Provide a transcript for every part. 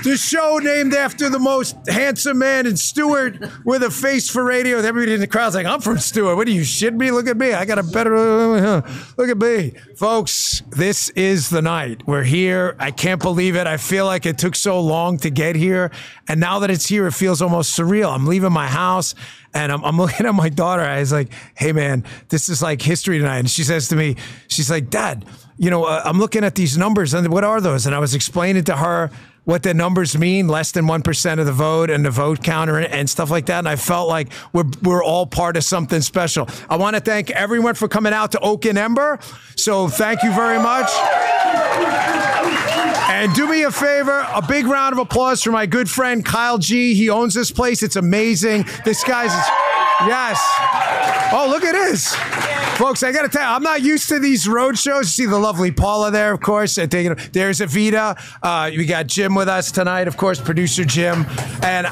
The show named after the most handsome man in Stewart with a face for radio. Everybody in the crowd's like, I'm from Stewart. What are you, shitting me? Look at me. I got a better... Look at me. Folks, this is the night. We're here. I can't believe it. I feel like it took so long to get here. And now that it's here, it feels almost surreal. I'm leaving my house. And I'm looking at my daughter. I was like, hey, man, this is like history tonight. And she says to me, she's like, Dad, you know, I'm looking at these numbers. And what are those? And I was explaining to her what the numbers mean, less than 1% of the vote and the vote counter and stuff like that. And I felt like we're all part of something special. I want to thank everyone for coming out to Oak and Ember. So thank you very much. And do me a favor, a big round of applause for my good friend Kyle G. He owns this place. It's amazing. This guy's, yes. Oh, look at this. Folks, I got to tell you, I'm not used to these road shows. You see the lovely Paula there, of course. There's Evita. We got Jim with us tonight, of course, producer Jim. And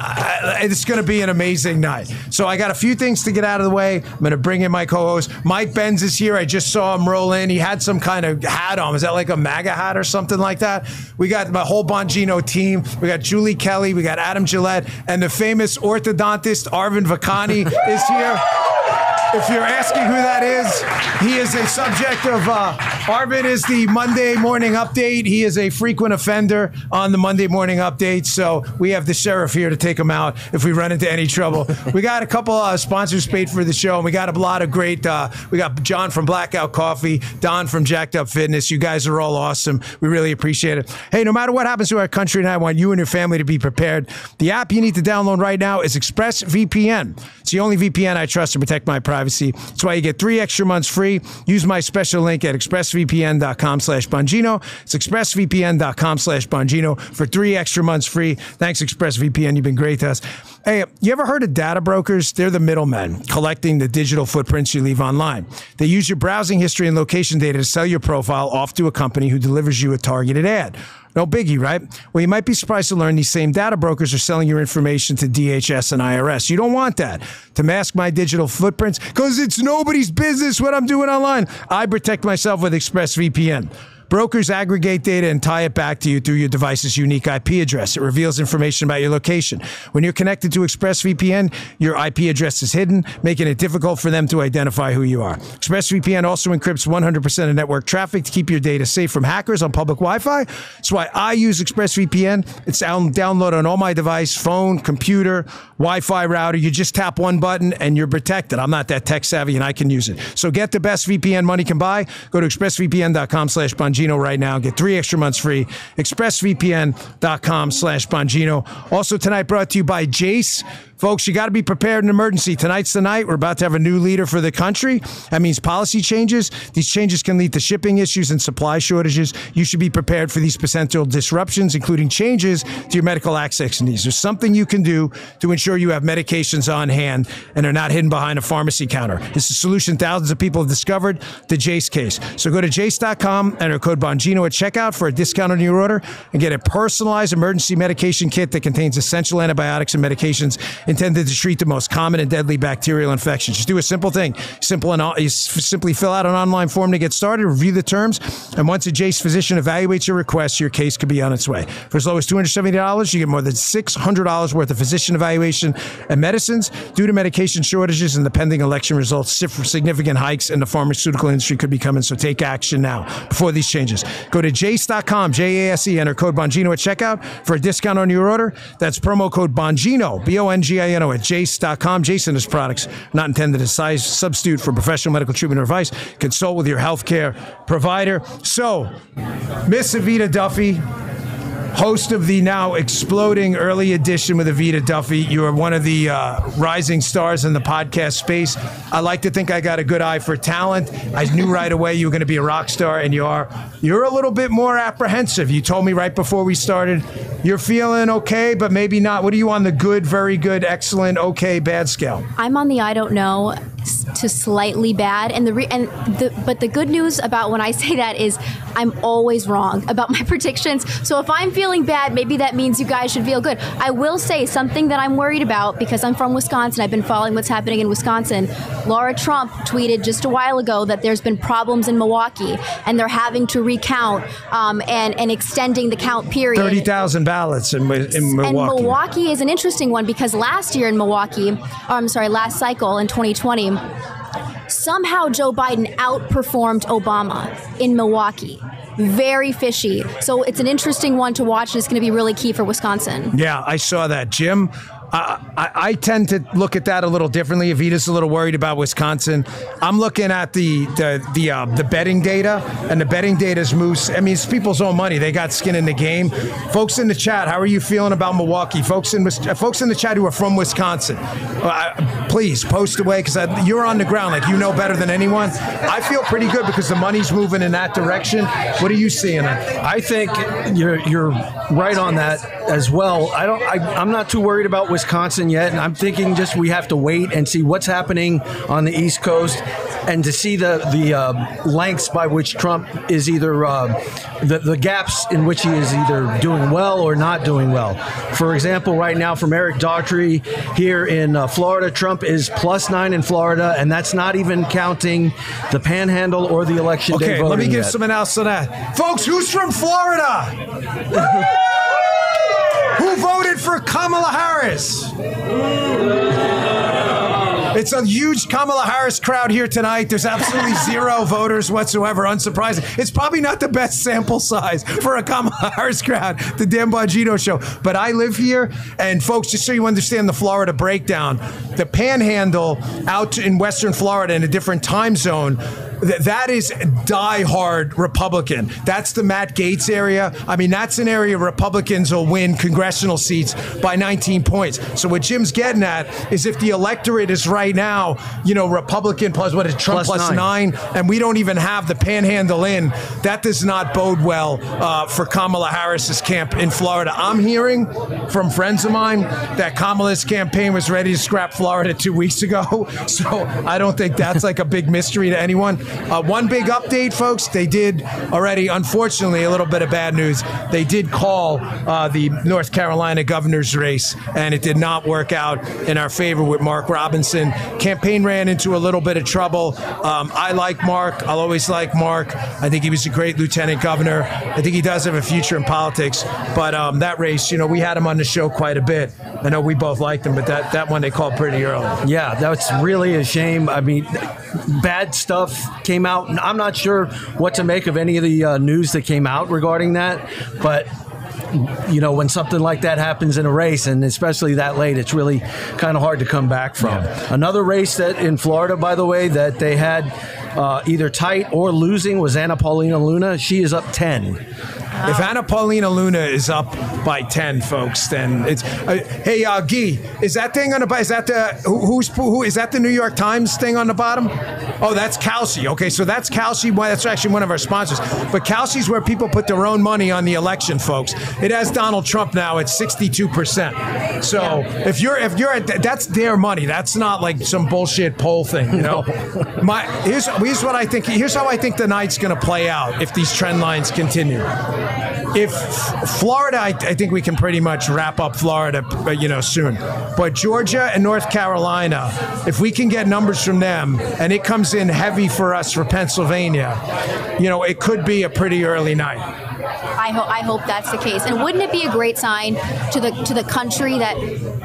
it's going to be an amazing night. So I got a few things to get out of the way. I'm going to bring in my co-host. Mike Benz is here. I just saw him roll in. He had some kind of hat on. Is that like a MAGA hat or something like that? We got my whole Bongino team. We got Julie Kelly. We got Adam Gillette. And the famous orthodontist Arvind Vakani is here. If you're asking who that is, he is a subject of, Arvind is the Monday Morning Update. He is a frequent offender on the Monday Morning Update. So we have the sheriff here to take him out if we run into any trouble. We got a couple sponsors paid for the show, and we got a lot of great, we got John from Blackout Coffee, Don from Jacked Up Fitness. You guys are all awesome. We really appreciate it. Hey, no matter what happens to our country tonight, I want you and your family to be prepared. The app you need to download right now is ExpressVPN. It's the only VPN I trust to protect my privacy. That's why you get 3 extra months free. Use my special link at expressvpn.com/Bongino. It's expressvpn.com/Bongino for 3 extra months free. Thanks, ExpressVPN. You've been great to us. Hey, you ever heard of data brokers? They're the middlemen collecting the digital footprints you leave online. They use your browsing history and location data to sell your profile off to a company who delivers you a targeted ad. No biggie, right? Well, you might be surprised to learn these same data brokers are selling your information to DHS and IRS. You don't want that. To mask my digital footprints, because it's nobody's business what I'm doing online. I protect myself with ExpressVPN. Brokers aggregate data and tie it back to you through your device's unique IP address. It reveals information about your location. When you're connected to ExpressVPN, your IP address is hidden, making it difficult for them to identify who you are. ExpressVPN also encrypts 100% of network traffic to keep your data safe from hackers on public Wi-Fi. That's why I use ExpressVPN. It's downloaded on all my device, phone, computer, Wi-Fi router. You just tap one button and you're protected. I'm not that tech savvy and I can use it. So get the best VPN money can buy. Go to expressvpn.com/Bongino right now. Get 3 extra months free. expressvpn.com/Bongino. Also tonight brought to you by Jace. Folks, you got to be prepared in an emergency. Tonight's the night. We're about to have a new leader for the country. That means policy changes. These changes can lead to shipping issues and supply shortages. You should be prepared for these potential disruptions, including changes to your medical access needs. There's something you can do to ensure you have medications on hand and are not hidden behind a pharmacy counter. It's a solution thousands of people have discovered, the Jace case. So go to jace.com, enter code Bongino at checkout for a discount on your order and get a personalized emergency medication kit that contains essential antibiotics and medications intended to treat the most common and deadly bacterial infections. Just do a simple thing. You simply fill out an online form to get started, review the terms, and once a Jace physician evaluates your request, your case could be on its way. For as low as $270, you get more than $600 worth of physician evaluation and medicines. Due to medication shortages and the pending election results, significant hikes in the pharmaceutical industry could be coming, so take action now before these changes. Go to jace.com, J-A-S-E, enter code Bongino at checkout for a discount on your order. That's promo code Bongino, B-O-N-G-I-N-O at jace.com. Jace and his products not intended as a substitute for professional medical treatment or advice. Consult with your healthcare provider. So, Miss Evita Duffy, host of the now exploding early edition with Evita Duffy. You are one of the rising stars in the podcast space. I like to think I got a good eye for talent. I knew right away you were going to be a rock star, and you are. You're a little bit more apprehensive. You told me right before we started, you're feeling okay, but maybe not. What are you on the good, very good, excellent, okay, bad scale? I'm on the I don't know to slightly bad, but the good news about when I say that is I'm always wrong about my predictions. So if I'm feeling bad, maybe that means you guys should feel good. I will say something that I'm worried about because I'm from Wisconsin. I've been following what's happening in Wisconsin. Laura Trump tweeted just a while ago that there's been problems in Milwaukee and they're having to recount and extending the count period. 30,000 ballots in Milwaukee. And Milwaukee is an interesting one because last year in Milwaukee, last cycle in 2020, somehow Joe Biden outperformed Obama in Milwaukee. Very fishy. So it's an interesting one to watch, and it's going to be really key for Wisconsin. Yeah, I saw that. Jim, I tend to look at that a little differently. Evita's a little worried about Wisconsin. I'm looking at the betting data, and the betting data's moves. I mean, it's people's own money. They got skin in the game. Folks in the chat, how are you feeling about Milwaukee? Folks in the chat who are from Wisconsin, please post away because you're on the ground, like you know better than anyone. I feel pretty good because the money's moving in that direction. What are you seeing? I think you're right on that as well. I'm not too worried about Wisconsin yet, and I'm thinking just we have to wait and see what's happening on the East Coast and to see the lengths by which Trump is either the gaps in which he is either doing well or not doing well. For example, right now from Eric Daughtry here in Florida, Trump is +9 in Florida, and that's not even counting the Panhandle or the election day voting. Let me give yet. someone else to that. Folks, who's from Florida? Who voted for Kamala Harris? It's a huge Kamala Harris crowd here tonight. There's absolutely zero voters whatsoever. Unsurprising. It's probably not the best sample size for a Kamala Harris crowd, the Dan Bongino show. But I live here, and folks, just so you understand the Florida breakdown, the Panhandle out in Western Florida in a different time zone, that is die-hard Republican. That's the Matt Gaetz area. I mean, that's an area Republicans will win congressional seats by 19 points. So what Jim's getting at is if the electorate is right now, Republican plus what is Trump plus 9, and we don't even have the Panhandle in, that does not bode well for Kamala Harris's camp in Florida. I'm hearing from friends of mine that Kamala's campaign was ready to scrap Florida 2 weeks ago. So I don't think that's like a big mystery to anyone. One big update, folks, they did already, unfortunately, a little bit of bad news. They did call the North Carolina governor's race, and it did not work out in our favor with Mark Robinson. Campaign ran into a little bit of trouble. I like Mark. I'll always like Mark. I think he was a great lieutenant governor. I think he does have a future in politics. But that race, we had him on the show quite a bit. I know we both liked him, but that one they called pretty early. Yeah, that's really a shame. I mean, bad stuff came out. I'm not sure what to make of any of the news that came out regarding that, but when something like that happens in a race, and especially that late, it's really kind of hard to come back from. Yeah. Another race that in Florida, by the way, that they had either tight or losing was Anna Paulina Luna. She is up 10. If Anna Paulina Luna is up by 10, folks, then it's. Hey, Guy, is that thing on the? Is that the who? Is that the New York Times thing on the bottom? Oh, that's Kalshi. Okay, so that's Kalshi. That's actually one of our sponsors. But Kalshi's where people put their own money on the election, folks. It has Donald Trump now at 62%. So if you're at, that's their money. That's not like some bullshit poll thing. Here's what I think. Here's how I think the night's going to play out if these trend lines continue. If Florida, I think we can pretty much wrap up Florida, soon. But Georgia and North Carolina, if we can get numbers from them, and it comes in heavy for us for Pennsylvania, it could be a pretty early night. I hope that's the case. And wouldn't it be a great sign to the country that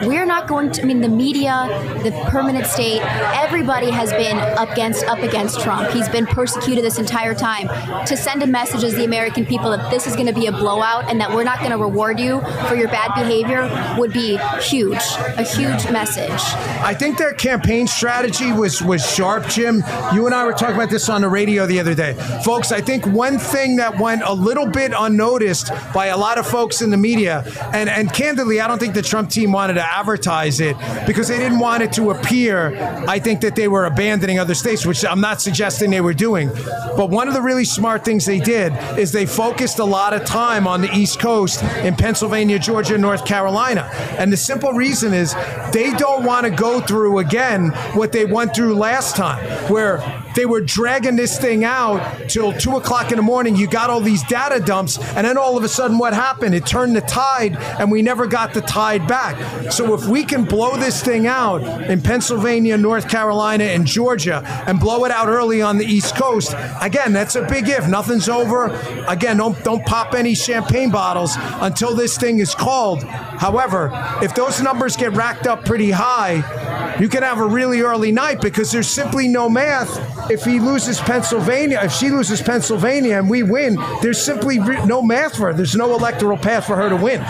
we're not going to, the media, the permanent state, everybody has been up against Trump. He's been persecuted this entire time. To send a message as the American people that this is going to be a blowout and that we're not going to reward you for your bad behavior would be huge, a huge message. I think their campaign strategy was sharp, Jim. You and I were talking about this on the radio the other day. Folks, I think one thing that went a little bit unnoticed by a lot of folks in the media, and candidly, I don't think the Trump team wanted to advertise it because they didn't want it to appear, I think, that they were abandoning other states, which I'm not suggesting they were doing. But one of the really smart things they did is they focused a lot of time on the East Coast in Pennsylvania, Georgia, and North Carolina. And the simple reason is they don't want to go through again what they went through last time, where they were dragging this thing out till 2 o'clock in the morning. You got all these data dumps, and then all of a sudden what happened? It turned the tide, and we never got the tide back. So if we can blow this thing out in Pennsylvania, North Carolina, and Georgia, and blow it out early on the East Coast, again, that's a big if. Nothing's over. Again, don't pop any champagne bottles until this thing is called. However, if those numbers get racked up pretty high, you can have a really early night because there's simply no math. If he loses Pennsylvania, if she loses Pennsylvania and we win, there's simply no math for her. There's no electoral path for her to win.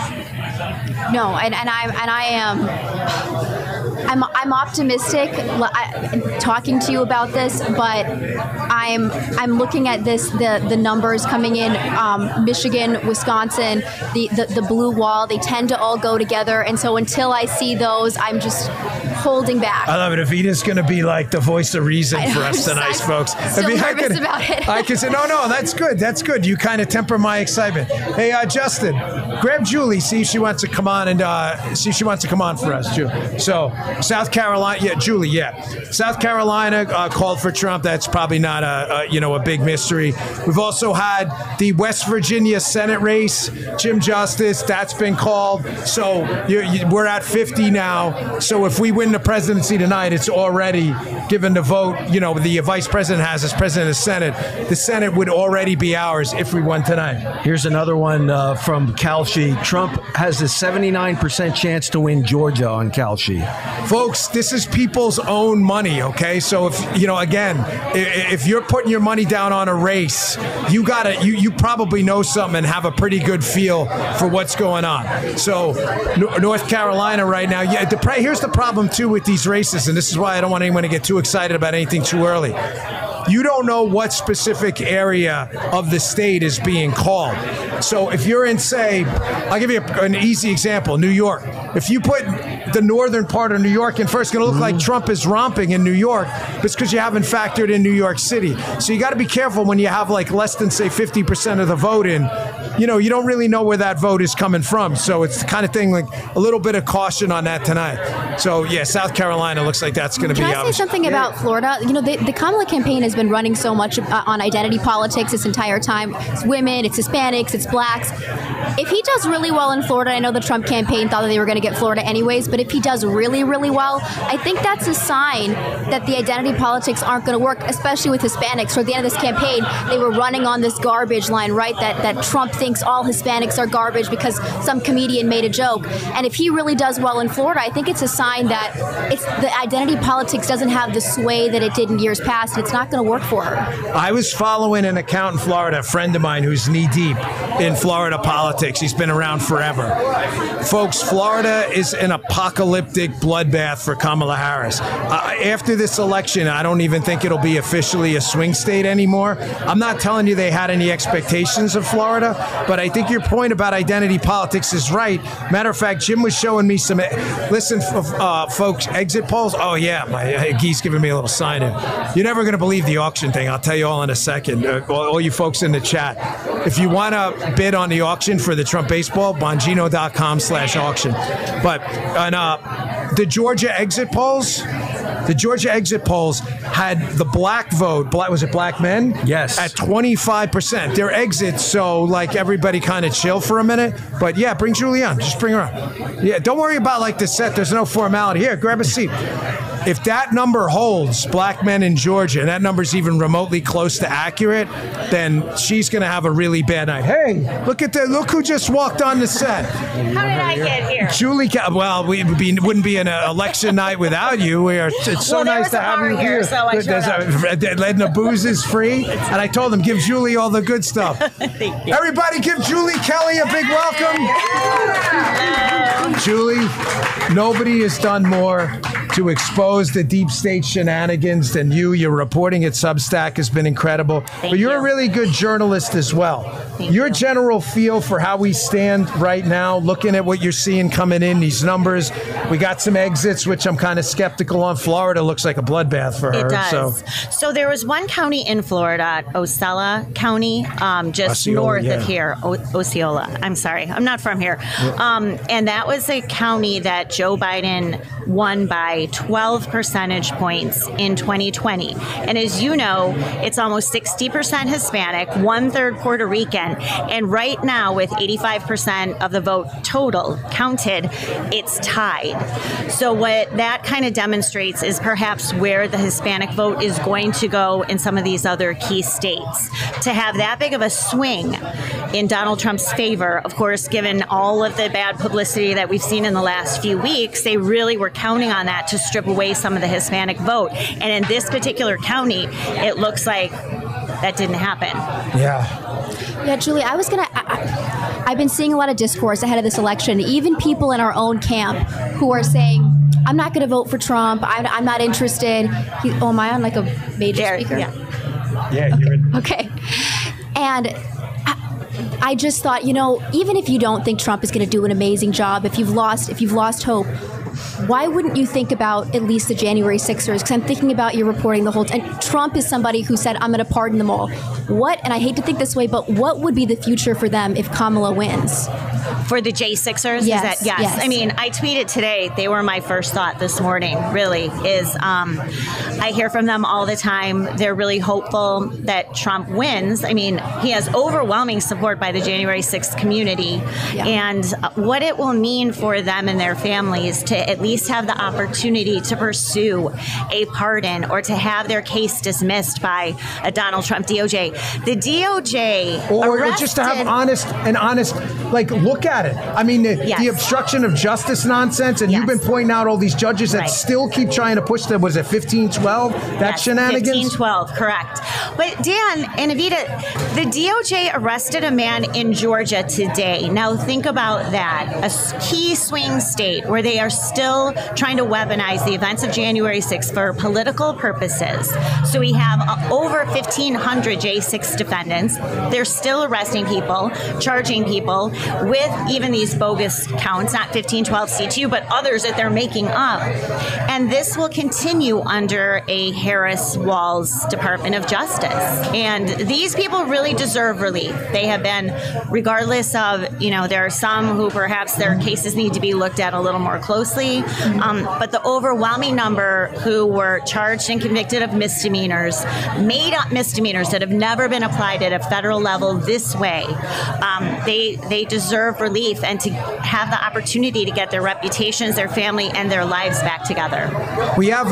No, and I am. I'm optimistic talking to you about this, but I'm looking at the numbers coming in. Michigan, Wisconsin, the blue wall, they tend to all go together, and so until I see those, I'm just holding back. I love it. Evita's going to be like the voice of reason for us tonight, folks. Still nervous about it. I can say no. That's good. That's good. You kind of temper my excitement. Hey, Justin, grab Julie. See if she wants to come on and see if she wants to come on for us, Julie. So South Carolina, Julie. South Carolina called for Trump. That's probably not a big mystery. We've also had the West Virginia Senate race, Jim Justice. That's been called. So we're at 50 now. So if we win the presidency tonight, it's already given the vote. The vice president has as president of the Senate. The Senate would already be ours if we won tonight. Here's another one from Kalshi. Trump has a 79% chance to win Georgia on Kalshi. Folks, this is people's own money, okay? So if you're putting your money down on a race, you probably know something and have a pretty good feel for what's going on. So North Carolina right now, here's the problem too with these races, and this is why I don't want anyone to get too excited about anything too early. You don't know what specific area of the state is being called. So if you're in, say, I'll give you an easy example, New York. If you put the northern part of New York in first, it's going to look like Trump is romping in New York. But it's because you haven't factored in New York City. So you got to be careful when you have like less than, say, 50% of the vote in. You don't really know where that vote is coming from. So it's the kind of thing, like a little bit of caution on that tonight. So, South Carolina looks like that's going to be Can I say something about Florida? The Kamala campaign has been running so much on identity politics this entire time. It's women, it's Hispanics, it's blacks. If he does really well in Florida, I know the Trump campaign thought that they were going to get Florida anyways, but if he does really, really well, I think that's a sign that the identity politics aren't going to work, especially with Hispanics. So at the end of this campaign, they were running on this garbage line, right? That Trump thinks all Hispanics are garbage because some comedian made a joke. And if he really does well in Florida, I think it's a sign that the identity politics doesn't have the sway that it did in years past. And it's not going to work for her. I was following an account in Florida, a friend of mine who's knee-deep in Florida politics. He's been around forever. Folks, Florida is an apocalyptic bloodbath for Kamala Harris. After this election, I don't even think it'll be officially a swing state anymore. I'm not telling you they had any expectations of Florida, but I think your point about identity politics is right. Matter of fact, Jim was showing me some, listen, folks, exit polls. Oh, yeah, my geese giving me a little sign in. You're never going to believe the auction thing. I'll tell you all in a second. All you folks in the chat. If you want to bid on the auction for the Trump baseball, Bongino.com/auction. But the Georgia exit polls, had the black vote, was it black men? Yes. At 25%. Their exits, so like everybody kind of chill for a minute. But bring Julie on. Just bring her on. Don't worry about like the set. There's no formality. Here, grab a seat. If that number holds, black men in Georgia, and that number's even remotely close to accurate, then she's going to have a really bad night. Hey, look who just walked on the set. How did I get here? Julie, well, we wouldn't be an election night without you. It's so nice to have you here. So I showed up. The booze is free, and I told them, give Julie all the good stuff. Thank you. Everybody give Julie Kelly a big welcome. Julie, nobody has done more to expose the deep state shenanigans than you. Your reporting at Substack has been incredible. But you're a really good journalist as well. Your general feel for how we stand right now, looking at what you're seeing coming in, these numbers. We got some exits, which I'm kind of skeptical on. Florida looks like a bloodbath for her. It does. So there was one county in Florida, Osceola County, just north of here. Osceola. I'm sorry. I'm not from here. And that was a county that Joe Biden won by 12 percentage points in 2020. And as you know, it's almost 60% Hispanic, 1/3 Puerto Rican. And right now, with 85% of the vote total counted, it's tied. So what that kind of demonstrates is perhaps where the Hispanic vote is going to go in some of these other key states. To have that big of a swing in Donald Trump's favor, of course, given all of the bad publicity that we've seen in the last few weeks, they really were counting on that to strip away some of the Hispanic vote. And in this particular county, it looks like that didn't happen. Yeah, Julie, I've been seeing a lot of discourse ahead of this election, even people in our own camp who are saying, I'm not going to vote for Trump. I'm not interested. Am I on like a major speaker? Yeah, you're in. Okay. And I just thought, even if you don't think Trump is going to do an amazing job, if you've lost hope, why wouldn't you think about at least the January 6ers? Because I'm thinking about your reporting the whole time. And Trump is somebody who said, I'm going to pardon them all. And I hate to think this way, but what would be the future for them if Kamala wins? For the J6ers? Yes. Yes. I mean, I tweeted today, they were my first thought this morning, really, is I hear from them all the time. They're really hopeful that Trump wins. I mean, he has overwhelming support by the January 6th community. Yeah. And what it will mean for them and their families to at least have the opportunity to pursue a pardon or to have their case dismissed by a Donald Trump DOJ. The DOJ or just to have honest, look at it. I mean, the obstruction of justice nonsense, and you've been pointing out all these judges that still keep trying to push them. Was it 1512? That shenanigans? 1512, correct. But Dan and Evita, the DOJ arrested a man in Georgia today. Now think about that. A key swing state where they are still trying to weaponize the events of January 6th for political purposes. So we have over 1,500 J6 defendants. They're still arresting people, charging people with even these bogus counts, not 1512C2, but others that they're making up. And this will continue under a Harris-Walz Department of Justice. And these people really deserve relief. They have been, regardless of, there are some who perhaps their cases need to be looked at a little more closely. But the overwhelming number who were charged and convicted of misdemeanors, made up misdemeanors that have never been applied at a federal level this way, they deserve relief and to have the opportunity to get their reputations, their family, and their lives back together. We have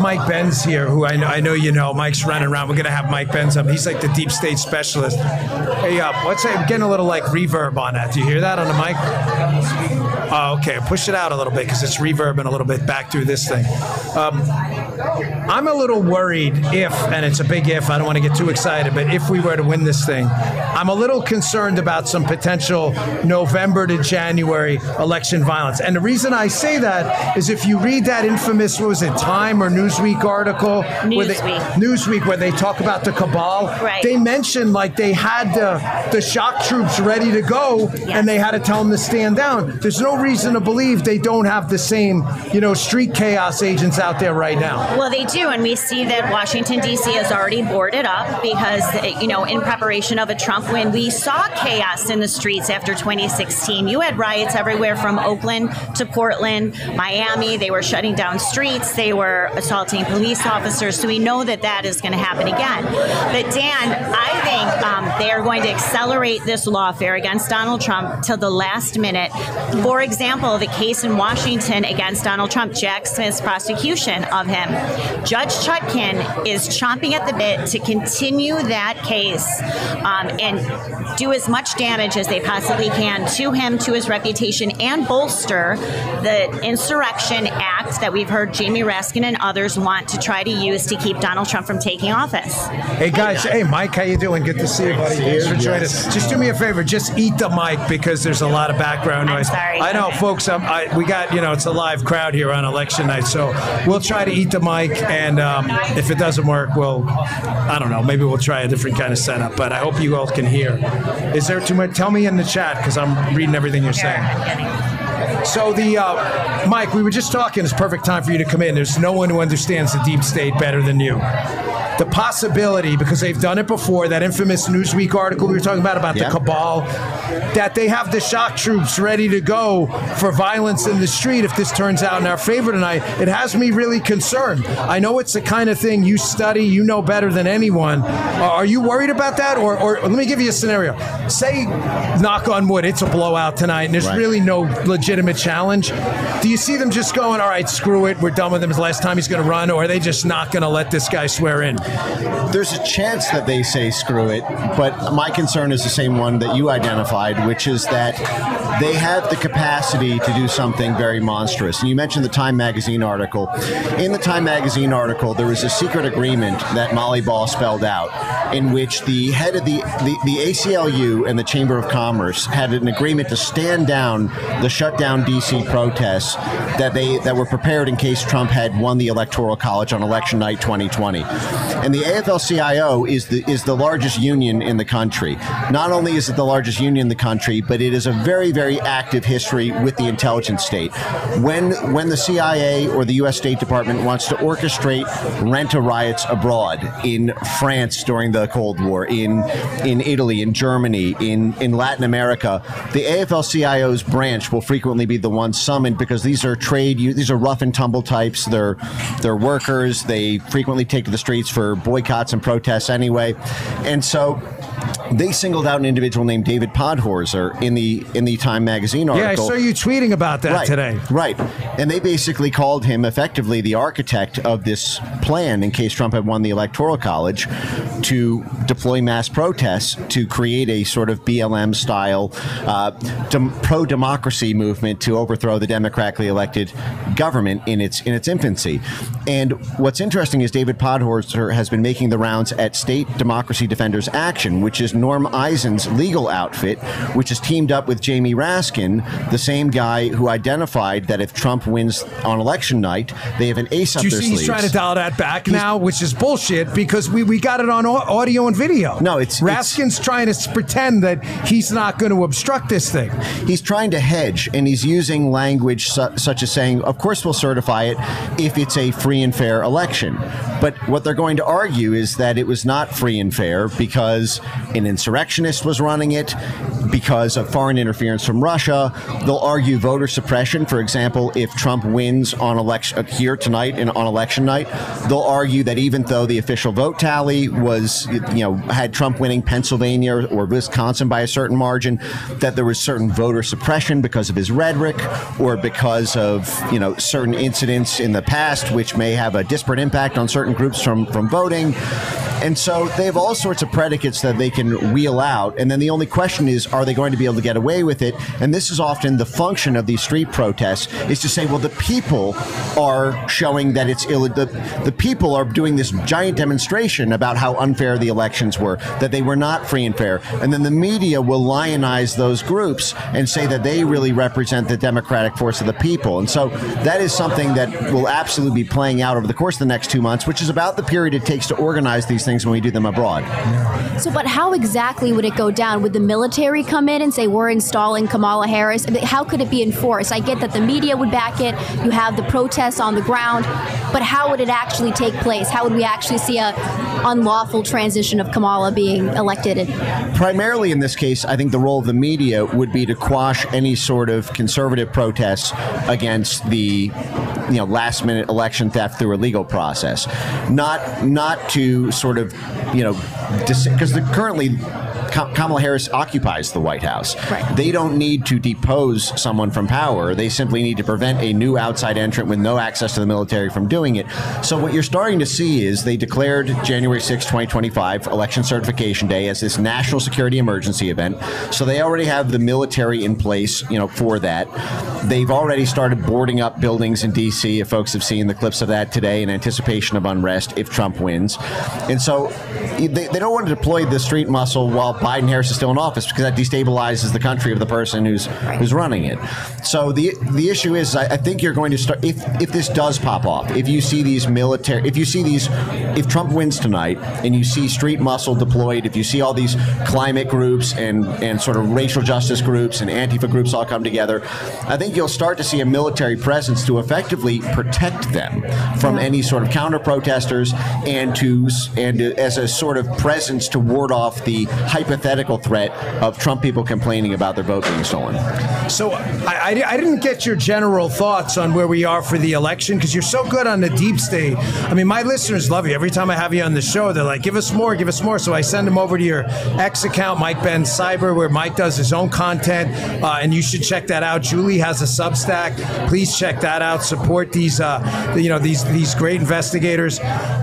Mike Benz here, who I know you know. Mike's running around. We're going to have Mike Benz up. He's like the deep state specialist. Hey, what's that? I'm getting a little reverb on that. Do you hear that on the mic? Oh, okay. Push it out a little bit because it's reverbing a little bit back through this thing. I'm a little worried and it's a big if, I don't want to get too excited, but if we were to win this thing, I'm a little concerned about some potential November to January election violence. And the reason I say that is if you read that infamous, what was it, Time or Newsweek article? Newsweek, where they talk about the cabal. Right. They mentioned they had the shock troops ready to go, and they had to tell them to stand down. There's no reason to believe they don't have the same, street chaos agents out there right now. Well, they do, and we see that Washington, D.C. has already boarded up because, in preparation of a Trump win, we saw chaos in the streets after 2016. You had riots everywhere from Oakland to Portland, Miami. They were shutting down streets. They were assaulting police officers. So we know that is going to happen again. But Dan, I think they are going to accelerate this lawfare against Donald Trump till the last minute. For example, the case in Washington against Donald Trump, Jack Smith's prosecution of him. Judge Chutkan is chomping at the bit to continue that case and do as much damage as they possibly can to him, to his reputation, and bolster the insurrection act that we've heard Jamie Raskin and others want to try to use to keep Donald Trump from taking office. Hey guys, hey Mike, how you doing? Good to see you, buddy. Thanks for joining us. Just do me a favor, just eat the mic because there's a lot of background noise. I'm sorry. I know, folks. We got it's a live crowd here on election night, so we'll try to eat the mic, and if it doesn't work, I don't know, maybe we'll try a different kind of setup. But I hope you all can hear. Is there too much? Tell me in the chat because I'm reading everything you're saying. So Mike, we were just talking. It's perfect time for you to come in. There's no one who understands the deep state better than you. the possibility, because they've done it before, that infamous Newsweek article we were talking about the cabal, that they have the shock troops ready to go for violence in the street if this turns out in our favor tonight. It has me really concerned. I know it's the kind of thing you study, you know better than anyone. Are you worried about that? Or let me give you a scenario. Say, knock on wood, it's a blowout tonight and there's really no legitimate challenge. Do you see them just going, all right, screw it, we're done with him, it's the last time he's going to run, or are they just not going to let this guy swear in? There's a chance that they say screw it, but my concern is the same one that you identified, which is that they have the capacity to do something very monstrous. And you mentioned the Time Magazine article. In the Time Magazine article, there was a secret agreement that Molly Ball spelled out, in which the head of the ACLU and the Chamber of Commerce had an agreement to stand down the shutdown D.C. protests that were prepared in case Trump had won the Electoral College on election night 2020. And the AFL-CIO is the largest union in the country. Not only is it the largest union in the country, but it is a very, very active history with the intelligence state. When the CIA or the U.S. State Department wants to orchestrate rent-a riots abroad, in France during the Cold War, in Italy, in Germany, in Latin America, the AFL-CIO's branch will frequently be the one summoned, because these are rough and tumble types. They're workers. They frequently take to the streets for boycotts and protests anyway. And so they singled out an individual named David Podhorzer in the Time Magazine article. Yeah, I saw you tweeting about that today. Right. And they basically called him effectively the architect of this plan in case Trump had won the Electoral College to deploy mass protests to create a sort of BLM-style pro-democracy movement to overthrow the democratically elected government in its infancy. And what's interesting is David Podhorzer has been making the rounds at State Democracy Defenders Action, which is Norm Eisen's legal outfit, which is teamed up with Jamie Raskin, the same guy who identified that if Trump wins on election night, they have an ace up their sleeves. He's trying to dial that back now, which is bullshit, because we got it on audio and video. No, Raskin's trying to pretend that he's not going to obstruct this thing. He's trying to hedge, and he's using language such as saying, of course we'll certify it if it's a free and fair election. But what they're going to argue is that it was not free and fair because an insurrectionist was running it, because of foreign interference from Russia. They'll argue voter suppression. For example, if Trump wins on election here tonight on election night, they'll argue that even though the official vote tally was, had Trump winning Pennsylvania or Wisconsin by a certain margin, that there was certain voter suppression because of his rhetoric or because of, certain incidents in the past which may have a disparate impact on certain groups from voting. And so they have all sorts of predicates that they can wheel out. And then the only question is, are they going to be able to get away with it? And this is often the function of these street protests, is to say, well, the people are showing that it's the people are doing this giant demonstration about how unfair the elections were, that they were not free and fair. And then the media will lionize those groups and say that they really represent the democratic force of the people. And so that is something that will absolutely be playing out over the course of the next 2 months, which is about the period it takes to organize these things when we do them abroad. So, but how exactly would it go down? Would the military come in and say, we're installing Kamala Harris? I mean, how could it be enforced? I get that the media would back it. You have the protests on the ground. But how would it actually take place? How would we actually see a unlawful transition of Kamala being elected? Primarily in this case, I think the role of the media would be to quash any sort of conservative protests against the last-minute election theft through a legal process. Not to sort of, because currently Kamala Harris occupies the White House. Right. They don't need to depose someone from power. They simply need to prevent a new outside entrant with no access to the military from doing it. So what you're starting to see is they declared January 6, 2025, Election Certification Day, as this national security emergency event. So they already have the military in place, for that. They've already started boarding up buildings in D.C., if folks have seen the clips of that today, in anticipation of unrest if Trump wins. And so they don't want to deploy the street muscle while Biden Harris is still in office, because that destabilizes the country of the person who's running it. So the issue is, I think you're going to start, if this does pop off, if Trump wins tonight and you see street muscle deployed, if you see all these climate groups and sort of racial justice groups and Antifa groups all come together, I think you'll start to see a military presence to effectively protect them from any sort of counter protesters, and as a sort of presence to ward off the hypothetical threat of Trump people complaining about their vote being stolen. So I didn't get your general thoughts on where we are for the election, because you're so good on the deep state. I mean, my listeners love you. Every time I have you on the show, they're like, give us more, give us more. So I send them over to your X account, Mike Ben Cyber, where Mike does his own content, and you should check that out. Julie has a Substack. Please check that out. Support these, these great investigators.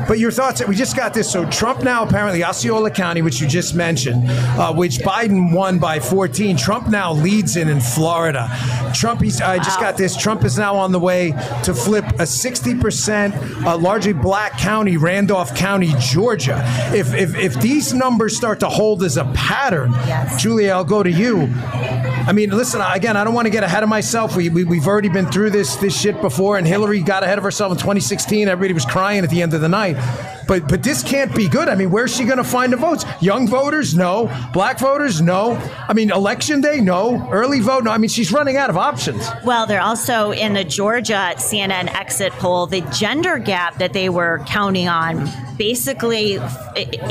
But your thoughts? We just got this. So Trump now apparently Osceola County, which you just mentioned, which Biden won by 14. Trump now leads in Florida. I just got this. Trump is now on the way to flip a 60% largely black county, Randolph County, Georgia. If these numbers start to hold as a pattern, Julia, I'll go to you. I mean, listen, again, I don't want to get ahead of myself. We've already been through this shit before, and Hillary got ahead of herself in 2016. Everybody was crying at the end of the night. But this can't be good. I mean, where's she going to find the votes? Young voters? No. Black voters? No. I mean, election day? No. Early vote? No. I mean, she's running out of options. Well, they're also in the Georgia CNN exit poll, the gender gap that they were counting on basically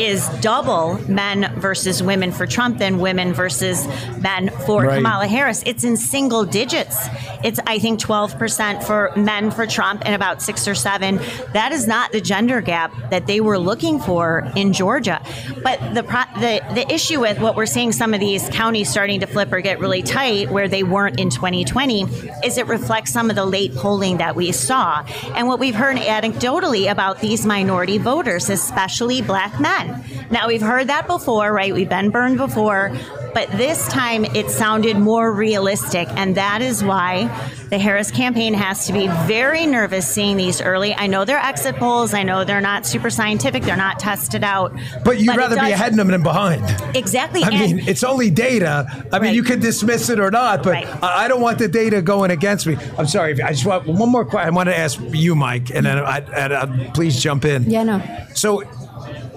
is double men versus women for Trump than women versus men for Kamala Harris. It's in single digits. It's, I think, 12% for men for Trump and about 6 or 7. That is not the gender gap that they were looking for in Georgia. But the issue with what we're seeing some of these counties starting to flip or get really tight where they weren't in 2020 is it reflects some of the late polling that we saw. And what we've heard anecdotally about these minority voters, especially black men. Now, we've heard that before, right? We've been burned before. But this time it sounded more realistic, and that is why the Harris campaign has to be very nervous seeing these early. I know they're exit polls. I know they're not super scientific. They're not tested out. But you'd rather be ahead of them than behind. Exactly. I mean, it's only data. I mean, you can dismiss it or not, but I don't want the data going against me. I'm sorry. I just want one more question. I want to ask you, Mike, and then please jump in. Yeah, no. So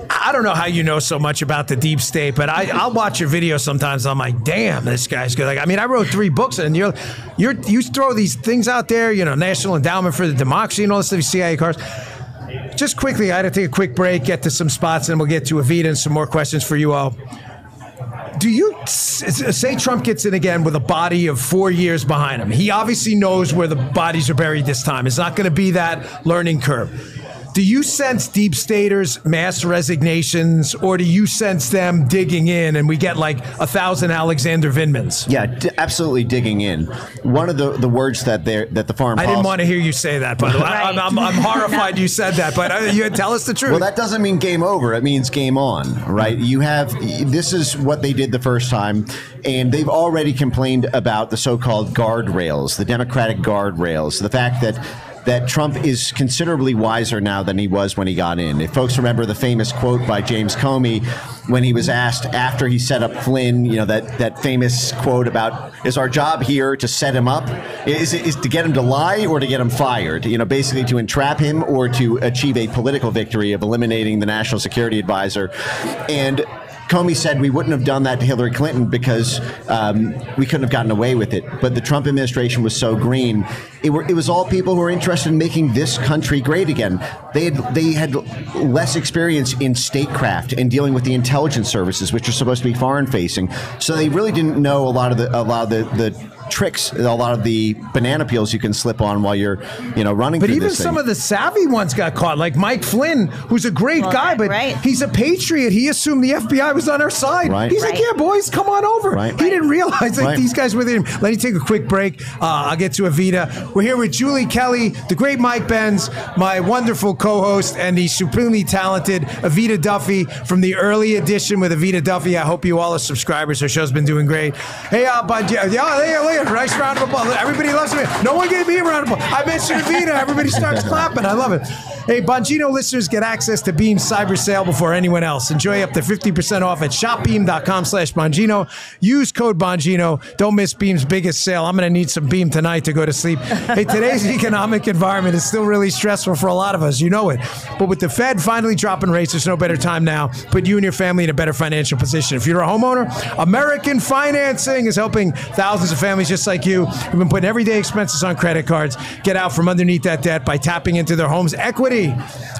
I don't know how you know so much about the deep state, but I'll watch your videos sometimes. I'm like, damn, this guy's good. Like, I mean, I wrote 3 books, and you throw these things out there, National Endowment for the Democracy and all this stuff, CIA cards. Just quickly, I had to take a quick break, get to some spots, and we'll get to Evita and some more questions for you all. Do you say Trump gets in again with a body of 4 years behind him? He obviously knows where the bodies are buried this time. It's not going to be that learning curve. Do you sense deep staters, mass resignations, or do you sense them digging in and we get like 1,000 Alexander Vindmans? Yeah, absolutely digging in. One of the words that the foreign policy... I didn't want to hear you say that, by the way. I'm horrified you said that, but you tell us the truth. Well, that doesn't mean game over. It means game on, right? This is what they did the first time, and they've already complained about the so-called guardrails, the Democratic guardrails, the fact that Trump is considerably wiser now than he was when he got in. If folks remember the famous quote by James Comey when he was asked after he set up Flynn, that famous quote about, is our job here to set him up? Is to get him to lie or to get him fired? Basically to entrap him or to achieve a political victory of eliminating the national security advisor. And Comey said we wouldn't have done that to Hillary Clinton because we couldn't have gotten away with it. But the Trump administration was so green. It was all people who were interested in making this country great again. They had less experience in statecraft and dealing with the intelligence services, which are supposed to be foreign facing. So they really didn't know a lot of the tricks, a lot of the banana peels you can slip on while you're, running. But through even this thing. some of the savvy ones got caught, like Mike Flynn, who's a great guy, but he's a patriot. He assumed the FBI was on our side. Right. He's like, yeah, boys, come on over. Right. He didn't realize that these guys were there. Let me take a quick break. I'll get to Evita. We're here with Julie Kelly, the great Mike Benz, my wonderful co-host, and the supremely talented Evita Duffy from the early edition with Evita Duffy. I hope you all are subscribers. Her show's been doing great. Hey, look at a nice round of applause. Everybody loves me. No one gave me a round of applause. I mentioned Evita. Everybody starts clapping. I love it. Hey, Bongino listeners get access to Beam's cyber sale before anyone else. Enjoy up to 50% off at shopbeam.com/Bongino. Use code Bongino. Don't miss Beam's biggest sale. I'm going to need some Beam tonight to go to sleep. Hey, today's economic environment is still really stressful for a lot of us. You know it. But with the Fed finally dropping rates, there's no better time now. Put you and your family in a better financial position. If you're a homeowner, American Financing is helping thousands of families just like you who've been putting everyday expenses on credit cards get out from underneath that debt by tapping into their home's equity.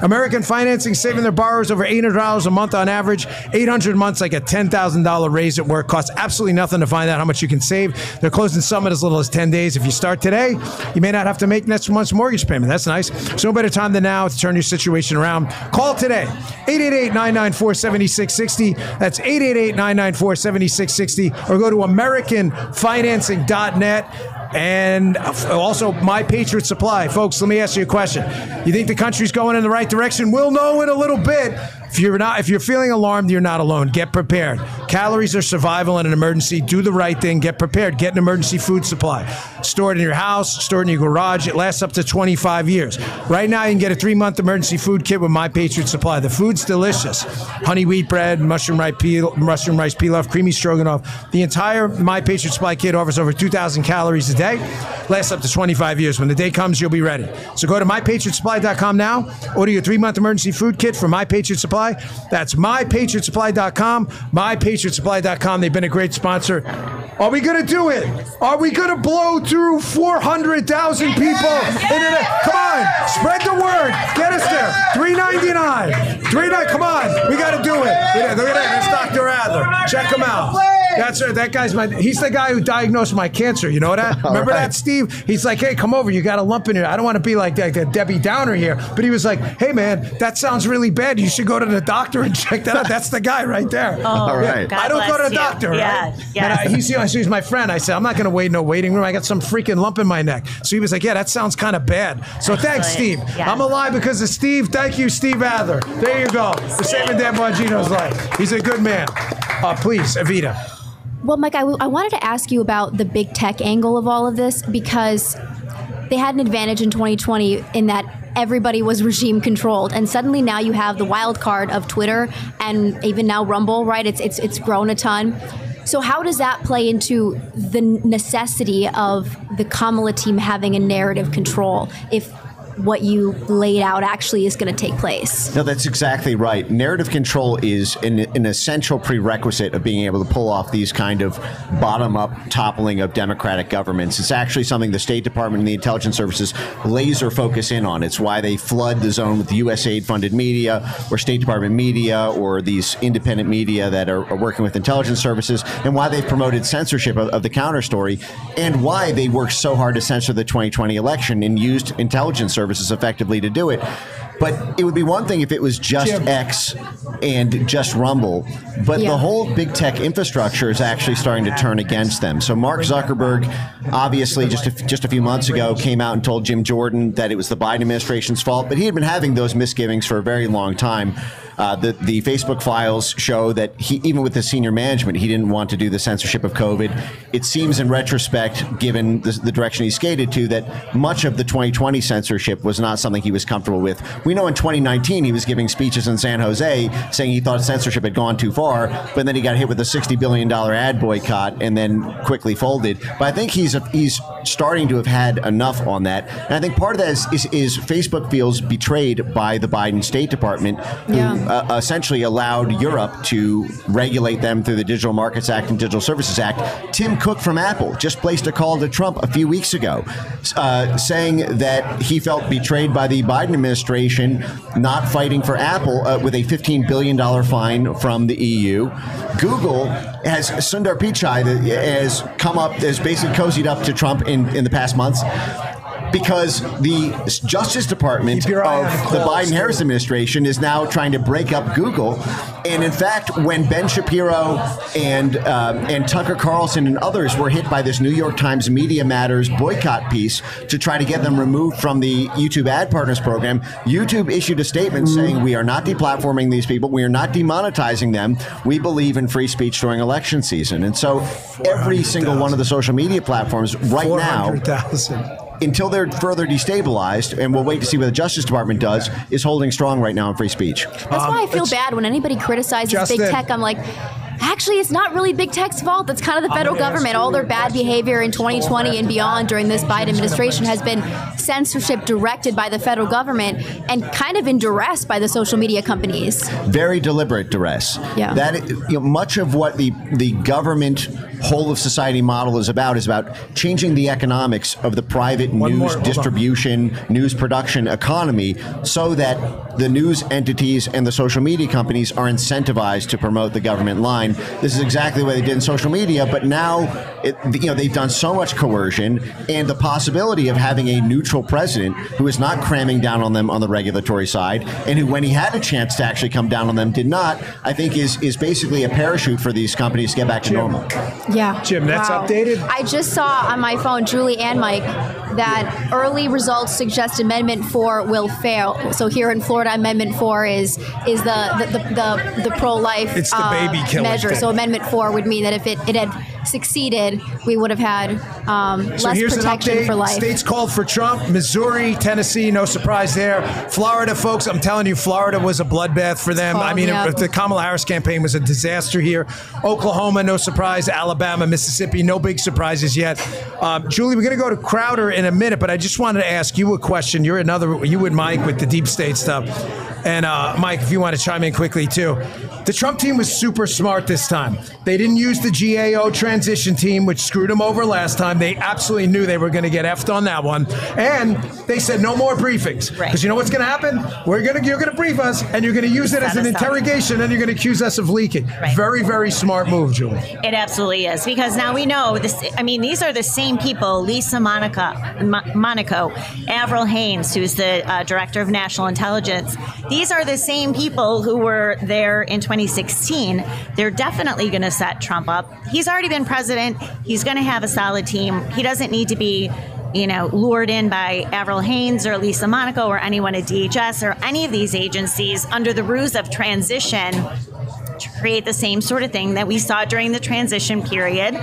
American Financing saving their borrowers over $800 a month on average. 800 months, like a $10,000 raise at work. Costs absolutely nothing to find out how much you can save. They're closing some in as little as 10 days. If you start today, you may not have to make next month's mortgage payment. That's nice. So no better time than now to turn your situation around. Call today. 888-994-7660. That's 888-994-7660. Or go to AmericanFinancing.net. And also My Patriot Supply. Folks, let me ask you a question. You think the country's going in the right direction? We'll know in a little bit. If you're feeling alarmed, you're not alone. Get prepared. Calories are survival in an emergency. Do the right thing. Get prepared. Get an emergency food supply. Store it in your house. Store it in your garage. It lasts up to 25 years. Right now, you can get a 3-month emergency food kit with My Patriot Supply. The food's delicious. Honey wheat bread, mushroom rice pilaf, creamy stroganoff. The entire My Patriot Supply kit offers over 2,000 calories a day. Lasts up to 25 years. When the day comes, you'll be ready. So go to MyPatriotSupply.com now. Order your 3-month emergency food kit from My Patriot Supply. That's MyPatriotSupply.com. MyPatriotSupply.com. They've been a great sponsor. Are we going to do it? Are we going to blow through 400,000 people? Come on. Spread the word. Get us there. $3.99. Come on. We got to do it. Yeah, look at that. That's Dr. Adler. Check him out. That's right. That guy's he's the guy who diagnosed my cancer. You know that? Remember that, Steve? He's like, hey, come over. You got a lump in here. I don't want to be like that Debbie Downer here. But he was like, hey, man, that sounds really bad. You should go to the doctor and check that out. That's the guy right there. Oh, all right. I don't go to the doctor, right? Yeah. He's my friend. I said, I'm not going to wait in no waiting room. I got some freaking lump in my neck. So he was like, yeah, that sounds kind of bad. So thanks, Steve. Yeah. I'm alive because of Steve. Thank you, Steve Adler. There you go. For saving Dan Bongino's life. He's a good man. Please, Evita. Well, Mike, I wanted to ask you about the big tech angle of all of this, because they had an advantage in 2020 in that everybody was regime controlled, and suddenly now you have the wild card of Twitter and even now Rumble, right? It's grown a ton. So how does that play into the necessity of the Kamala team having a narrative control if what you laid out actually is going to take place? No, that's exactly right. Narrative control is an essential prerequisite of being able to pull off these kind of bottom-up toppling of democratic governments. It's actually something the State Department and the intelligence services laser focus in on. It's why they flood the zone with USAID-funded media or State Department media or these independent media that are working with intelligence services, and why they've promoted censorship of the counter story, and why they worked so hard to censor the 2020 election and used intelligence services effectively to do it. But it would be one thing if it was just X and just Rumble, but the whole big tech infrastructure is actually starting to turn against them. So Mark Zuckerberg, obviously just a few months ago, came out and told Jim Jordan that it was the Biden administration's fault, but he had been having those misgivings for a very long time. The Facebook files show that even with the senior management, he didn't want to do the censorship of COVID. It seems in retrospect, given the direction he skated to, that much of the 2020 censorship was not something he was comfortable with. We know in 2019 he was giving speeches in San Jose saying he thought censorship had gone too far, but then he got hit with a $60 billion ad boycott and then quickly folded. But I think he's starting to have had enough on that. And I think part of that is Facebook feels betrayed by the Biden State Department, who essentially allowed Europe to regulate them through the Digital Markets Act and Digital Services Act. Tim Cook from Apple just placed a call to Trump a few weeks ago saying that he felt betrayed by the Biden administration not fighting for Apple with a $15 billion fine from the EU. Google has Sundar Pichai has come up, has basically cozied up to Trump in the past months. because the Justice Department Keep your eye of on the calls, Biden-Harris administration is now trying to break up Google. And in fact, when Ben Shapiro and Tucker Carlson and others were hit by this New York Times Media Matters boycott piece to try to get them removed from the YouTube Ad Partners program, YouTube issued a statement saying, we are not deplatforming these people. We are not demonetizing them. We believe in free speech during election season. And so every single one of the social media platforms right now, 400,000. until they're further destabilized, and we'll wait to see what the Justice Department does, is holding strong right now on free speech. That's why I feel bad when anybody criticizes big tech. I'm like, actually, it's not really big tech's fault. It's kind of the federal government. All their bad behavior in 2020 and beyond during this Biden administration has been censorship directed by the federal government and kind of in duress by the social media companies. Very deliberate duress. Yeah. That much of what the government whole of society model is about changing the economics of the private news distribution, news production economy so that the news entities and the social media companies are incentivized to promote the government line. This is exactly what they did in social media, but now they've done so much coercion, and the possibility of having a neutral president who is not cramming down on them on the regulatory side, and who, when he had a chance to actually come down on them, did not, I think is basically a parachute for these companies to get back to normal. Yeah. Jim, that's updated? I just saw on my phone, Julie and Mike, that early results suggest Amendment 4 will fail. So here in Florida, Amendment 4 is the pro-life It's the baby killing measure. thing. So Amendment 4 would mean that if it had succeeded, we would have had So less here's protection an update. for life. States called for Trump. Missouri, Tennessee, no surprise there. Florida, folks, I'm telling you, Florida was a bloodbath for them. I mean, the Kamala Harris campaign was a disaster here. Oklahoma, no surprise. Alabama, Mississippi, no big surprises yet. Julie, we're going to go to Crowder in a minute, but I just wanted to ask you a question. You and Mike with the deep state stuff. And Mike, if you want to chime in quickly too. The Trump team was super smart this time. They didn't use the GAO transition team, which screwed them over last time. They absolutely knew they were going to get effed on that one. And they said no more briefings. Because you know what's going to happen? You're going to brief us, and you're going to use it as an interrogation, and you're going to accuse us of leaking. Right. Very, very smart move, Julie. It absolutely is, because now we know this. I mean, these are the same people: Lisa Monaco, Avril Haines, who's the director of national intelligence. These are the same people who were there in 2016. They're definitely going to set Trump up. He's already been president. He's going to have a solid team. He doesn't need to be, lured in by Avril Haines or Lisa Monaco or anyone at DHS or any of these agencies under the ruse of transition to create the same sort of thing that we saw during the transition period.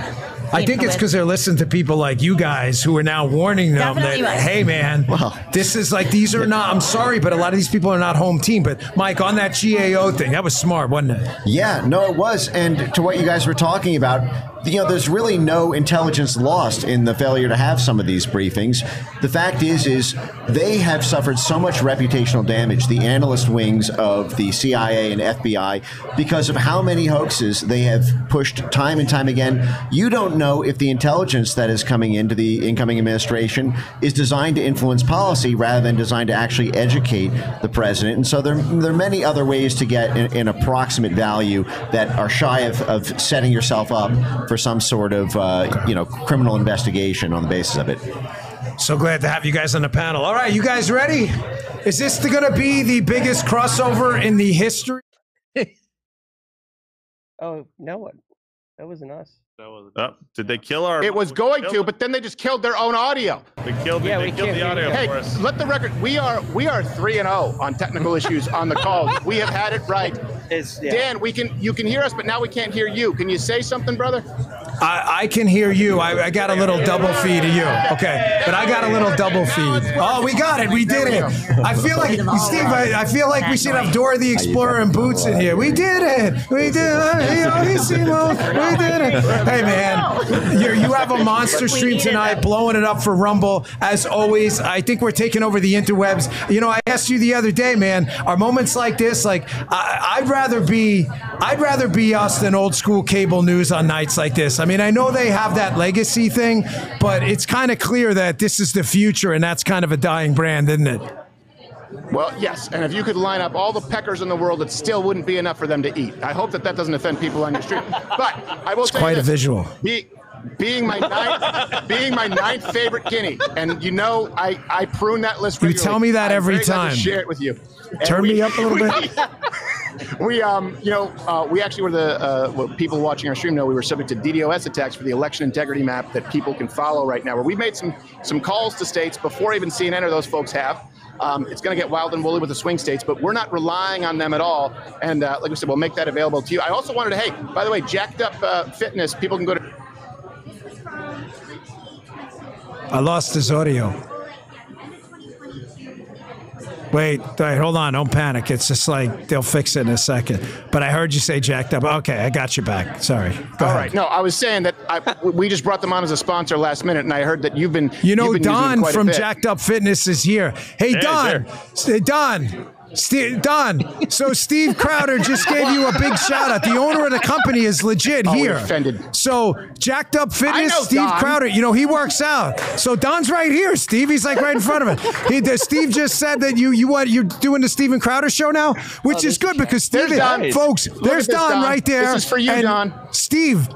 I think it's because they're listening to people like you guys who are now warning them Definitely that, was. hey, man, this is like, these are not, I'm sorry, but a lot of these people are not home team. But, Mike, on that GAO thing, that was smart, wasn't it? Yeah, no, it was. And to what you guys were talking about, there's really no intelligence lost in the failure to have some of these briefings. The fact is they have suffered so much reputational damage, the analyst wings of the CIA and FBI, because of how many hoaxes they have pushed time and time again. You don't know if the intelligence that is coming into the incoming administration is designed to influence policy rather than designed to actually educate the president. And so there are many other ways to get an approximate value that are shy of setting yourself up for some sort of criminal investigation on the basis of it. So glad to have you guys on the panel. All right, you guys ready? Is this going to be the biggest crossover in the history? Oh, no, that wasn't us. Did they kill our? It was going to, but then they just killed their own audio. They killed the audio Hey, for us. let the record. We are 3-0 on technical issues on the calls. We have had it right. Dan, you can hear us, but now we can't hear you. Can you say something, brother? I can hear you. I got a little double feed of you. Okay. But I got a little double feed. Oh, we got it. We did it. I feel like, Steve, I feel like we should have Dora the Explorer and Boots in here. We did it. We did it. We did it. Hey, man, you have a monster stream tonight, blowing it up for Rumble. As always, I think we're taking over the interwebs. I asked you the other day, man, are moments like this, like, I'd rather be us than old school cable news on nights like this. I mean, I know they have that legacy thing, but it's kind of clear that this is the future, and that's kind of a dying brand, isn't it? Well, yes. And if you could line up all the peckers in the world, it still wouldn't be enough for them to eat. I hope that doesn't offend people on your street. But I will say quite this. a visual. being my ninth favorite guinea, and you know I prune that list regularly. You tell me that every I'm very glad to time. share it with you. Turn me up a little bit. We actually were what people watching our stream know we were subject to DDoS attacks for the election integrity map that people can follow right now, where we've made some calls to states before even CNN or those folks have. It's going to get wild and woolly with the swing states, but we're not relying on them at all. And like we said, we'll make that available to you. I also wanted to, hey, by the way, Jacked Up Fitness, people can go to. I lost his audio. Wait, hold on. Don't panic. It's just like they'll fix it in a second. But I heard you say Jacked Up. Okay, I got you back. Sorry. Go ahead. Right. No, I was saying that we just brought them on as a sponsor last minute, and I heard that you've been. Don from Jacked Up Fitness is here. Hey, Don. Don. So Steve Crowder just gave you a big shout out. The owner of the company is legit here. Offended. So Jacked Up Fitness, Steve Don. Crowder, he works out. So Don's right here, Steve. He's like right in front of it. Steve just said that you're doing the Steven Crowder show now, which is good because Steve, folks, there's Don right there. This is for you, and Don. Steve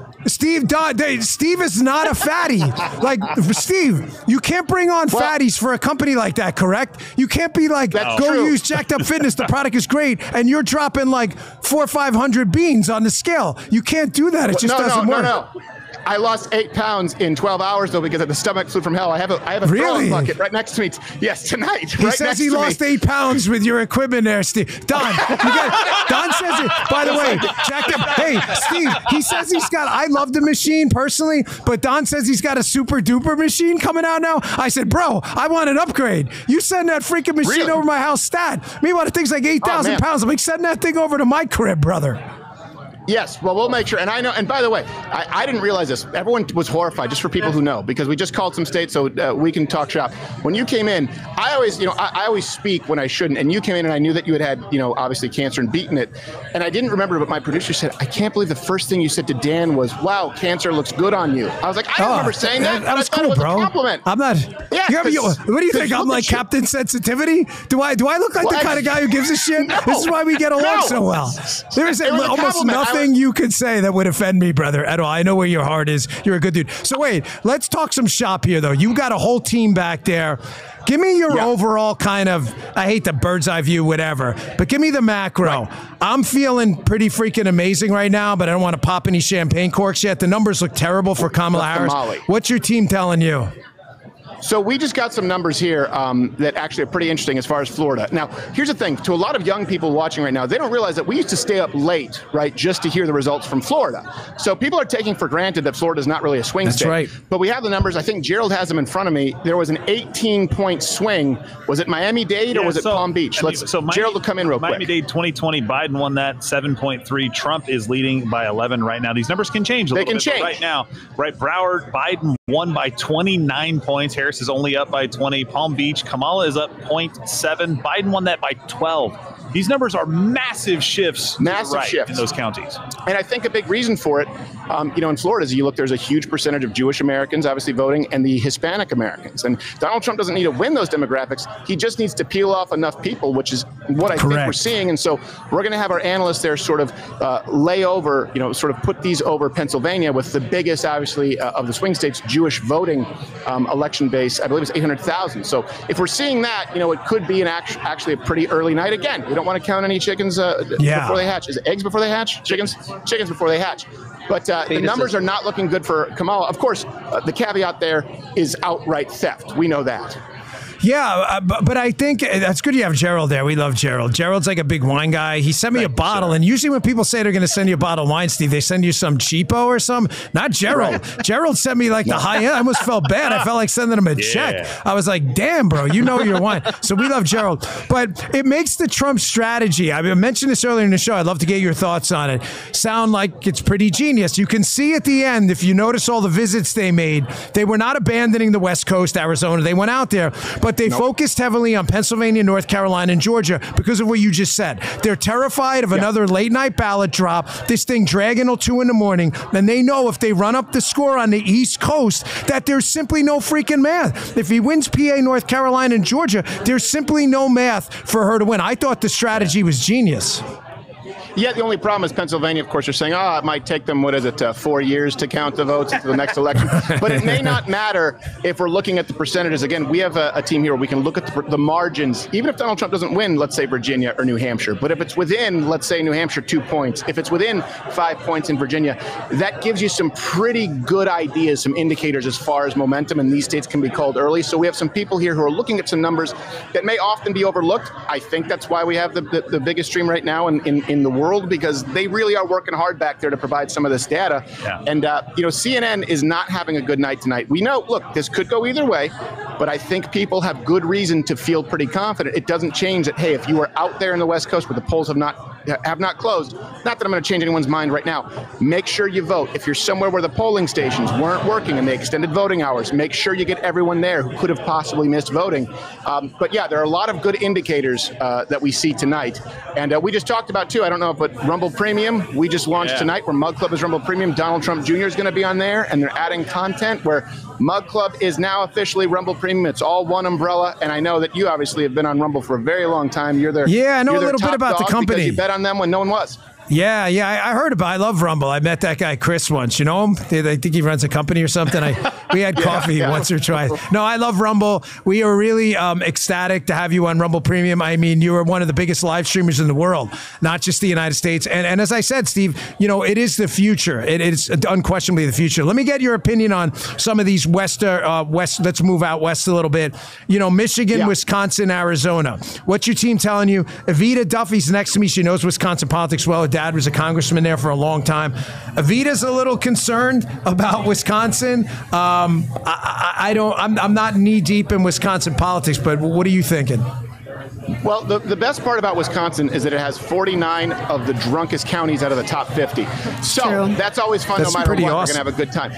is not a fatty. Like, Steve, you can't bring on fatties for a company like that, correct? You can't be like, go use Jacked Up Fitness. The product is great. And you're dropping like 400 or 500 beans on the scale. You can't do that. It just doesn't work. No. I lost 8 pounds in 12 hours though because of the stomach flu from hell. I have a throwing bucket right next to me. Yes, tonight. He says he lost 8 pounds with your equipment there, Steve. Don says it. By the way, Jacked Up. Hey, Steve. He says he's got. I love the machine personally, but Don says he's got a super duper machine coming out now. I said, bro, I want an upgrade. You send that freaking machine over my house stat. Meanwhile, the thing's like 8,000 pounds. I'm like, send that thing over to my crib, brother. Yes, well, we'll make sure. And I know, and by the way, I didn't realize this. Everyone was horrified, just for people who know, because we just called some states so we can talk shop. When you came in, I always speak when I shouldn't. And you came in and I knew that you had obviously cancer and beaten it. And I didn't remember, but my producer said, I can't believe the first thing you said to Dan was, wow, cancer looks good on you. I was like, I don't remember saying that. That was cool, it was bro. A compliment. I'm not. Yeah, what do you think? I'm like Captain Sensitivity? Do I look like the kind of guy who gives a shit? No, this is why we get along so well. There is almost nothing you could say that would offend me, brother, at all. I know where your heart is. You're a good dude. So wait, let's talk some shop here, though. You got a whole team back there. Give me your overall kind of, I hate the bird's eye view, whatever, but give me the macro. Right. I'm feeling pretty freaking amazing right now, but I don't want to pop any champagne corks yet. The numbers look terrible for Kamala Harris. What's your team telling you? So we just got some numbers here that actually are pretty interesting as far as Florida. Now, here's the thing. To a lot of young people watching right now, they don't realize that we used to stay up late, right, just to hear the results from Florida. So people are taking for granted that Florida is not really a swing state. Right. But we have the numbers. I think Gerald has them in front of me. There was an 18-point swing. Was it Miami-Dade or was it Palm Beach? Gerald will come in real quick. Miami-Dade 2020, Biden won that 7.3. Trump is leading by 11 right now. These numbers can change a little bit. Change. Right now, Broward, Biden won by 29 points. Harris is only up by 20. Palm Beach, Kamala is up 0.7. Biden won that by 12. These numbers are massive shifts. Massive shifts in those counties. And I think a big reason for it, in Florida, as you look, there's a huge percentage of Jewish Americans obviously voting and the Hispanic Americans. And Donald Trump doesn't need to win those demographics. He just needs to peel off enough people, which is what I think we're seeing. And so we're going to have our analysts there sort of lay over, sort of put these over Pennsylvania with the biggest, obviously, of the swing states, Jewish voting election base. I believe it's 800,000. So if we're seeing that, it could be actually a pretty early night. Again, we don't want to count any chickens before they hatch. Is it eggs before they hatch? Chickens before they hatch. But the numbers are not looking good for Kamala. Of course, the caveat there is outright theft. We know that. Yeah, but I think that's good you have Gerald there. We love Gerald. Gerald's like a big wine guy. He sent me a bottle, and usually when people say they're going to send you a bottle of wine, Steve, they send you some cheapo or something. Not Gerald. Right. Gerald sent me like the high end. I almost felt bad. I felt like sending him a check. I was like, damn, bro, you know your wine. So we love Gerald. But it makes the Trump strategy, I mentioned this earlier in the show, I'd love to get your thoughts on it, sound like it's pretty genius. You can see at the end, if you notice all the visits they made, they were not abandoning the West Coast, Arizona. They went out there, but they focused heavily on Pennsylvania, North Carolina, and Georgia because of what you just said. They're terrified of another late night ballot drop, this thing dragging till 2 a.m, and they know if they run up the score on the East Coast that there's simply no freaking math. If he wins PA, North Carolina, and Georgia, there's simply no math for her to win. I thought the strategy was genius. Yeah, the only problem is Pennsylvania, of course, are saying, it might take them, 4 years to count the votes into the next election. But it may not matter if we're looking at the percentages. Again, we have a team here where we can look at the margins, even if Donald Trump doesn't win, let's say Virginia or New Hampshire. But if it's within, let's say New Hampshire, 2 points, if it's within 5 points in Virginia, that gives you some pretty good ideas, some indicators as far as momentum, and these states can be called early. So we have some people here who are looking at some numbers that may often be overlooked. I think that's why we have the biggest stream right now in the world, because they really are working hard back there to provide some of this data. Yeah. And, CNN is not having a good night tonight. We know, look, this could go either way, but I think people have good reason to feel pretty confident. It doesn't change that, hey, if you are out there in the West Coast where the polls have not closed, not that I'm going to change anyone's mind right now, make sure you vote. If you're somewhere where the polling stations weren't working and they extended voting hours, make sure you get everyone there who could have possibly missed voting. But yeah, there are a lot of good indicators that we see tonight. And we just talked about, too, I don't know, but Rumble Premium, we just launched tonight, where Mug Club is Rumble Premium. Donald Trump Jr. is going to be on there, and they're adding content where Mug Club is now officially Rumble Premium. It's all one umbrella, and I know that you obviously have been on Rumble for a very long time. You're their I know a little bit about the company. You bet on them when no one was. Yeah, I heard about. I love Rumble. I met that guy Chris once. You know him? I think he runs a company or something. We had coffee once or twice. No, I love Rumble. We are really ecstatic to have you on Rumble Premium. I mean, you are one of the biggest live streamers in the world, not just the United States. And as I said, Steve, it is the future. It is unquestionably the future. Let me get your opinion on some of these west. Let's move out west a little bit. Michigan, Wisconsin, Arizona. What's your team telling you? Evita Duffy's next to me. She knows Wisconsin politics well. Dad was a congressman there for a long time. Evita's a little concerned about Wisconsin. I'm not knee deep in Wisconsin politics, but what are you thinking? Well, the best part about Wisconsin is that it has 49 of the drunkest counties out of the top 50. So that's always fun. No matter what, we're going to have a good time.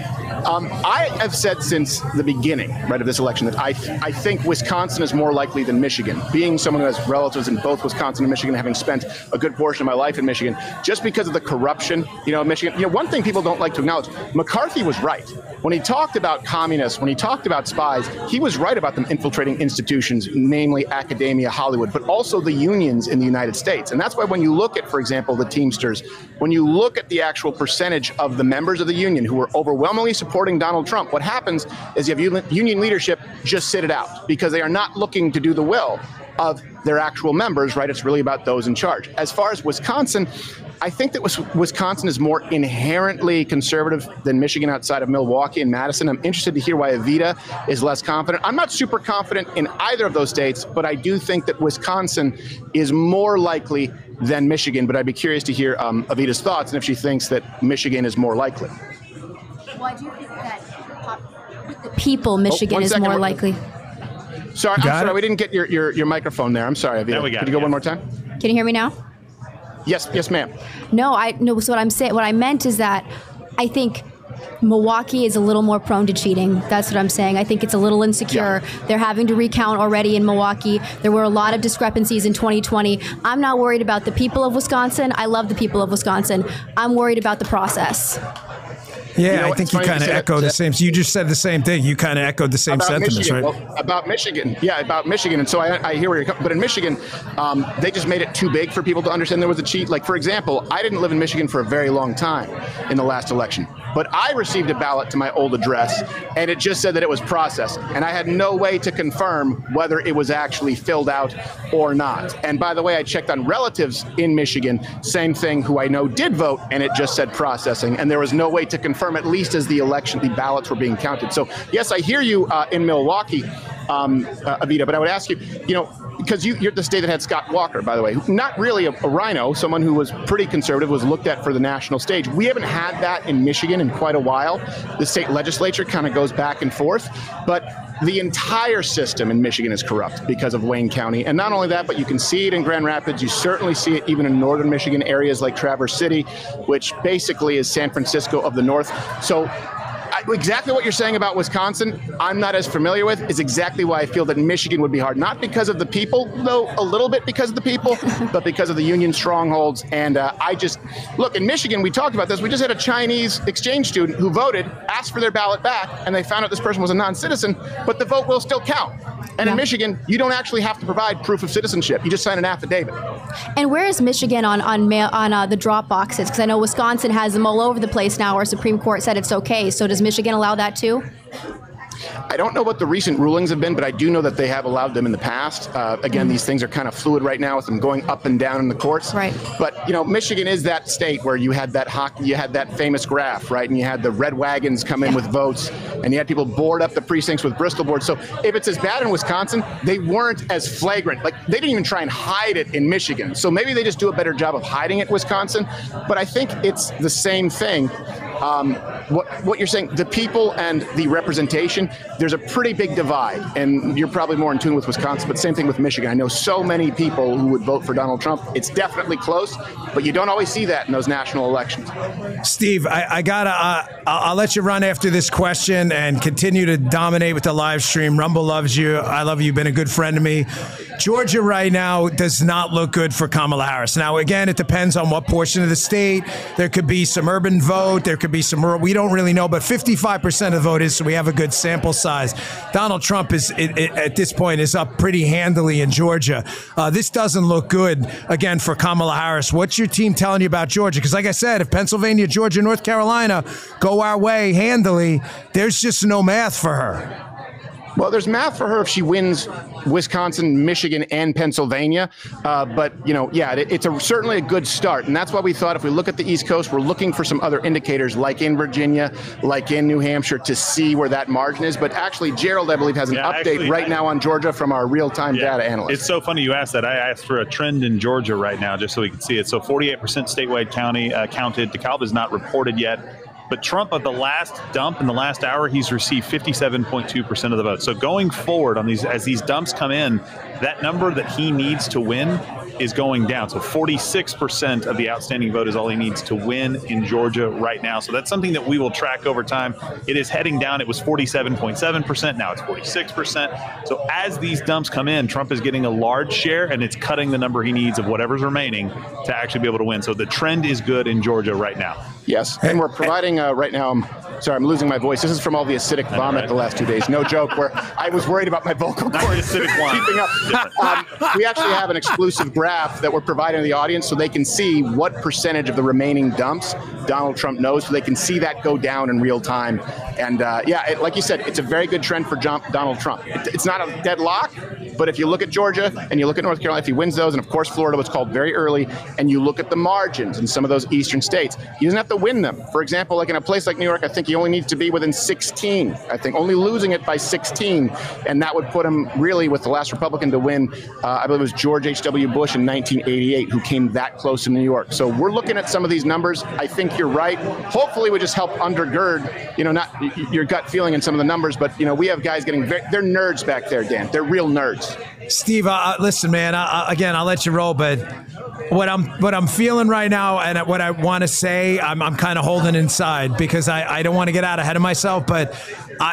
I have said since the beginning, of this election, that I think Wisconsin is more likely than Michigan. Being someone who has relatives in both Wisconsin and Michigan, having spent a good portion of my life in Michigan, just because of the corruption, in Michigan. One thing people don't like to acknowledge, McCarthy was right. When he talked about communists, when he talked about spies, he was right about them infiltrating institutions, namely academia, Hollywood, but also the unions in the United States. And that's why when you look at, for example, the Teamsters, when you look at the actual percentage of the members of the union who were overwhelmingly supporting Donald Trump, what happens is you have union leadership just sit it out because they are not looking to do the will of their actual members, right? It's really about those in charge. As far as Wisconsin, I think that Wisconsin is more inherently conservative than Michigan outside of Milwaukee and Madison. I'm interested to hear why Evita is less confident. I'm not super confident in either of those states, but I do think that Wisconsin is more likely than Michigan. But I'd be curious to hear Evita's thoughts and if she thinks that Michigan is more likely. Well, I do think that with the people, Michigan is more likely. Sorry, I'm sorry. We didn't get your microphone there. I'm sorry, Evita. Could you go one more time? Can you hear me now? Yes, ma'am. No. So what I meant is that I think Milwaukee is a little more prone to cheating. That's what I'm saying. I think it's a little insecure. Yeah. They're having to recount already in Milwaukee. There were a lot of discrepancies in 2020. I'm not worried about the people of Wisconsin. I love the people of Wisconsin. I'm worried about the process. Yeah, I think you kind of echoed the same. So you just said the same thing. You kind of echoed the same sentiments, right? Well, about Michigan. Yeah, about Michigan. And so I hear where you're coming. But in Michigan, they just made it too big for people to understand there was a cheat. Like, for example, I didn't live in Michigan for a very long time in the last election. But I received a ballot to my old address, and it just said that it was processed. And I had no way to confirm whether it was actually filled out or not. And by the way, I checked on relatives in Michigan, same thing, who I know did vote, and it just said processing. And there was no way to confirm, at least as the ballots were being counted. So, yes, I hear you in Milwaukee, Evita, but I would ask you, because you're the state that had Scott Walker, by the way, not really a rhino, someone who was pretty conservative, was looked at for the national stage. We haven't had that in Michigan in quite a while. The state legislature kind of goes back and forth, but the entire system in Michigan is corrupt because of Wayne County. And not only that, but you can see it in Grand Rapids. You certainly see it even in northern Michigan areas like Traverse City, which basically is San Francisco of the north. So exactly what you're saying about Wisconsin, I'm not as familiar with, is exactly why I feel that Michigan would be hard. Not because of the people, though a little bit because of the people, but because of the union strongholds. And look, in Michigan, we talked about this. We just had a Chinese exchange student who voted, asked for their ballot back, and they found out this person was a non-citizen, but the vote will still count. And in Michigan, you don't actually have to provide proof of citizenship. You just sign an affidavit. And where is Michigan on the drop boxes? Because I know Wisconsin has them all over the place now. Our Supreme Court said it's okay. So does Michigan allow that too? I don't know what the recent rulings have been, but I do know that they have allowed them in the past. Again, these things are kind of fluid right now with them going up and down in the courts. Right. But, Michigan is that state where you had that famous graph, right? And you had the red wagons come in with votes, and you had people board up the precincts with Bristol boards. So if it's as bad in Wisconsin, they weren't as flagrant. Like, they didn't even try and hide it in Michigan. So maybe they just do a better job of hiding it in Wisconsin. But I think it's the same thing. What you're saying, the people and the representation, there's a pretty big divide, and you're probably more in tune with Wisconsin, but same thing with Michigan. I know so many people who would vote for Donald Trump. It's definitely close, but you don't always see that in those national elections. Steve, I'll let you run after this question and continue to dominate with the live stream. Rumble loves you. I love you. You've been a good friend to me. Georgia right now does not look good for Kamala Harris. Now, again, it depends on what portion of the state. There could be some urban vote. There could be some rural. We don't really know, but 55% of the vote is, so we have a good sample size. Donald Trump is, at this point, is up pretty handily in Georgia. This doesn't look good, again, for Kamala Harris. What's your team telling you about Georgia? Because like I said, if Pennsylvania, Georgia, North Carolina go our way handily, there's just no math for her. Well, there's math for her if she wins Wisconsin, Michigan, and Pennsylvania. But, it's certainly a good start. And that's why we thought if we look at the East Coast, we're looking for some other indicators like in Virginia, like in New Hampshire, to see where that margin is. But actually, Gerald, I believe, has an update right now on Georgia from our real-time data analyst. It's so funny you asked that. I asked for a trend in Georgia right now just so we can see it. So 48% statewide counted. DeKalb is not reported yet. But Trump, of the last dump in the last hour, he's received 57.2% of the vote. So going forward on as these dumps come in, that number that he needs to win is going down. So 46% of the outstanding vote is all he needs to win in Georgia right now. So that's something that we will track over time. It is heading down. It was 47.7%. Now it's 46%. So as these dumps come in, Trump is getting a large share, and it's cutting the number he needs of whatever's remaining to actually be able to win. So the trend is good in Georgia right now. Yes, and we're providing right now, I'm losing my voice. This is from all the acidic vomit the last 2 days. No joke, where I was worried about my vocal cords keeping up. We actually have an exclusive graph that we're providing to the audience so they can see what percentage of the remaining dumps Donald Trump knows, so they can see that go down in real time. And like you said, it's a very good trend for Donald Trump. It's not a deadlock, but if you look at Georgia and you look at North Carolina, if he wins those, and of course Florida was called very early, and you look at the margins in some of those eastern states, he doesn't have to win them. For example, like in a place like New York, I think he only needs to be within 16. I think only losing it by 16, and that would put him really with the last Republican to win. I believe it was George H.W. Bush in 1988 who came that close in New York. So we're looking at some of these numbers. I think you're right. Hopefully we just help undergird, not your gut feeling in some of the numbers, but we have guys getting they're nerds back there, Dan. They're real nerds. Steve, listen, man. Again, I'll let you roll, but what I'm feeling right now, and what I want to say, I'm kind of holding inside because I don't want to get out ahead of myself. But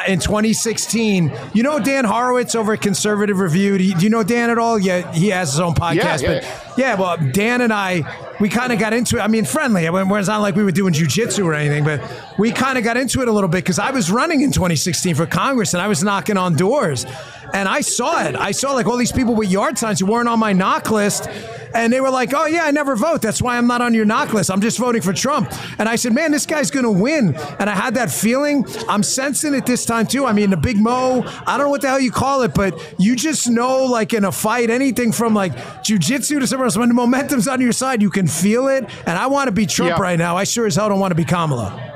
in 2016, Dan Horowitz over at Conservative Review. Do you know Dan at all? Yeah, he has his own podcast. Well, Dan and we kind of got into it. I mean, friendly. It's not like we were doing jujitsu or anything, but we kind of got into it a little bit because I was running in 2016 for Congress and I was knocking on doors. And I saw it. I saw like all these people with yard signs who weren't on my knock list. And they were like, oh, yeah, I never vote. That's why I'm not on your knock list. I'm just voting for Trump. And I said, man, this guy's going to win. And I had that feeling. I'm sensing it this time, too. I mean, the big Mo, I don't know what the hell you call it, but you just know, like in a fight, anything from like jiu-jitsu to somewhere else, when the momentum's on your side, you can feel it. And I want to be Trump right now. I sure as hell don't want to be Kamala.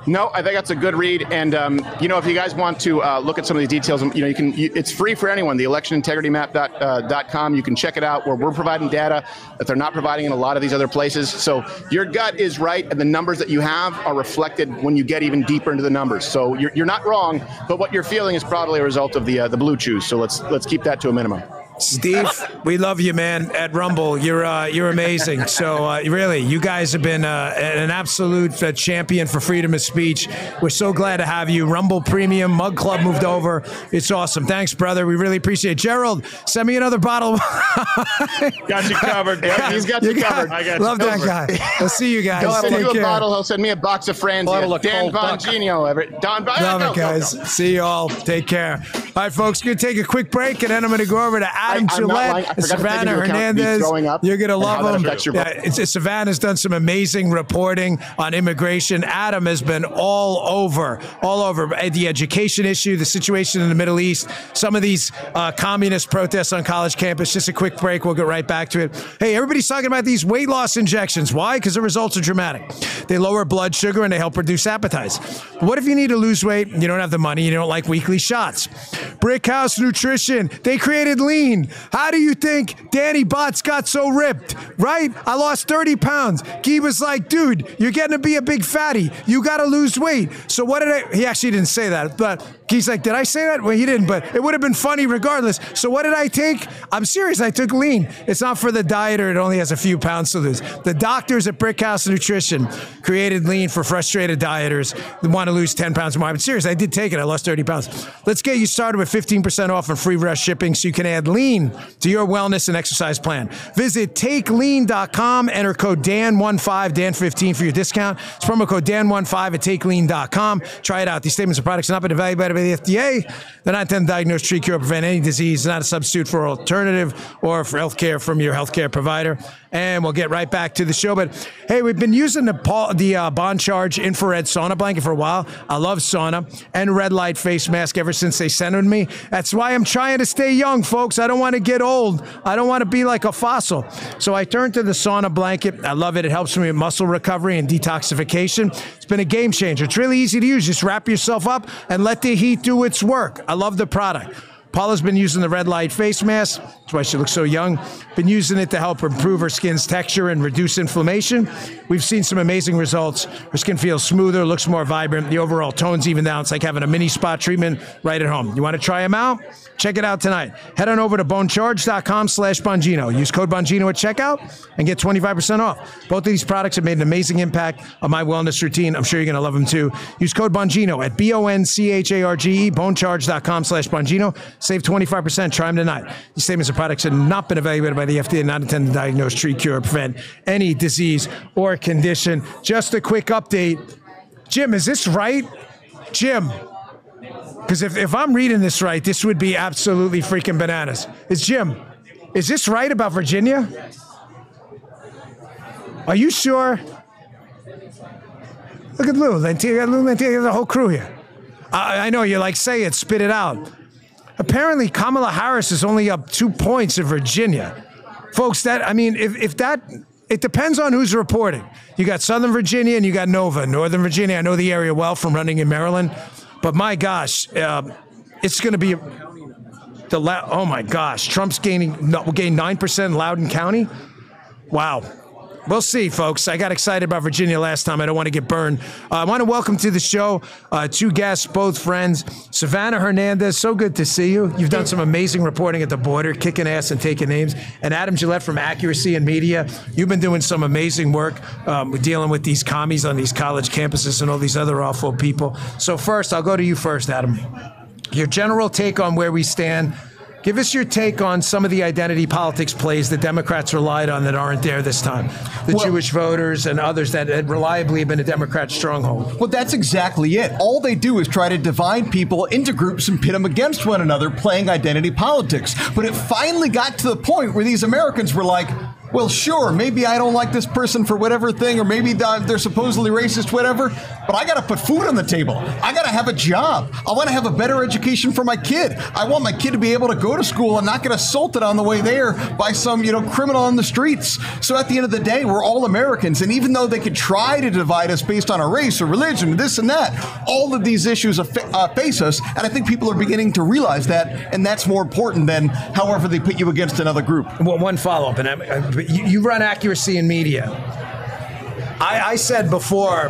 No, I think that's a good read. And, if you guys want to look at some of these details, it's free for anyone, the electionintegritymap.com. You can check it out where we're providing data that they're not providing in a lot of these other places. So your gut is right, and the numbers that you have are reflected when you get even deeper into the numbers. So you're not wrong, but what you're feeling is probably a result of the blue chews. So let's keep that to a minimum. Steve, we love you, man. At Rumble, you're amazing. So really, you guys have been an absolute champion for freedom of speech. We're so glad to have you. Rumble Premium Mug Club moved over. It's awesome. Thanks, brother. We really appreciate it. Gerald, send me another bottle. Got you covered. Yeah, he's got you covered. I got you Love covered. that guy. We'll see you guys. He'll send Take you a care. bottle. He'll send me a box of friends. Dan Bongino. Love it, guys. See you all. Take care. All right, folks. Going to take a quick break, and then I'm going to go over to Adam Gillette and Savannah Hernandez. You're going to love them. Yeah, Savannah's done some amazing reporting on immigration. Adam has been all over the education issue, the situation in the Middle East, some of these communist protests on college campus. Just a quick break. We'll get right back to it. Hey, everybody's talking about these weight loss injections. Why? Because the results are dramatic. They lower blood sugar and they help reduce appetites. But what if you need to lose weight, you don't have the money, you don't like weekly shots? Brickhouse Nutrition, they created Lean. How do you think Danny Botts got so ripped, right? I lost 30 pounds. Guy was like, dude, you're getting to be a big fatty. You got to lose weight. So what did he actually didn't say that, but Guy's like, did I say that? Well, he didn't, but it would have been funny regardless. So what did I take? I'm serious. I took Lean. It's not for the dieter. It only has a few pounds to lose. The doctors at Brickhouse Nutrition created Lean for frustrated dieters that want to lose 10 pounds more. I'm serious. I did take it. I lost 30 pounds. Let's get you started with 15% off and free rush shipping so you can add Lean to your wellness and exercise plan. Visit takelean.com. Enter code DAN15, DAN15 for your discount. It's promo code DAN15 at takelean.com. Try it out. These statements and products have not been evaluated by the FDA. They're not intended to diagnose, treat, cure, or prevent any disease. They're not a substitute for alternative or for healthcare from your healthcare provider. And we'll get right back to the show. But hey, we've been using the Bond Charge infrared sauna blanket for a while. I love sauna and red light face mask ever since they sent it to me. That's why I'm trying to stay young, folks. I don't want to get old. I don't want to be like a fossil. So I turned to the sauna blanket. I love it. It helps me with muscle recovery and detoxification. It's been a game changer. It's really easy to use. Just wrap yourself up and let the heat do its work. I love the product. Paula's been using the red light face mask. That's why she looks so young. Been using it to help improve her skin's texture and reduce inflammation. We've seen some amazing results. Her skin feels smoother, looks more vibrant. The overall tone's even down. It's like having a mini spa treatment right at home. You want to try them out? Check it out tonight. Head on over to bonecharge.com/Bongino. Use code Bongino at checkout and get 25% off. Both of these products have made an amazing impact on my wellness routine. I'm sure you're going to love them too. Use code Bongino at BONCHARGE, bonecharge.com/Bongino. Save 25%. Try them tonight. These statements and products have not been evaluated by the FDA and not intended to diagnose, treat, cure, or prevent any disease or condition. Just a quick update. Jim, is this right? Jim, because if I'm reading this right, this would be absolutely freaking bananas. Jim, is this right about Virginia? Are you sure? Look at Lou Lantier, the whole crew here. I know you're like, say it, spit it out. Apparently, Kamala Harris is only up 2 points in Virginia. Folks, it depends on who's reporting. You got Southern Virginia and you got Nova. Northern Virginia, I know the area well from running in Maryland. But my gosh, it's going to be oh my gosh, Trump's gained 9% in Loudoun County. Wow. We'll see, folks. I got excited about Virginia last time. I don't want to get burned. I want to welcome to the show two guests, both friends. Savannah Hernandez, so good to see you. You've done some amazing reporting at the border, kicking ass and taking names. And Adam Gillette from Accuracy and Media. You've been doing some amazing work dealing with these commies on these college campuses and all these other awful people. So first, I'll go to you first, Adam. Your general take on where we stand. Give us your take on some of the identity politics plays the Democrats relied on that aren't there this time. The Jewish voters and others that had reliably been a Democrat stronghold. Well, that's exactly it. All they do is try to divide people into groups and pit them against one another, playing identity politics. But it finally got to the point where these Americans were like, well, sure, maybe I don't like this person for whatever thing, or maybe they're supposedly racist, whatever, but I got to put food on the table. I got to have a job. I want to have a better education for my kid. I want my kid to be able to go to school and not get assaulted on the way there by some, criminal on the streets. So at the end of the day, we're all Americans. And even though they could try to divide us based on our race or religion, this and that, all of these issues face us. And I think people are beginning to realize that. And that's more important than however they put you against another group. Well, one follow-up, and you run Accuracy in Media. I said before,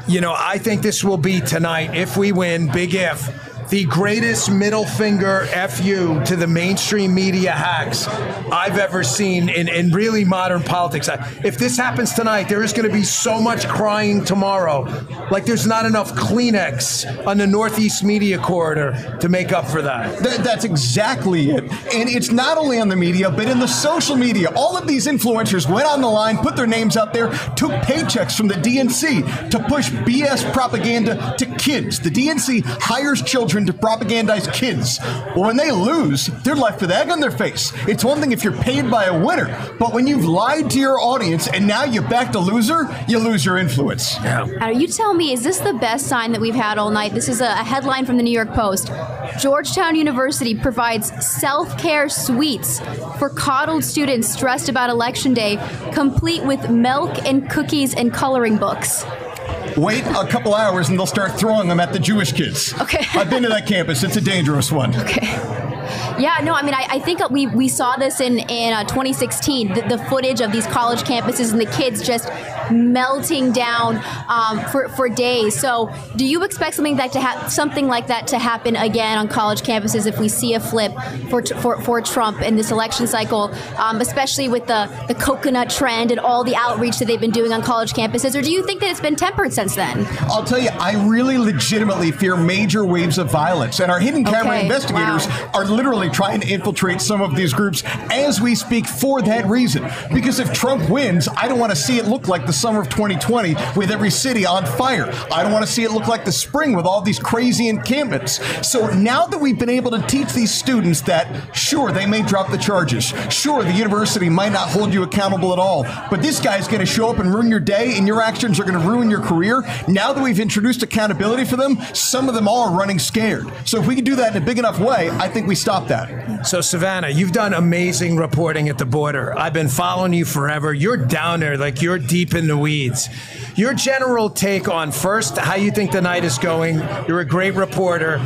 I think this will be tonight, if we win, big if, the greatest middle finger FU to the mainstream media hacks I've ever seen in really modern politics. If this happens tonight, there is going to be so much crying tomorrow. Like there's not enough Kleenex on the Northeast media corridor to make up for that. That's exactly it. And it's not only on the media, but in the social media. All of these influencers went on the line, put their names out there, took paychecks from the DNC to push BS propaganda to kids. The DNC hires children to propagandize kids. Well, when they lose, they're left with egg on their face. It's one thing if you're paid by a winner, but when you've lied to your audience and now you're back to loser, you lose your influence. Yeah. You tell me, is this the best sign that we've had all night? This is a headline from the New York Post. Georgetown University provides self-care suites for coddled students stressed about Election Day, complete with milk and cookies and coloring books. Wait a couple hours and they'll start throwing them at the Jewish kids. Okay. I've been to that campus. It's a dangerous one. Okay. Yeah, no, I mean, I think we saw this in 2016, the footage of these college campuses and the kids just melting down for days. So do you expect something like that to happen again on college campuses if we see a flip for Trump in this election cycle, especially with the coconut trend and all the outreach that they've been doing on college campuses? Or do you think that it's been tempered since then? I'll tell you, I really legitimately fear major waves of violence. And our hidden camera investigators are literally trying to infiltrate some of these groups as we speak for that reason. Because if Trump wins, I don't want to see it look like the summer of 2020 with every city on fire. I don't want to see it look like the spring with all these crazy encampments. So now that we've been able to teach these students that, sure, they may drop the charges. Sure, the university might not hold you accountable at all. But this guy's going to show up and ruin your day, and your actions are going to ruin your career. Now that we've introduced accountability for them, some of them are running scared. So if we can do that in a big enough way, I think we stop that. So, Savannah, you've done amazing reporting at the border. I've been following you forever. You're down there, like you're deep in the weeds. Your general take on, first, how you think the night is going. You're a great reporter.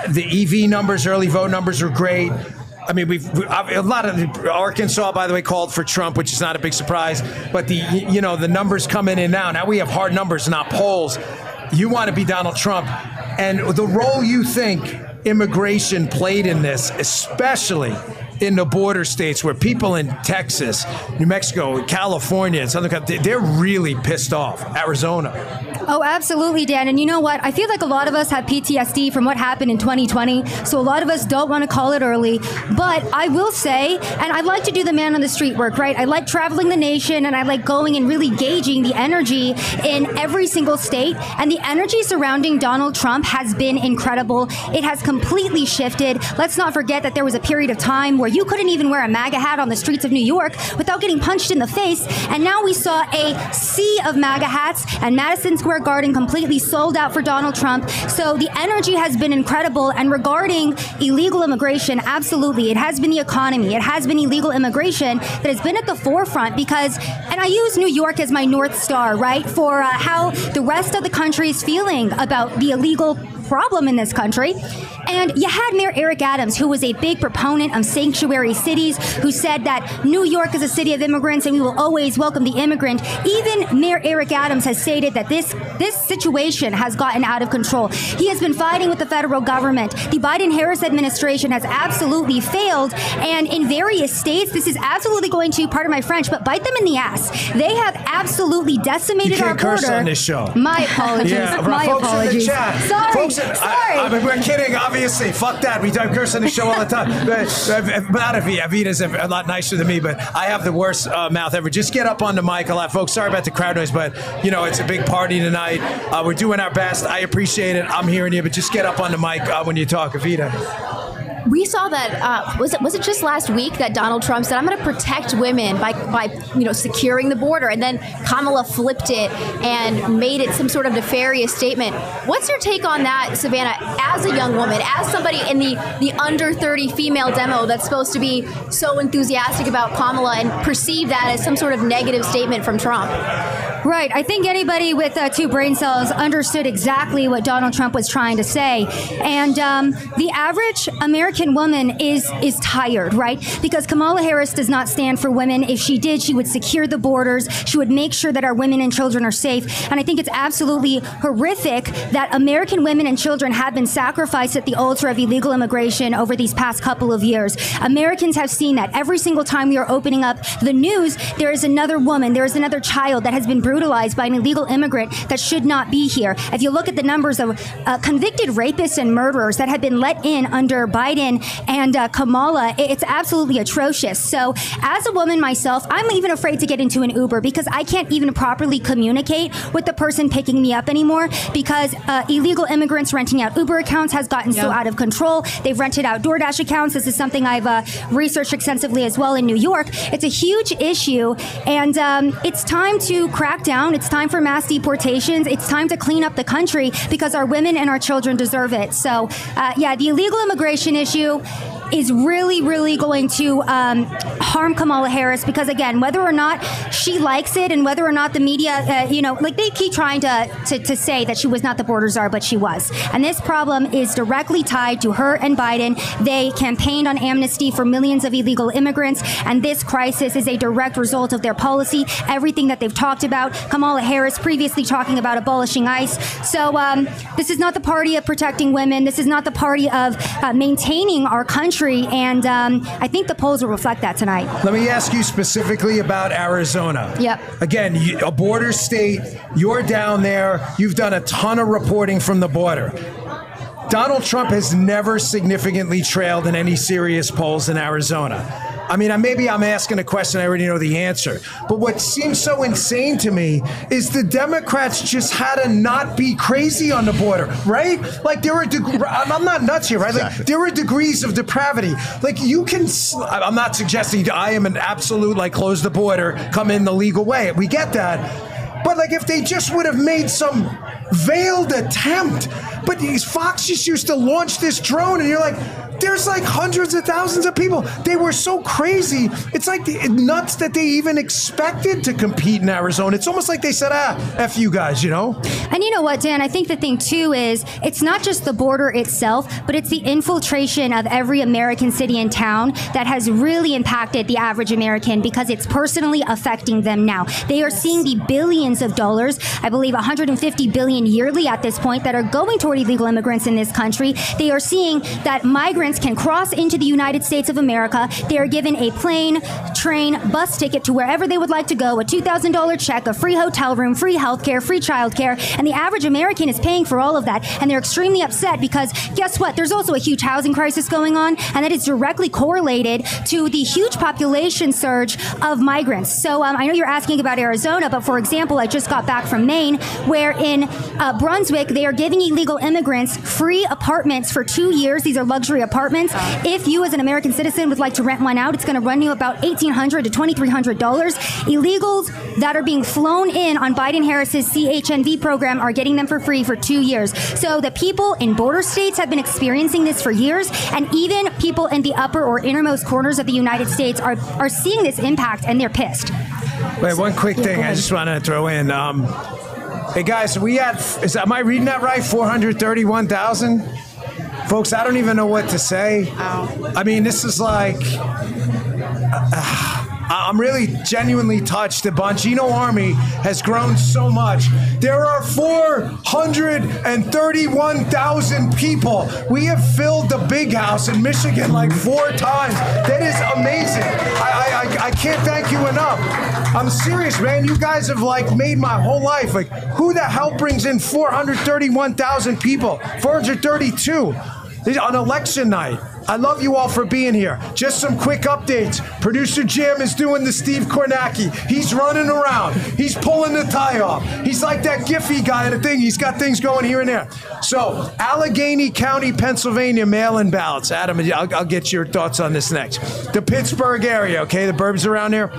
The EV numbers, early vote numbers are great. I mean, a lot of Arkansas, by the way, called for Trump, which is not a big surprise. But the numbers coming in now. Now we have hard numbers, not polls. You want to be Donald Trump. And the role you think immigration played in this, especially in the border states where people in Texas, New Mexico, California, and Southern California, they're really pissed off. Arizona. Oh, absolutely, Dan. And you know what? I feel like a lot of us have PTSD from what happened in 2020. So a lot of us don't want to call it early. But I will say, and I like to do the man on the street work, right? I like traveling the nation, and I like going and really gauging the energy in every single state. And the energy surrounding Donald Trump has been incredible. It has completely shifted. Let's not forget that there was a period of time where you couldn't even wear a MAGA hat on the streets of New York without getting punched in the face. And now we saw a sea of MAGA hats, and Madison Square Garden completely sold out for Donald Trump. So the energy has been incredible. And regarding illegal immigration, absolutely, it has been the economy. It has been illegal immigration that has been at the forefront because, and I use New York as my North Star, right, for how the rest of the country is feeling about the illegal problem in this country. And you had Mayor Eric Adams, who was a big proponent of sanctuary cities, who said that New York is a city of immigrants and we will always welcome the immigrant. Even Mayor Eric Adams has stated that this situation has gotten out of control. He has been fighting with the federal government. The Biden-Harris administration has absolutely failed. And in various states, this is absolutely going to, pardon my French, but bite them in the ass. They have absolutely decimated our border. You can't curse on this show. My apologies. Yeah, my folks apologies. in the chat. Sorry. Folks, sorry. We're kidding, obviously. Fuck that. We don't curse on the show all the time. But not Avita. Avita's a lot nicer than me, but I have the worst mouth ever. Just get up on the mic a lot, folks. Sorry about the crowd noise, but it's a big party tonight. We're doing our best. I appreciate it. I'm hearing you, but just get up on the mic when you talk, Avita. We saw that, was it just last week that Donald Trump said, I'm going to protect women by securing the border. And then Kamala flipped it and made it some sort of nefarious statement. What's your take on that, Savannah, as a young woman, as somebody in the under 30 female demo that's supposed to be so enthusiastic about Kamala and perceive that as some sort of negative statement from Trump? Right. I think anybody with 2 brain cells understood exactly what Donald Trump was trying to say. And the average American American woman is tired, right? Because Kamala Harris does not stand for women. If she did, she would secure the borders. She would make sure that our women and children are safe. And I think it's absolutely horrific that American women and children have been sacrificed at the altar of illegal immigration over these past couple of years. Americans have seen that every single time we are opening up the news, there is another woman, there is another child that has been brutalized by an illegal immigrant that should not be here. If you look at the numbers of convicted rapists and murderers that have been let in under Biden and Kamala, it's absolutely atrocious. So as a woman myself, I'm even afraid to get into an Uber because I can't even properly communicate with the person picking me up anymore because illegal immigrants renting out Uber accounts has gotten so out of control. They've rented out DoorDash accounts. This is something I've researched extensively as well in New York. It's a huge issue, and it's time to crack down. It's time for mass deportations. It's time to clean up the country because our women and our children deserve it. So, the illegal immigration issue is really, really going to harm Kamala Harris because, again, whether or not she likes it and whether or not the media, they keep trying to say that she was not the border czar, but she was. And this problem is directly tied to her and Biden. They campaigned on amnesty for millions of illegal immigrants, and this crisis is a direct result of their policy, everything that they've talked about. Kamala Harris previously talking about abolishing ICE. So this is not the party of protecting women. This is not the party of maintaining our country, and I think the polls will reflect that tonight. Let me ask you specifically about Arizona. Yep. Again, a border state, you're down there, you've done a ton of reporting from the border. Donald Trump has never significantly trailed in any serious polls in Arizona. I mean, maybe I'm asking a question I already know the answer. But what seems so insane to me is the Democrats just had to not be crazy on the border, right? Like, there are I'm not nuts here, right? Like, there are degrees of depravity. Like, you can, I'm not suggesting I am an absolute, like, close the border, come in the legal way. We get that. But, like, if they just would have made some veiled attempt, but Fox just used to launch this drone, and you're like, there's like hundreds of thousands of people. They were so crazy. It's like nuts that they even expected to compete in Arizona. It's almost like they said, F you guys, you know? And you know what, Dan? I think the thing, too, is it's not just the border itself, but it's the infiltration of every American city and town that has really impacted the average American because it's personally affecting them now. They are seeing the billions of dollars, I believe 150 billion yearly at this point, that are going toward illegal immigrants in this country. They are seeing that migrants can cross into the United States of America. They are given a plane, train, bus ticket to wherever they would like to go, a $2,000 check, a free hotel room, free healthcare, free childcare, and the average American is paying for all of that. And they're extremely upset because guess what? There's also a huge housing crisis going on, and that is directly correlated to the huge population surge of migrants. So I know you're asking about Arizona, but for example, I just got back from Maine, where in Brunswick, they are giving illegal immigrants free apartments for 2 years. These are luxury apartments. If you as an American citizen would like to rent one out, it's going to run you about $1,800 to $2,300. Illegals that are being flown in on Biden-Harris's CHNV program are getting them for free for 2 years. So the people in border states have been experiencing this for years, and even people in the upper or innermost corners of the United States are seeing this impact, and they're pissed. Wait, one quick thing I just want to throw in. Hey guys, we had, am I reading that right? 431,000? Folks, I don't even know what to say. I mean, this is like, I'm really genuinely touched. The Bongino army has grown so much. There are 431,000 people. We have filled the big house in Michigan like 4 times. That is amazing. I can't thank you enough. I'm serious, man. You guys have like made my whole life. Like, who the hell brings in 431,000 people? 432 on election night. I love you all for being here. Just some quick updates. Producer Jim is doing the Steve Kornacki. He's running around. He's pulling the tie off. He's like that Giphy guy in the thing. He's got things going here and there. So, Allegheny County, Pennsylvania, mail-in ballots. Adam, I'll get your thoughts on this next. The Pittsburgh area, okay? The burbs around there.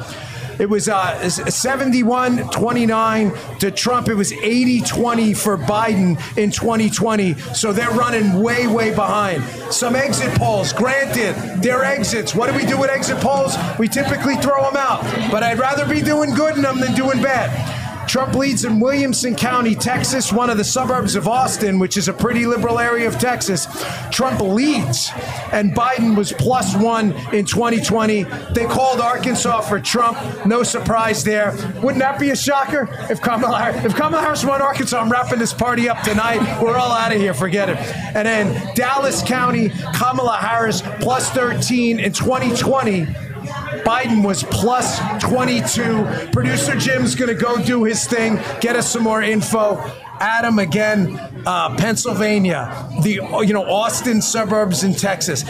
It was 71-29 to Trump. It was 80-20 for Biden in 2020. So they're running way, way behind. Some exit polls, granted, they're exits. What do we do with exit polls? We typically throw them out. But I'd rather be doing good in them than doing bad. Trump leads in Williamson County, Texas, one of the suburbs of Austin, which is a pretty liberal area of Texas. Trump leads, and Biden was +1 in 2020. They called Arkansas for Trump. No surprise there. Wouldn't that be a shocker? If Kamala Harris won Arkansas, I'm wrapping this party up tonight. We're all out of here. Forget it. And then Dallas County, Kamala Harris +13 in 2020. Biden was +22. Producer Jim's going to go do his thing, get us some more info. Adam, again, Pennsylvania, the Austin suburbs in Texas.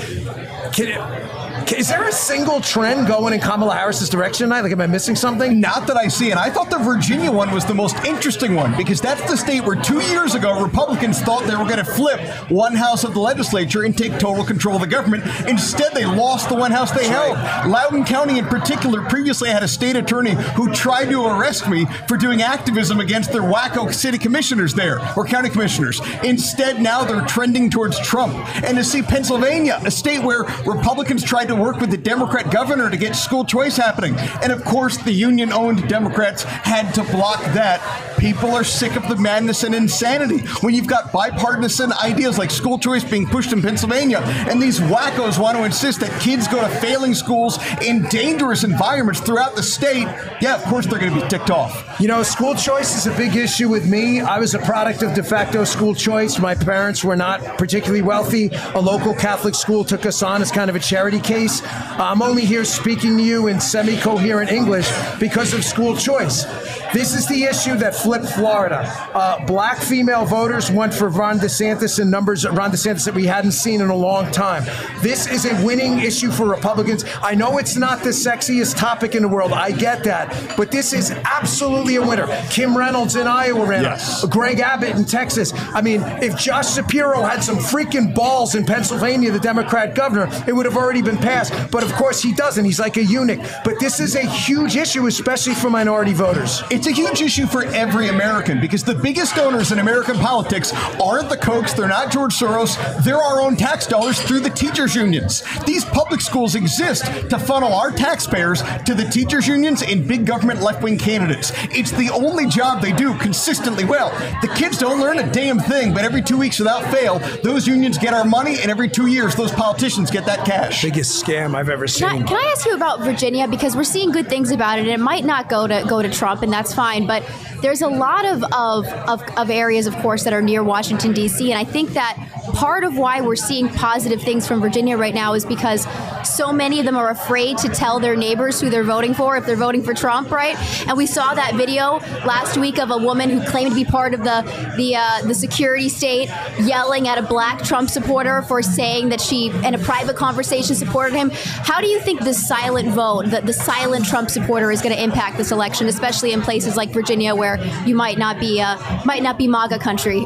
Is there a single trend going in Kamala Harris's direction tonight? Like, am I missing something? Not that I see. And I thought the Virginia one was the most interesting one because that's the state where 2 years ago Republicans thought they were going to flip one house of the legislature and take total control of the government. Instead, they lost the one house they held. Loudoun County in particular previously had a state attorney who tried to arrest me for doing activism against their wacko city commissioners there, or county commissioners. Instead, now they're trending towards Trump. And to see Pennsylvania, a state where Republicans tried to work with the Democrat governor to get school choice happening. And of course, the union-owned Democrats had to block that. People are sick of the madness and insanity. When you've got bipartisan ideas like school choice being pushed in Pennsylvania, and these wackos want to insist that kids go to failing schools in dangerous environments throughout the state, yeah, of course they're going to be ticked off. School choice is a big issue with me. I was a product of de facto school choice. My parents were not particularly wealthy. A local Catholic school took us on as kind of a charity case. I'm only here speaking to you in semi-coherent English because of school choice. This is the issue that flipped Florida. Black female voters went for Ron DeSantis in numbers, Ron DeSantis, that we hadn't seen in a long time. This is a winning issue for Republicans. I know it's not the sexiest topic in the world. I get that. But this is absolutely a winner. Kim Reynolds in Iowa ran. Yes. Greg Abbott in Texas. I mean, if Josh Shapiro had some freaking balls in Pennsylvania, the Democrat governor, it would have already been passed. But of course he doesn't. He's like a eunuch. But this is a huge issue, especially for minority voters. It's a huge issue for every American because the biggest donors in American politics aren't the Kochs, they're not George Soros, they're our own tax dollars through the teachers unions. These public schools exist to funnel our taxpayers to the teachers unions and big government left-wing candidates. It's the only job they do consistently well. The kids don't learn a damn thing, but every 2 weeks without fail, those unions get our money, and every 2 years, those politicians get that cash. Biggest scam I've ever seen. Can I ask you about Virginia? Because we're seeing good things about it, and it might not go to Trump, and that's fine. But there's a lot of areas, of course, that are near Washington, D.C., and I think that part of why we're seeing positive things from Virginia right now is because so many of them are afraid to tell their neighbors who they're voting for if they're voting for Trump, right? And we saw that video last week of a woman who claimed to be part of the security state yelling at a black Trump supporter for saying that she, in a private conversation, supported him. How do you think the silent vote, the silent Trump supporter, is going to impact this election, especially in places like Virginia where you might not be MAGA country?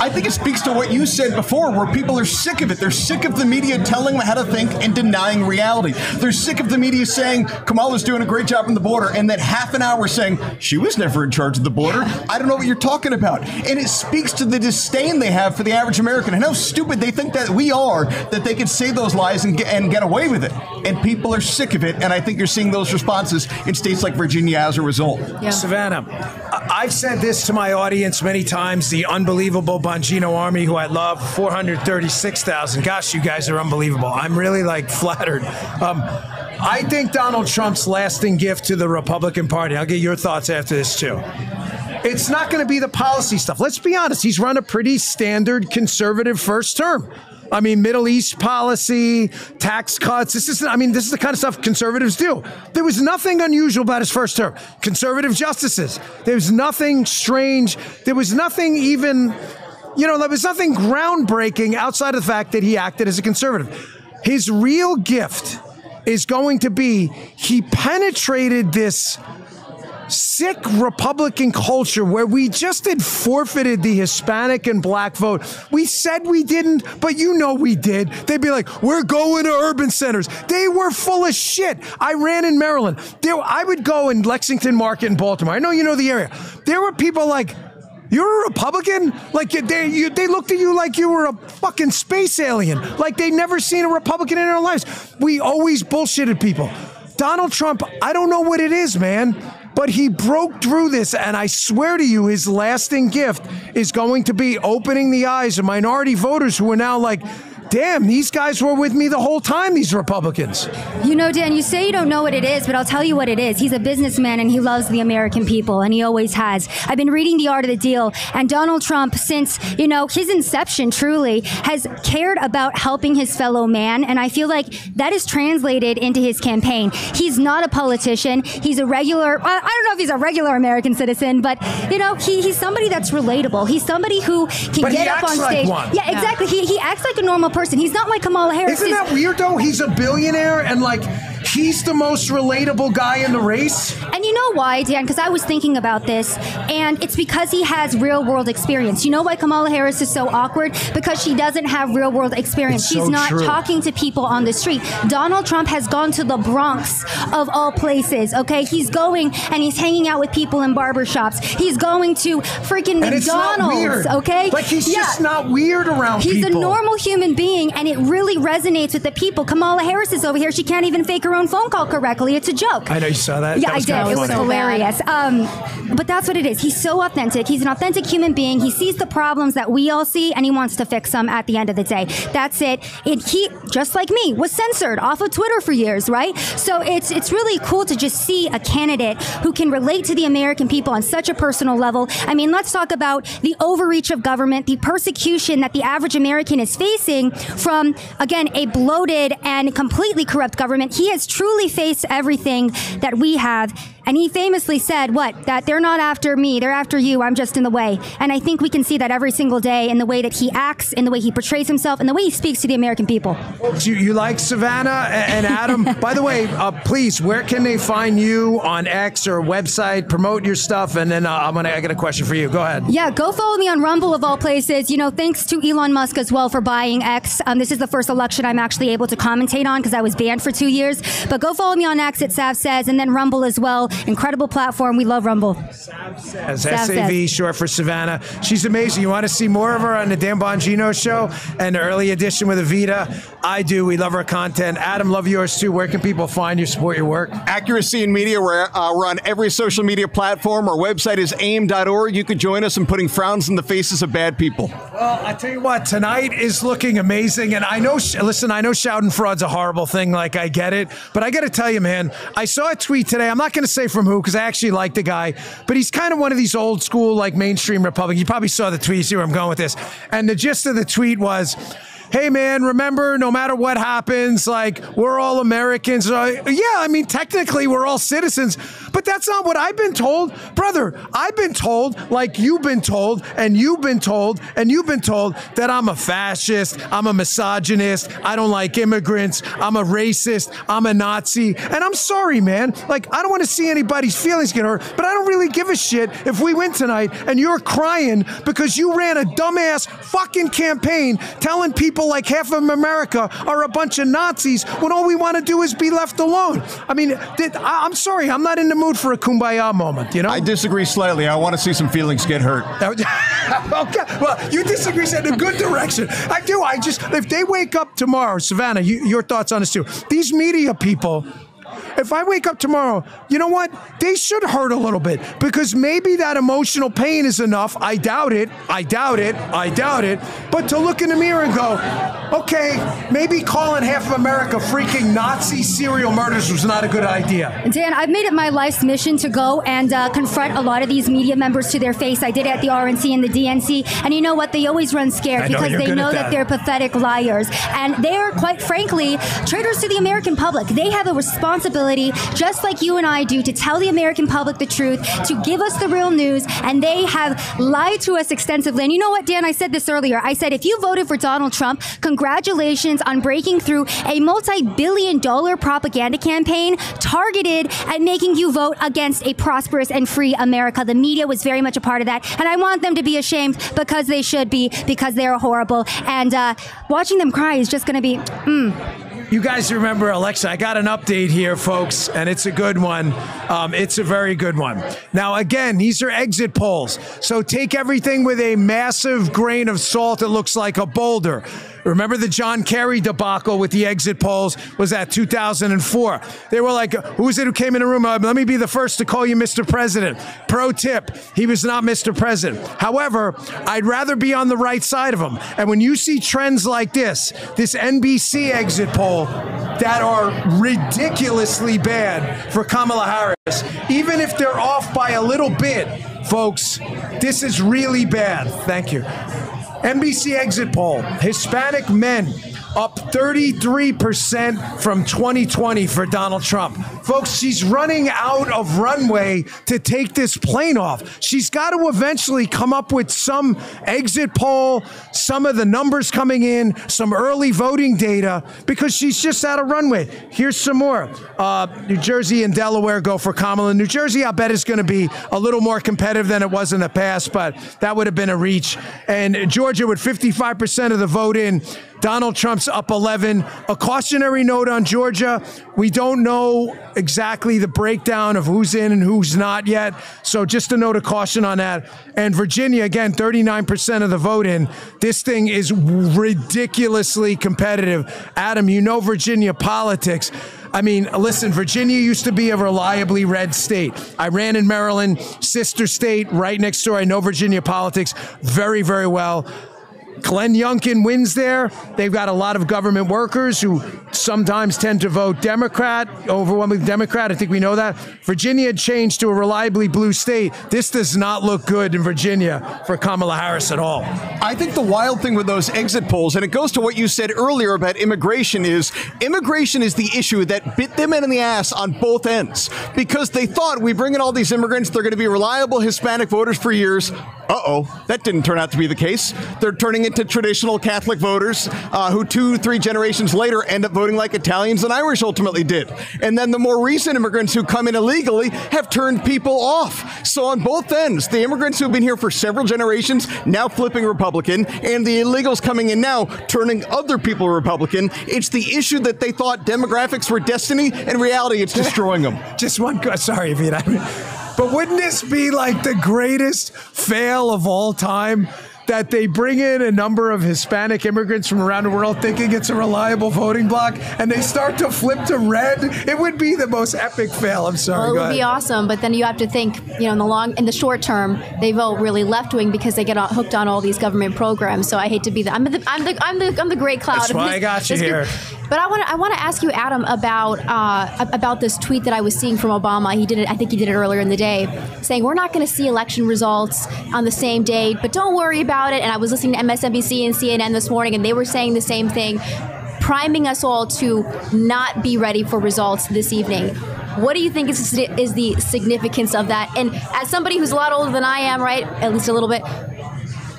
I think it speaks to what you said before, where people are sick of it. They're sick of the media telling them how to think and denying reality. They're sick of the media saying Kamala's doing a great job on the border, and then half an hour saying she was never in charge of the border. I don't know what you're talking about. And it speaks to the disdain they have for the average American and how stupid they think that we are, that they can say those lies and get away with it. And people are sick of it, and I think you're seeing those responses in states like Virginia as a result. Yeah. Savannah, I've said this to my audience many times, the unbelievable Bongino army, who I love, 436,000. Gosh, you guys are unbelievable. I'm really flattered. I think Donald Trump's lasting gift to the Republican Party, I'll get your thoughts after this too, it's not going to be the policy stuff. Let's be honest. He's run a pretty standard conservative first term. I mean, Middle East policy, tax cuts. This is the kind of stuff conservatives do. There was nothing unusual about his first term. Conservative justices. There was nothing strange. There was nothing even, there was nothing groundbreaking outside of the fact that he acted as a conservative. His real gift is going to be he penetrated this sick Republican culture where we just had forfeited the Hispanic and black vote. We said we didn't, but we did. They'd be like, we're going to urban centers. They were full of shit. I ran in Maryland. I would go in Lexington Market in Baltimore. I know you know the area. There were people like, you're a Republican? Like they looked at you like you were a fucking space alien. Like they'd never seen a Republican in their lives. We always bullshitted people. Donald Trump, I don't know what it is, man. But But he broke through this, and I swear to you, his lasting gift is going to be opening the eyes of minority voters who are now like, damn, these guys were with me the whole time, these Republicans. You know, Dan, you say you don't know what it is, but I'll tell you what it is. He's a businessman and he loves the American people, and he always has. I've been reading The Art of the Deal, and Donald Trump, since, you know, his inception truly, has cared about helping his fellow man, and I feel like that is translated into his campaign. He's not a politician. He's a regular, I don't know if he's a regular American citizen, but, you know, he's somebody that's relatable. He's somebody who can get up on stage. Like one. Yeah, exactly. He acts like a normal person. He's not like Kamala Harris. Isn't that weird, though? He's a billionaire, and like, he's the most relatable guy in the race. And you know why, Dan? Because I was thinking about this, and it's because he has real-world experience. You know why Kamala Harris is so awkward? Because she doesn't have real-world experience. She's not talking to people on the street. Donald Trump has gone to the Bronx, of all places, okay? He's going and he's hanging out with people in barbershops. He's going to freaking McDonald's, okay? Like, he's just not weird around people. He's a normal human being, and it really resonates with the people. Kamala Harris is over here. She can't even fake her own phone call correctly. It's a joke. I know you saw that. Yeah, I did. It was hilarious. But that's what it is. He's so authentic. He's an authentic human being. He sees the problems that we all see, and he wants to fix them at the end of the day. That's it. He, just like me, was censored off of Twitter for years, right? So it's really cool to just see a candidate who can relate to the American people on such a personal level. I mean, let's talk about the overreach of government, the persecution that the average American is facing from, again, a bloated and completely corrupt government. He has truly faced everything that we have. And he famously said, that they're not after me, they're after you, I'm just in the way. And I think we can see that every single day in the way that he acts, in the way he portrays himself, in the way he speaks to the American people. You like Savannah and Adam? By the way, please, where can they find you on X or website? Promote your stuff, and then I got a question for you. Go ahead. Yeah, go follow me on Rumble, of all places. You know, thanks to Elon Musk as well for buying X. This is the first election I'm actually able to commentate on because I was banned for 2 years. But go follow me on X at Sav Says, and then Rumble as well. Incredible platform. We love Rumble. Sav Says, SAV, short for Savannah. She's amazing. You want to see more of her on the Dan Bongino show and the early edition with Evita? I do. We love her content. Adam, love yours too. Where can people find you, support your work? Accuracy in Media. We're on every social media platform. Our website is aim.org. You could join us in putting frowns in the faces of bad people. Well, I tell you what, tonight is looking amazing. And I know, listen, I know shouting fraud's a horrible thing. Like, I get it. But I got to tell you, man, I saw a tweet today. I'm not going to say from who, because I actually like the guy. But he's kind of one of these old school, like, mainstream Republicans. You probably saw the tweet. You see where I'm going with this. And the gist of the tweet was, hey, man, remember, no matter what happens, like, we're all Americans. Yeah, I mean, technically, we're all citizens, but that's not what I've been told. Brother, I've been told, like you've been told, and you've been told, and you've been told that I'm a fascist, I'm a misogynist, I don't like immigrants, I'm a racist, I'm a Nazi. And I'm sorry, man. Like, I don't want to see anybody's feelings get hurt, but I don't really give a shit if we win tonight and you're crying because you ran a dumbass fucking campaign telling people like half of America are a bunch of Nazis when all we want to do is be left alone. I mean, I'm sorry, I'm not in the mood for a kumbaya moment, you know? I disagree slightly. I want to see some feelings get hurt. Okay, well, you disagree in a good direction. I do. If they wake up tomorrow, Savannah, your thoughts on this too. These media people, if I wake up tomorrow, you know what? They should hurt a little bit because maybe that emotional pain is enough. I doubt it. But to look in the mirror and go, okay, maybe calling half of America freaking Nazi serial murderers was not a good idea. Dan, I've made it my life's mission to go and confront a lot of these media members to their face. I did it at the RNC and the DNC. And you know what? They always run scared because they know that they're pathetic liars. And they are, quite frankly, traitors to the American public. They have a responsibility, just like you and I do, to tell the American public the truth, to give us the real news, and they have lied to us extensively. And you know what, Dan? I said this earlier. I said, if you voted for Donald Trump, congratulations on breaking through a multi-billion-dollar propaganda campaign targeted at making you vote against a prosperous and free America. The media was very much a part of that, and I want them to be ashamed because they should be, because they're horrible. And watching them cry is just going to be, You guys remember Alexa? I got an update here, folks, and it's a good one. It's a very good one. Now, again, these are exit polls, so take everything with a massive grain of salt. It looks like a boulder. Remember the John Kerry debacle with the exit polls? Was that 2004? They were like, who was it who came in the room? Let me be the first to call you Mr. President. Pro tip, he was not Mr. President. However, I'd rather be on the right side of him. And when you see trends like this NBC exit poll that are ridiculously bad for Kamala Harris, even if they're off by a little bit, folks, this is really bad. Thank you. NBC exit poll, Hispanic men up 33% from 2020 for Donald Trump. Folks, she's running out of runway to take this plane off. She's got to eventually come up with some exit poll, some of the numbers coming in, some early voting data, because she's just out of runway. Here's some more. New Jersey and Delaware go for Kamala. New Jersey, I bet, is going to be a little more competitive than it was in the past, but that would have been a reach. And Georgia, with 55% of the vote in, Donald Trump's up 11. A cautionary note on Georgia. We don't know exactly the breakdown of who's in and who's not yet. So just a note of caution on that. And Virginia, again, 39% of the vote in. This thing is ridiculously competitive. Adam, you know Virginia politics. I mean, listen, Virginia used to be a reliably red state. I ran in Maryland, sister state, right next door. I know Virginia politics very, very well. Glenn Youngkin wins there. They've got a lot of government workers who sometimes tend to vote Democrat, overwhelmingly Democrat. I think we know that. Virginia changed to a reliably blue state. This does not look good in Virginia for Kamala Harris at all. I think the wild thing with those exit polls, and it goes to what you said earlier about immigration is the issue that bit them in the ass on both ends. Because they thought, we bring in all these immigrants, they're going to be reliable Hispanic voters for years. That didn't turn out to be the case. They're turning into traditional Catholic voters who 2-3 generations later end up voting like Italians and Irish ultimately did. And then the more recent immigrants who come in illegally have turned people off. So on both ends, the immigrants who've been here for several generations now flipping Republican, and the illegals coming in now turning other people Republican. It's the issue that they thought demographics were destiny. In reality, it's destroying them. Just one, sorry, Vita. But wouldn't this be like the greatest fail of all time? That they bring in a number of Hispanic immigrants from around the world thinking it's a reliable voting bloc, and they start to flip to red. It would be the most epic fail. I'm sorry. Well, it would be awesome, but then you have to think, in the short term, they vote really left wing because they get hooked on all these government programs. So I hate to be I'm the gray cloud. That's why I got you here. But I want to ask you, Adam, about this tweet that I was seeing from Obama. He did it. I think he did it earlier in the day, saying we're not going to see election results on the same date, but don't worry about it. And I was listening to MSNBC and CNN this morning, and they were saying the same thing, priming us all to not be ready for results this evening. What do you think is the significance of that? And as somebody who's a lot older than I am, right, at least a little bit,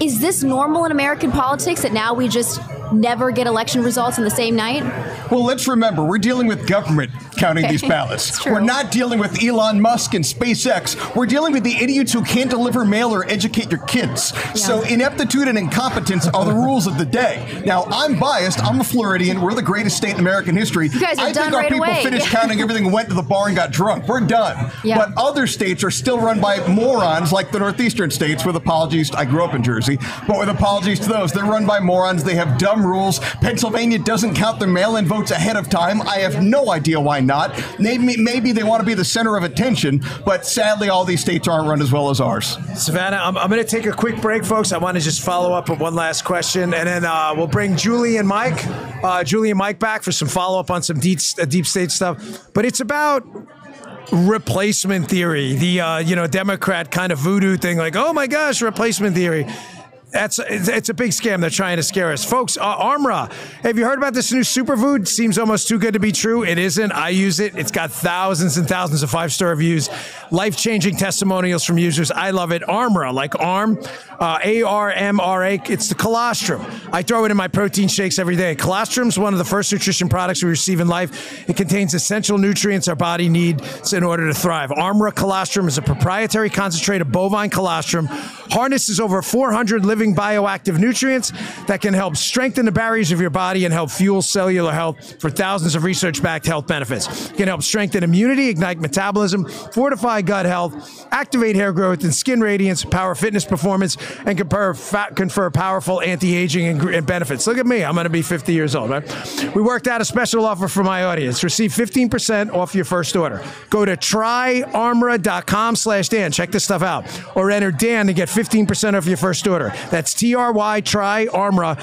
is this normal in American politics that now we just never get election results on the same night? Well, let's remember, we're dealing with government counting these ballots. We're not dealing with Elon Musk and SpaceX. We're dealing with the idiots who can't deliver mail or educate your kids. Yeah. So ineptitude and incompetence are the rules of the day. Now, I'm biased. I'm a Floridian. We're the greatest state in American history. You guys are done right away. I think our people finished counting everything and went to the bar and got drunk. We're done. Yeah. But other states are still run by morons, like the northeastern states, with apologies. I grew up in Jersey, but with apologies to those, they're run by morons. They have dumb rules. Pennsylvania doesn't count their mail-in votes ahead of time. I have no idea why not. Maybe they want to be the center of attention, but sadly, all these states aren't run as well as ours. Savannah, I'm going to take a quick break, folks. I want to just follow up with one last question, and then we'll bring Julie and Mike back for some follow-up on some deep state stuff. But it's about replacement theory, the Democrat kind of voodoo thing, like, oh my gosh, replacement theory. It's a big scam. They're trying to scare us. Folks, Armra, have you heard about this new superfood? Seems almost too good to be true. It isn't. I use it. It's got thousands and thousands of 5-star reviews, life-changing testimonials from users. I love it. Armra, like ARM, A-R-M-R-A. It's the colostrum. I throw it in my protein shakes every day. Colostrum is one of the first nutrition products we receive in life. It contains essential nutrients our body needs in order to thrive. Armra colostrum is a proprietary concentrate of bovine colostrum, harnesses over 400 living bioactive nutrients that can help strengthen the barriers of your body and help fuel cellular health for thousands of research-backed health benefits. It can help strengthen immunity, ignite metabolism, fortify gut health, activate hair growth and skin radiance, power fitness performance, and confer powerful anti-aging and benefits. Look at me. I'm going to be 50 years old, right? We worked out a special offer for my audience. Receive 15% off your first order. Go to tryarmra.com/Dan. Check this stuff out. Or enter Dan to get 15% off your first order. That's tryarmra,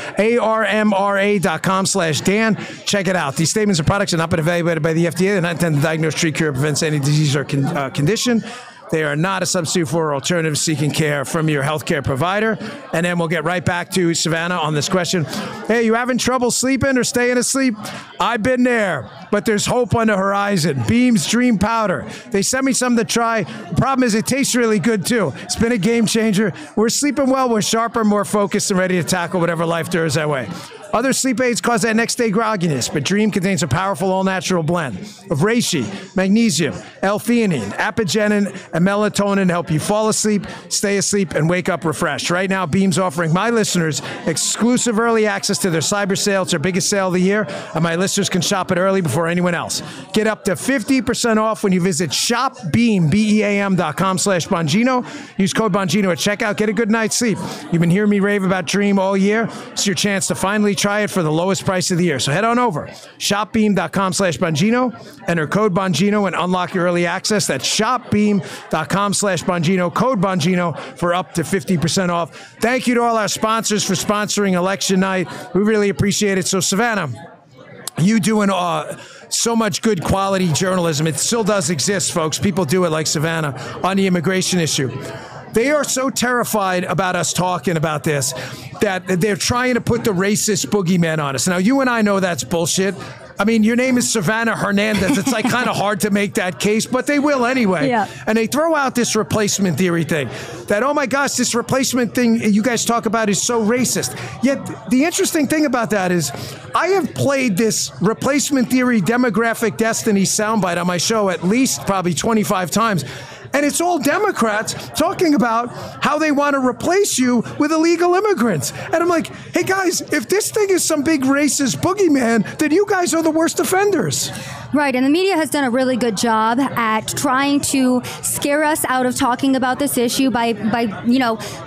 ARMRA.com/Dan. Check it out. These statements and products have not been evaluated by the FDA. They're not intended to diagnose, treat, cure, or prevent any disease or condition. They are not a substitute for alternative seeking care from your healthcare provider. And then we'll get right back to Savannah on this question. Hey, you having trouble sleeping or staying asleep? I've been there, but there's hope on the horizon. Beam's Dream Powder. They sent me some to try. The problem is it tastes really good too. It's been a game changer. We're sleeping well, we're sharper, more focused, and ready to tackle whatever life throws our way. Other sleep aids cause that next day grogginess, but Dream contains a powerful all-natural blend of reishi, magnesium, L-theanine, apigenin, and melatonin to help you fall asleep, stay asleep, and wake up refreshed. Right now, Beam's offering my listeners exclusive early access to their cyber sale. It's their biggest sale of the year, and my listeners can shop it early before anyone else. Get up to 50% off when you visit shopbeam, BEAM.com/Bongino. Use code Bongino at checkout. Get a good night's sleep. You've been hearing me rave about Dream all year. It's your chance to finally try it for the lowest price of the year. So head on over, shopbeam.com/Bongino, enter code Bongino and unlock your early access. That's shopbeam.com/Bongino, code Bongino for up to 50% off. Thank you to all our sponsors for sponsoring election night. We really appreciate it. So Savannah, you doing so much good quality journalism. It still does exist, folks. People do it like Savannah on the immigration issue. They are so terrified about us talking about this that they're trying to put the racist boogeyman on us. Now, you and I know that's bullshit. I mean, your name is Savannah Hernandez. It's like kind of hard to make that case, but they will anyway. Yeah. And they throw out this replacement theory thing that, oh my gosh, this replacement thing you guys talk about is so racist. Yet the interesting thing about that is I have played this replacement theory demographic destiny soundbite on my show at least probably 25 times. And it's all Democrats talking about how they want to replace you with illegal immigrants. And I'm like, hey guys, if this thing is some big racist boogeyman, then you guys are the worst offenders. Right, and the media has done a really good job at trying to scare us out of talking about this issue by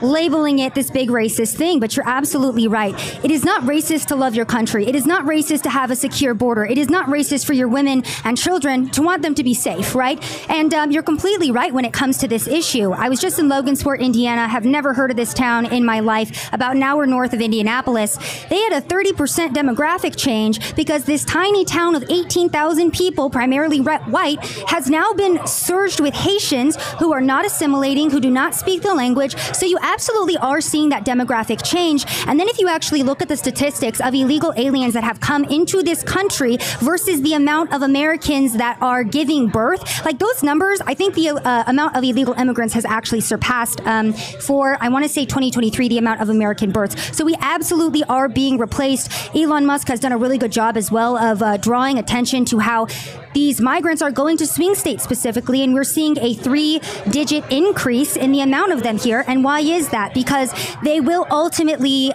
labeling it this big racist thing. But you're absolutely right. It is not racist to love your country. It is not racist to have a secure border. It is not racist for your women and children to want them to be safe, right? And you're completely right when it comes to this issue. I was just in Logansport, Indiana. Have never heard of this town in my life. About an hour north of Indianapolis. They had a 30% demographic change because this tiny town of 18,000 people, primarily white, has now been surged with Haitians who are not assimilating, who do not speak the language. So you absolutely are seeing that demographic change. And then if you actually look at the statistics of illegal aliens that have come into this country versus the amount of Americans that are giving birth, like those numbers, I think the amount of illegal immigrants has actually surpassed for, I want to say 2023, the amount of American births. So we absolutely are being replaced. Elon Musk has done a really good job as well of drawing attention to how these migrants are going to swing states specifically, and we're seeing a 3-digit increase in the amount of them here. And why is that? Because they will ultimately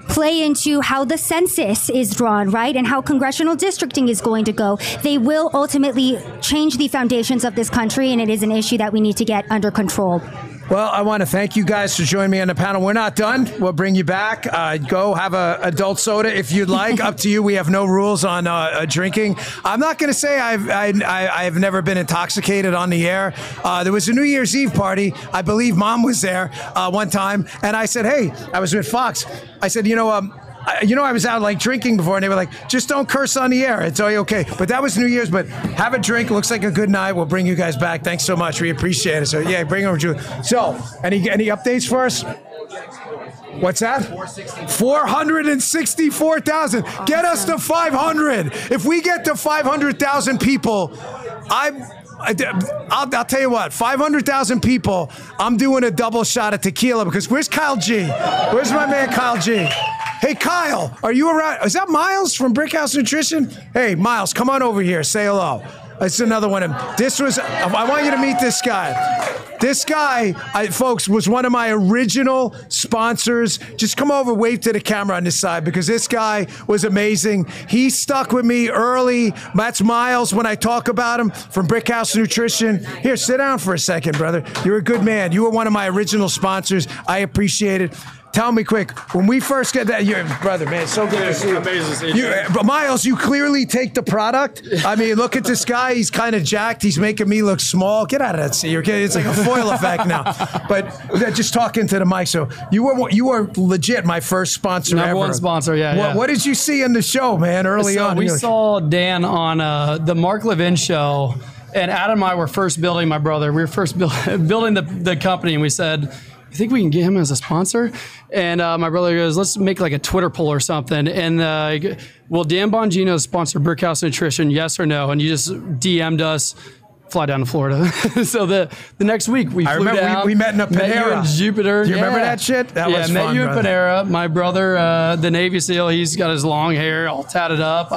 play into how the census is drawn, right? And how congressional districting is going to go. They will ultimately change the foundations of this country, and it is an issue that we need to get under control. Well, I want to thank you guys for joining me on the panel. We're not done. We'll bring you back. Go have a adult soda if you'd like. Up to you. We have no rules on drinking. I'm not going to say I've never been intoxicated on the air. There was a New Year's Eve party. I believe Mom was there one time, and I said, "Hey," I was with Fox. I said, I was out like drinking before, and they were like, "Just don't curse on the air. It's all okay." But that was New Year's. But have a drink. It looks like a good night. We'll bring you guys back. Thanks so much. We appreciate it. So yeah, bring over Julie. So any updates for us? What's that? 464,000. Get us to 500. If we get to 500,000 people, I'll tell you what, 500,000 people, I'm doing a double shot of tequila because where's Kyle G? Where's my man Kyle G? Hey, Kyle, are you around? Is that Miles from Brickhouse Nutrition? Hey, Miles, come on over here. Say hello. It's another one of them. I want you to meet this guy. This guy, folks, was one of my original sponsors. Just come over, wave to the camera on this side, because this guy was amazing. He stuck with me early. That's Miles when I talk about him from Brickhouse Nutrition. Here, sit down for a second, brother. You're a good man. You were one of my original sponsors. I appreciate it. Tell me quick, when we first get that, your brother, man, it's so good to see you. Amazing. But Miles, you clearly take the product. I mean, look at this guy. He's kind of jacked. He's making me look small. Get out of that seat. It's like a foil effect now. But just talking to the mic. So you were legit my first sponsor ever. Number one sponsor, yeah. What did you see in the show, man, early on? We saw Dan on the Mark Levin show, and Adam and I were first building, my brother, we were first building the company, and we said, I think we can get him as a sponsor. And my brother goes, let's make like a Twitter poll or something. And will Dan Bongino sponsor Brickhouse Nutrition, yes or no? And you just DM'd us, fly down to Florida. So the next week we flew down. We met in a Panera. Met you in Jupiter. Do you remember that shit? That was fun, met you in brother. Panera. My brother, the Navy SEAL, he's got his long hair all tatted up.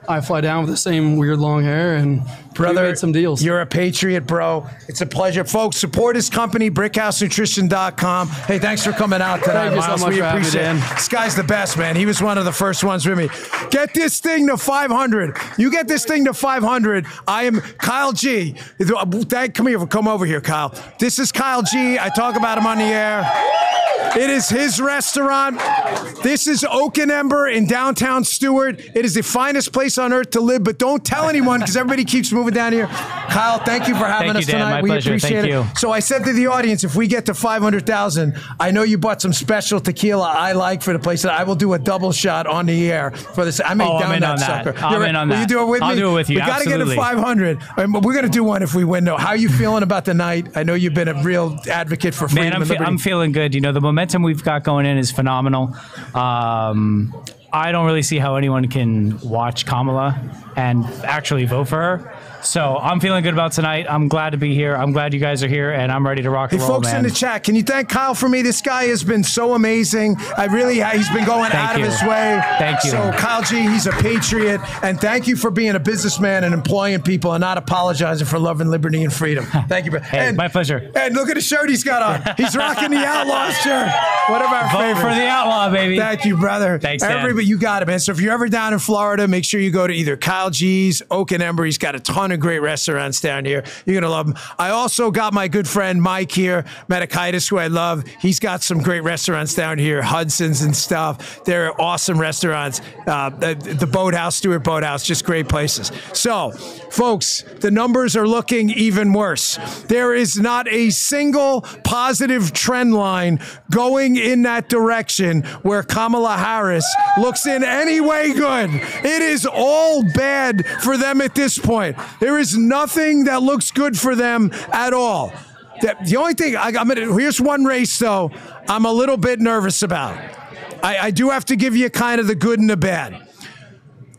I fly down with the same weird long hair, and brother, we made some deals. You're a patriot, bro. It's a pleasure. Folks, support his company, brickhousenutrition.com. Hey, thanks for coming out tonight, Thank you Miles. so much We for having me, appreciate it. Dan. This guy's the best, man. He was one of the first ones with me. Get this thing to 500. You get this thing to 500. I am Kyle G. Come over here, Kyle. This is Kyle G. I talk about him on the air. It is his restaurant. This is Oak and Ember in downtown Stewart. It is the finest place on earth to live, but don't tell anyone because everybody keeps moving down here. Kyle, thank you for having us tonight. My pleasure. Appreciate Thank it. you. So I said to the audience, if we get to 500,000, I know you bought some special tequila I like for the place. That I will do a double shot on the air for this. I may down that sucker. I'm in on that. Will you do it with me? I'll do it with you. We got to get to 500. And we're going to do one if we win, though. How are you feeling about the night? I know you've been a real advocate for freedom and liberty. I'm feeling good. You know, the momentum we've got going in is phenomenal. I don't really see how anyone can watch Kamala and actually vote for her. So I'm feeling good about tonight. I'm glad to be here. I'm glad you guys are here, and I'm ready to rock and roll, folks man. in the chat, can you thank Kyle for me? This guy has been so amazing. He's been going out of his way. Thank you. So Kyle G, he's a patriot, and thank you for being a businessman and employing people and not apologizing for love and liberty and freedom. Thank you. Hey, my pleasure. And look at the shirt he's got on. He's rocking the Outlaws shirt. One of our Vote favorites. for the Outlaw, baby. Thank you, brother. Thanks, Dan. Everybody, you got it, man. So if you're ever down in Florida, make sure you go to either Kyle G's, Oak and Ember. He's got a ton of great restaurants down here. You're going to love him. I also got my good friend Mike here, Metakaitis, who I love. He's got some great restaurants down here, Hudson's and stuff. They're awesome restaurants. The Boathouse, Stewart Boathouse, just great places. So, folks, the numbers are looking even worse. There is not a single positive trend line going in that direction where Kamala Harris looks in any way good. It is all bad for them at this point. There is nothing that looks good for them at all. The only thing, here's one race, though, I'm a little bit nervous about. I do have to give you kind of the good and the bad.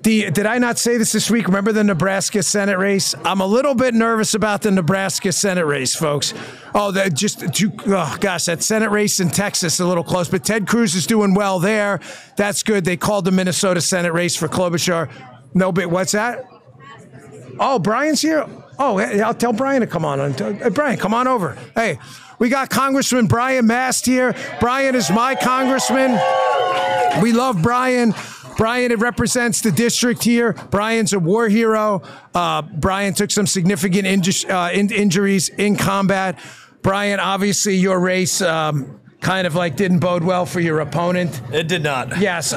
Did I not say this week? Remember the Nebraska Senate race? I'm a little bit nervous about the Nebraska Senate race, folks. That Senate race in Texas a little close, but Ted Cruz is doing well there. That's good. They called the Minnesota Senate race for Klobuchar. No, but what's that? Oh, Brian's here. Oh, I'll tell Brian to come on. Hey, Brian, come on over. Hey, we got Congressman Brian Mast here. Brian is my congressman. We love Brian. Brian represents the district here. Brian's a war hero. Brian took some significant injuries in combat. Brian, obviously your race kind of like didn't bode well for your opponent. It did not. Yes,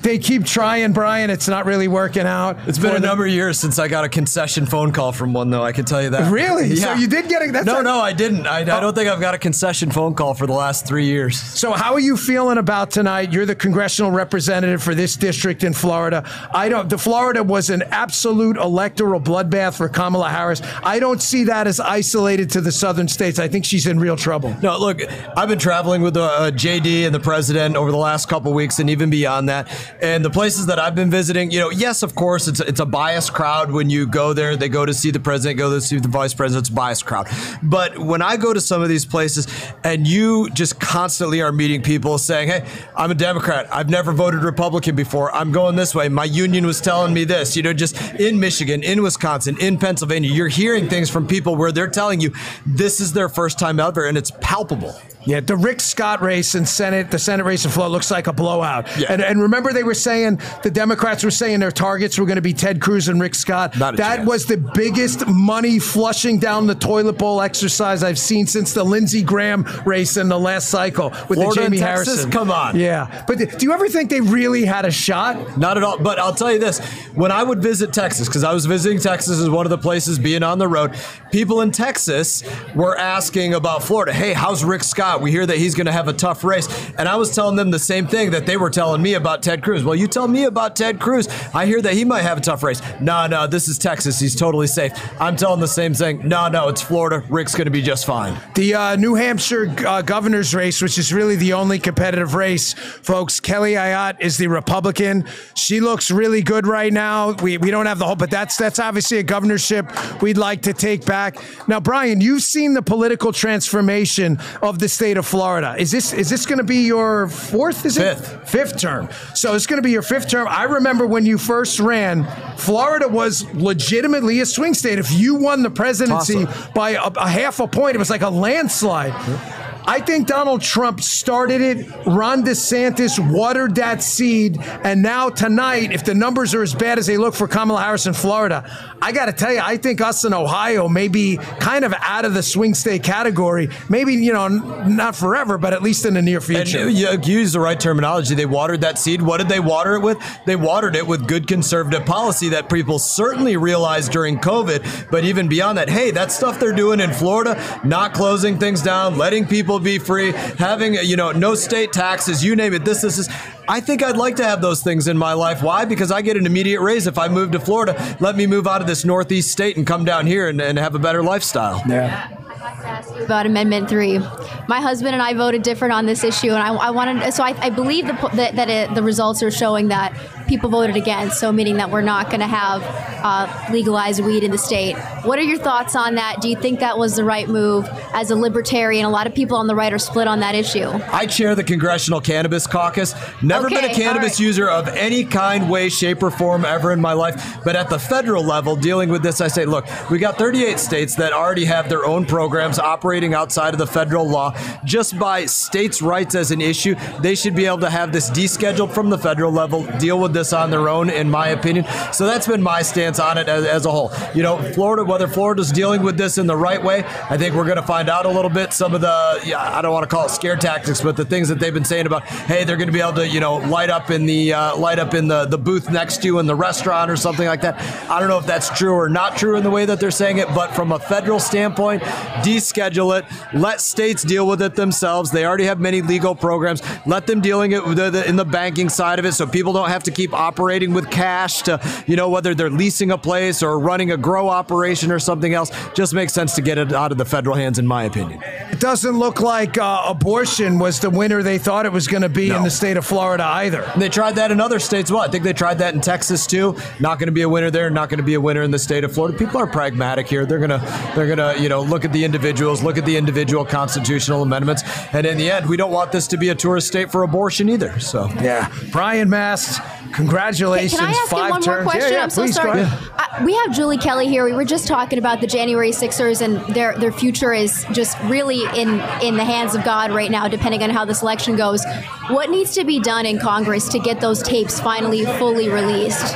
they keep trying, Brian. It's not really working out. It's been a number of years since I got a concession phone call from one, though. I can tell you that. Really? Yeah. So you did get a... No, I didn't. I don't think I've got a concession phone call for the last 3 years. So how are you feeling about tonight? You're the congressional representative for this district in Florida. The Florida was an absolute electoral bloodbath for Kamala Harris. I don't see that as isolated to the southern states. I think she's in real trouble. No, look, I've been traveling with JD and the president over the last couple of weeks and even beyond that. And the places that I've been visiting, yes, of course, it's a biased crowd when you go there. They go to see the president, go to see the vice president. It's a biased crowd. But when I go to some of these places and you just constantly are meeting people saying, hey, I'm a Democrat. I've never voted Republican before. I'm going this way. My union was telling me this, just in Michigan, in Wisconsin, in Pennsylvania, you're hearing things from people where they're telling you this is their first time ever, and it's palpable. Yeah, the Rick Scott race in the Senate race in Florida looks like a blowout. Yeah. And remember they were saying, the Democrats were saying their targets were going to be Ted Cruz and Rick Scott. That was the biggest money flushing down the toilet bowl exercise I've seen since the Lindsey Graham race in the last cycle with Florida the Jamie and Texas? Harrison. Come on. Yeah. But do you ever think they really had a shot? Not at all. But I'll tell you this. When I would visit Texas, because I was visiting Texas as one of the places being on the road, people in Texas were asking about Florida. Hey, how's Rick Scott? We hear that he's going to have a tough race. And I was telling them the same thing that they were telling me about Ted Cruz. Well, you tell me about Ted Cruz. I hear that he might have a tough race. No, this is Texas. He's totally safe. I'm telling the same thing. No, it's Florida. Rick's going to be just fine. The New Hampshire governor's race, which is really the only competitive race, folks, Kelly Ayotte is the Republican. She looks really good right now. We don't have the whole, but that's obviously a governorship we'd like to take back. Now, Brian, you've seen the political transformation of the state of Florida. Is this going to be your fifth term? So it's going to be your fifth term. I remember when you first ran, Florida was legitimately a swing state. If you won the presidency by a half a point, it was like a landslide. I think Donald Trump started it. Ron DeSantis watered that seed. And now tonight, if the numbers are as bad as they look for Kamala Harris in Florida, I got to tell you, I think us in Ohio may be kind of out of the swing state category. Maybe, not forever, but at least in the near future. And you use the right terminology. They watered that seed. What did they water it with? They watered it with good conservative policy that people certainly realized during COVID. But even beyond that, hey, that stuff they're doing in Florida, not closing things down, letting people be free, having, no state taxes, you name it. This is. I think I'd like to have those things in my life. Why? Because I get an immediate raise if I move to Florida. Let me move out of this Northeast state and come down here and have a better lifestyle. Yeah. About Amendment 3. My husband and I voted different on this issue, and I wanted. So I believe that the results are showing that people voted against. So meaning that we're not going to have legalized weed in the state. What are your thoughts on that? Do you think that was the right move? As a libertarian, a lot of people on the right are split on that issue. I chair the Congressional Cannabis Caucus. Never been a cannabis user of any kind, way, shape, or form ever in my life. But at the federal level, dealing with this, I say, look, we got 38 states that already have their own programs operating outside of the federal law. Just by states' rights as an issue, they should be able to have this descheduled from the federal level, deal with this on their own, in my opinion. So that's been my stance on it as a whole. Florida, whether Florida's dealing with this in the right way, I think we're going to find out a little bit. Some of the, I don't want to call it scare tactics, but the things that they've been saying about, hey, they're going to be able to, light up in the booth next to you in the restaurant or something like that. I don't know if that's true or not true in the way that they're saying it, but from a federal standpoint, deschedule it. Let states deal with it themselves. They already have many legal programs. Let them dealing it in the banking side of it, so people don't have to keep operating with cash to, whether they're leasing a place or running a grow operation or something else. Just makes sense to get it out of the federal hands, in my opinion. It doesn't look like abortion was the winner they thought it was going to be in the state of Florida either. And they tried that in other states. Well, I think they tried that in Texas too. Not going to be a winner there. Not going to be a winner in the state of Florida. People are pragmatic here. They're gonna look at the individuals, look at the individual constitutional amendments, and in the end, we don't want this to be a tourist state for abortion either. So yeah, Brian Mast, congratulations. Can I ask Five you one terms. more question? Yeah, I'm so please, sorry. go ahead. We have Julie Kelly here. We were just talking about the January Sixers, and their future is just really in the hands of God right now, depending on how this election goes. What needs to be done in Congress to get those tapes finally fully released?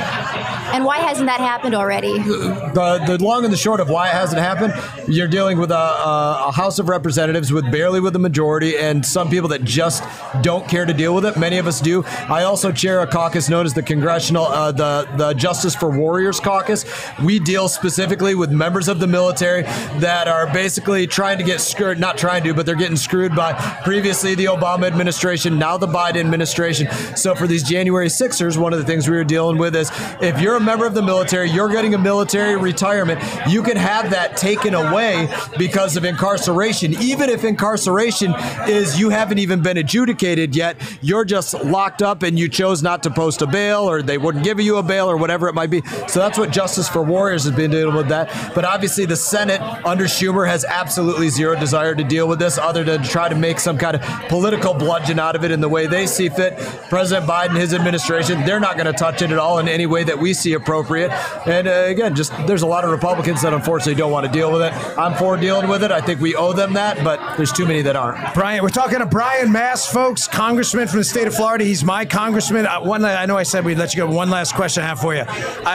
And why hasn't that happened already? The long and the short of why it hasn't happened, you're dealing with a House of Representatives barely with a majority, and some people that just don't care to deal with it. Many of us do. I also chair a caucus known as the Congressional, the Justice for Warriors Caucus. We deal specifically with members of the military that are basically trying to get screwed, not trying to, but they're getting screwed by previously the Obama administration, now the Biden administration. So for these January 6ers, one of the things we were dealing with is if you're a a member of the military, you're getting a military retirement, you can have that taken away because of incarceration. Even if incarceration is you haven't even been adjudicated yet, you're just locked up and you chose not to post a bail, or they wouldn't give you a bail, or whatever it might be. So that's what Justice for Warriors has been dealing with that. But obviously the Senate under Schumer has absolutely zero desire to deal with this, other than to try to make some kind of political bludgeon out of it in the way they see fit. President Biden, his administration, they're not going to touch it at all in any way that we see appropriate. And again, just there's a lot of Republicans that unfortunately don't want to deal with it. I'm for dealing with it. I think we owe them that, but there's too many that aren't. Brian, we're talking to Brian Mast, folks, congressman from the state of Florida. He's my congressman. I know I said we'd let you go. One last question I have for you.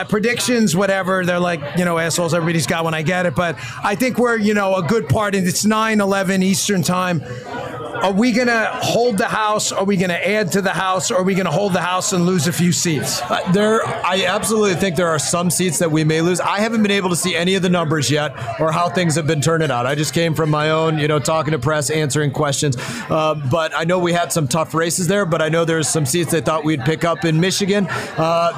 Predictions, whatever. They're like, assholes. Everybody's got one. I get it. But I think we're, a good part. And it's 9/11 Eastern time. Are we going to hold the House? Are we going to add to the House? Or are we going to hold the House and lose a few seats? I absolutely think there are some seats that we may lose. I haven't been able to see any of the numbers yet or how things have been turning out. I just came from my own, talking to press, answering questions. But I know we had some tough races there, but I know there's some seats they thought we'd pick up in Michigan,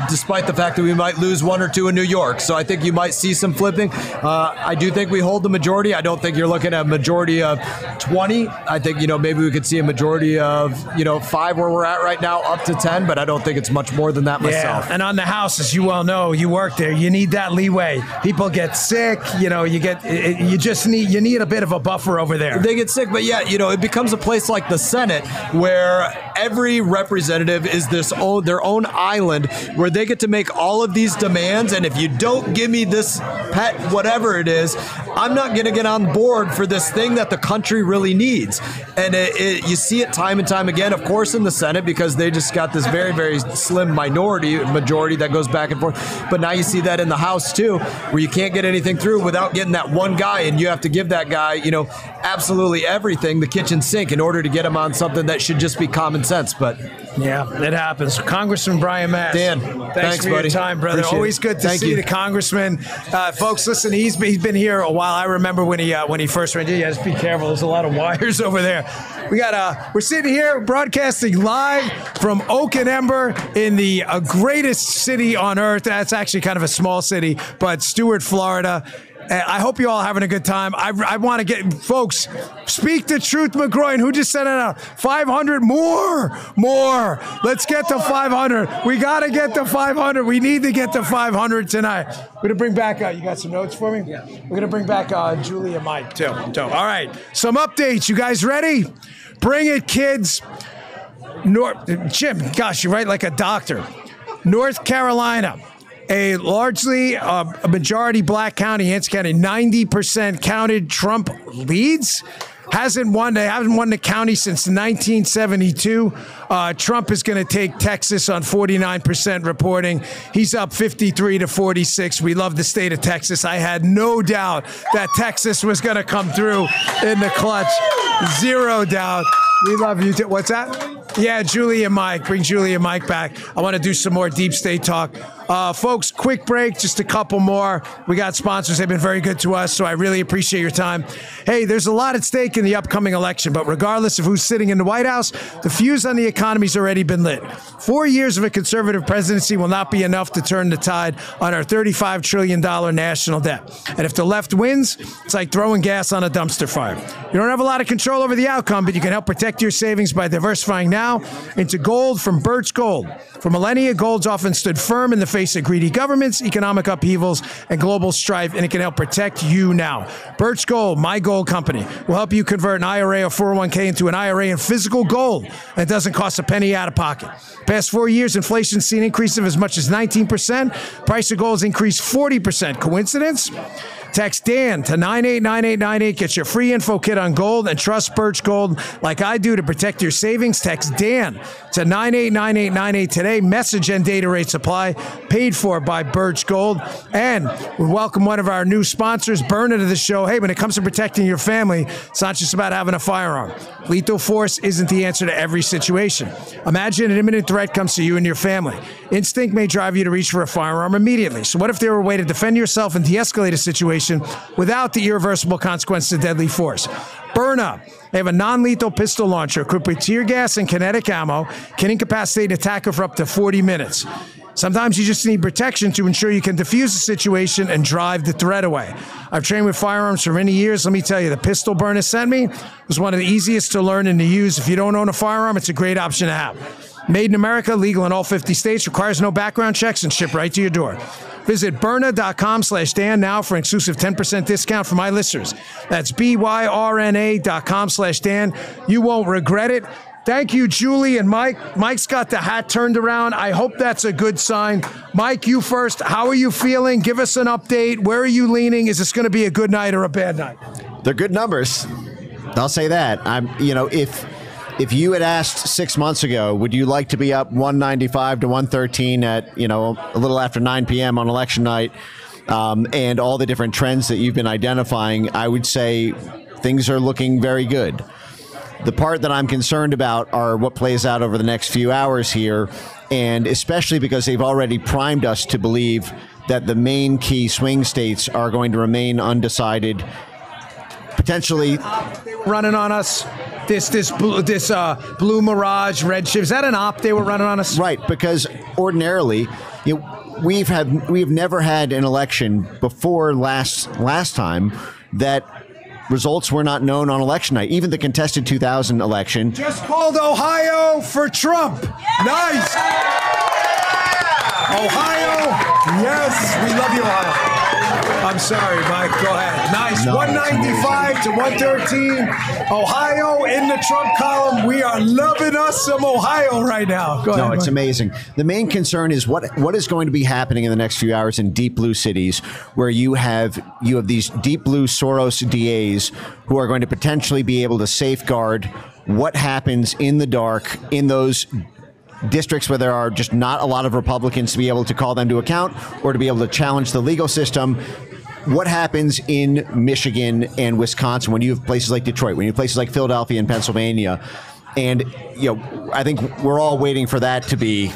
despite the fact that we might lose one or two in New York. So I think you might see some flipping. I do think we hold the majority. I don't think you're looking at a majority of 20. I think, maybe we could see a majority of, 5 where we're at right now, up to 10, but I don't think it's much more than that myself. Yeah. And on the House, as you well know, you work there, you need that leeway. People get sick, you need a bit of a buffer over there. They get sick, but it becomes a place like the Senate where every representative is their own island where they get to make all of these demands, and if you don't give me this pet, whatever it is, I'm not going to get on board for this thing that the country really needs. And you see it time and time again, of course, in the Senate, because they just got this very, very slim majority that goes back and forth. But now you see that in the House, too, where you can't get anything through without getting that one guy, and you have to give that guy, absolutely everything, the kitchen sink, in order to get him on something that should just be common sense. But yeah, it happens. Congressman Brian Mast. Dan, thanks for buddy. your time, brother. Appreciate Always good to see the congressman. Folks, listen, he's been here a while. I remember when he first ran. Yeah, just be careful. There's a lot of wires over there. We're sitting here broadcasting live from Oak and Ember in the greatest city on earth. That's actually kind of a small city, but Stuart, Florida. I hope you all are having a good time. I want to get, folks, speak the truth, McGroin. Who just sent it out? 500 more. Let's get to 500. We got to get to 500. We need to get to 500 tonight. We're going to bring back, you got some notes for me? Yeah. We're going to bring back Julie and Mike, too. All right. Some updates. You guys ready? Bring it, kids. Jim, gosh, you write like a doctor. North Carolina. A largely a majority black county, Yancey County, 90% counted. Trump leads. They haven't won the county since 1972. Trump is going to take Texas on 49% reporting. He's up 53 to 46. We love the state of Texas. I had no doubt that Texas was going to come through in the clutch. Zero doubt. We love you. What's that? Yeah, Julie and Mike. Bring Julie and Mike back. I want to do some more deep state talk. Folks, quick break, just a couple more. We got sponsors. They've been very good to us, so I really appreciate your time. Hey, there's a lot at stake in the upcoming election, but regardless of who's sitting in the White House, the fuse on the economy's already been lit. 4 years of a conservative presidency will not be enough to turn the tide on our $35 trillion national debt. And if the left wins, it's like throwing gas on a dumpster fire. You don't have a lot of control over the outcome, but you can help protect your savings by diversifying now into gold from Birch Gold. For millennia, gold's often stood firm in the face of greedy governments, economic upheavals, and global strife, and it can help protect you now. Birch Gold, my gold company, will help you convert an IRA or 401k into an IRA in physical gold, and it doesn't cost a penny out of pocket. Past 4 years, inflation's seen an increase of as much as 19%. Price of gold's increased 40%. Coincidence? Text Dan to 989898. Get your free info kit on gold and trust Birch Gold like I do to protect your savings. Text Dan to 989898 today. Message and data rates apply. Paid for by Birch Gold. And we welcome one of our new sponsors, Burner, to the show. Hey, when it comes to protecting your family, it's not just about having a firearm. Lethal force isn't the answer to every situation. Imagine an imminent threat comes to you and your family. Instinct may drive you to reach for a firearm immediately. So what if there were a way to defend yourself and de-escalate a situation situation without the irreversible consequences of deadly force. Burna. They have a non-lethal pistol launcher equipped with tear gas and kinetic ammo, can incapacitate an attacker for up to 40 minutes. Sometimes you just need protection to ensure you can defuse the situation and drive the threat away. I've trained with firearms for many years. Let me tell you, the pistol Burna sent me was one of the easiest to learn and to use. If you don't own a firearm, it's a great option to have. Made in America, legal in all 50 states, requires no background checks, and shipped right to your door. Visit Byrna.com/Dan now for an exclusive 10% discount for my listeners. That's BYRNA.com/Dan. You won't regret it. Thank you, Julie and Mike. Mike's got the hat turned around. I hope that's a good sign. Mike, you first. How are you feeling? Give us an update. Where are you leaning? Is this going to be a good night or a bad night? They're good numbers. I'll say that. If you had asked 6 months ago, would you like to be up 195 to 113 at, a little after 9 p.m. on election night, and all the different trends that you've been identifying, I would say things are looking very good. The part that I'm concerned about are what plays out over the next few hours here, and especially because they've already primed us to believe that the main key swing states are going to remain undecided, potentially running on us. This blue mirage, red shift. Is that an op they were running on us? Right, because ordinarily, we've never had an election before last time that results were not known on election night. Even the contested 2000 election. Just called Ohio for Trump. Nice. Ohio. Yes, we love you, Ohio. I'm sorry, Mike. Go ahead. Nice. No, 195 to 113. Ohio in the Trump column. We are loving us some Ohio right now. Go ahead. No, it's Mike. amazing. The main concern is what is going to be happening in the next few hours in deep blue cities, where you have these deep blue Soros DAs who are going to potentially be able to safeguard what happens in the dark in those districts where there are just not a lot of Republicans to be able to call them to account or to be able to challenge the legal system. What happens in Michigan and Wisconsin when you have places like Detroit, when you have places like Philadelphia and Pennsylvania? And, I think we're all waiting for that to be,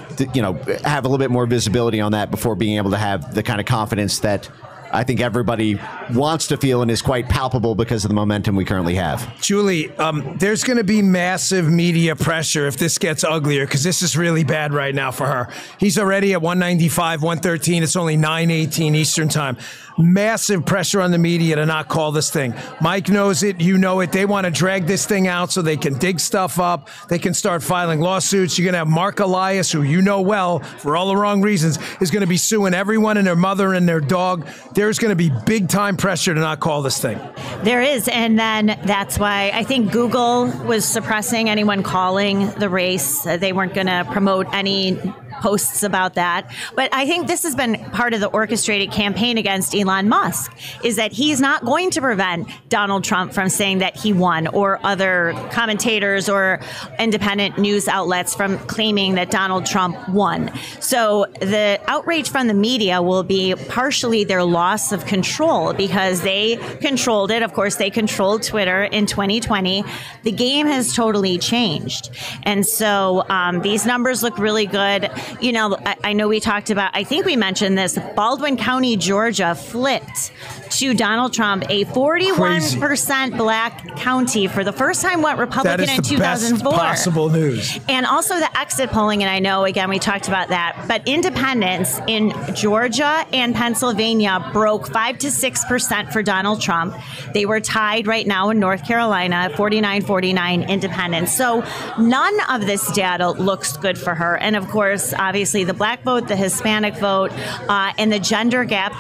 have a little bit more visibility on that before being able to have the kind of confidence that I think everybody wants to feel and is quite palpable because of the momentum we currently have. Julie, there's going to be massive media pressure if this gets uglier, because this is really bad right now for her. He's already at 195, 113. It's only 9:18 Eastern time. Massive pressure on the media to not call this thing. Mike knows it. You know it. They want to drag this thing out so they can dig stuff up. They can start filing lawsuits. You're going to have Mark Elias, who you know well, for all the wrong reasons, is going to be suing everyone and their mother and their dog. There's going to be big time pressure to not call this thing. There is. And then that's why I think Google was suppressing anyone calling the race. They weren't going to promote any posts about that. But I think this has been part of the orchestrated campaign against Elon Musk, is that he's not going to prevent Donald Trump from saying that he won, or other commentators or independent news outlets from claiming that Donald Trump won. So the outrage from the media will be partially their loss of control, because they controlled it. Of course, they controlled Twitter in 2020. The game has totally changed. And so these numbers look really good. I know we talked about, I think we mentioned this, Baldwin County, Georgia flipped to Donald Trump, a 41% black county, for the first time went Republican in 2004. That is the best possible news. And also the exit polling, and I know, again, we talked about that, but independents in Georgia and Pennsylvania broke 5 to 6% for Donald Trump. They were tied right now in North Carolina, 49-49 independents. So none of this data looks good for her. And of course, obviously the black vote, the Hispanic vote, and the gender gap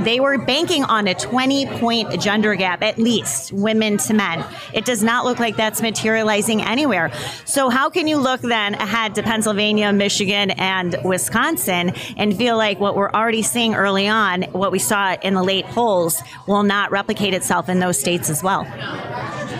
they were banking on a 20-point gender gap, at least, women to men. It does not look like that's materializing anywhere. So how can you look then ahead to Pennsylvania, Michigan, and Wisconsin and feel like what we're already seeing early on, what we saw in the late polls, will not replicate itself in those states as well?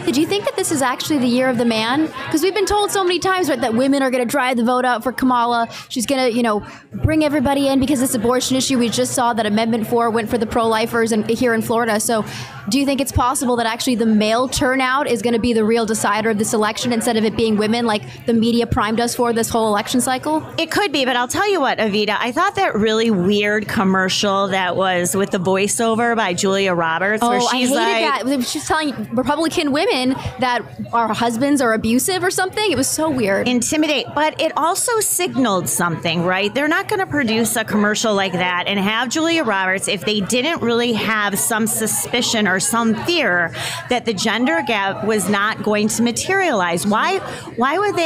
Did you think that this is actually the year of the man? Because we've been told so many times, right, that women are going to drive the vote out for Kamala. She's going to, bring everybody in because this abortion issue. We just saw that Amendment 4 went for the pro-lifers here in Florida. So do you think it's possible that actually the male turnout is going to be the real decider of this election instead of it being women like the media primed us for this whole election cycle? It could be, but I'll tell you what, Avita, I thought that really weird commercial that was with the voiceover by Julia Roberts, where she's I hated that. She's telling Republican women that our husbands are abusive or something. It was so weird. Intimidate. But it also signaled something, right? They're not going to produce a commercial like that and have Julia Roberts if they didn't really have some suspicion or some fear that the gender gap was not going to materialize. Why would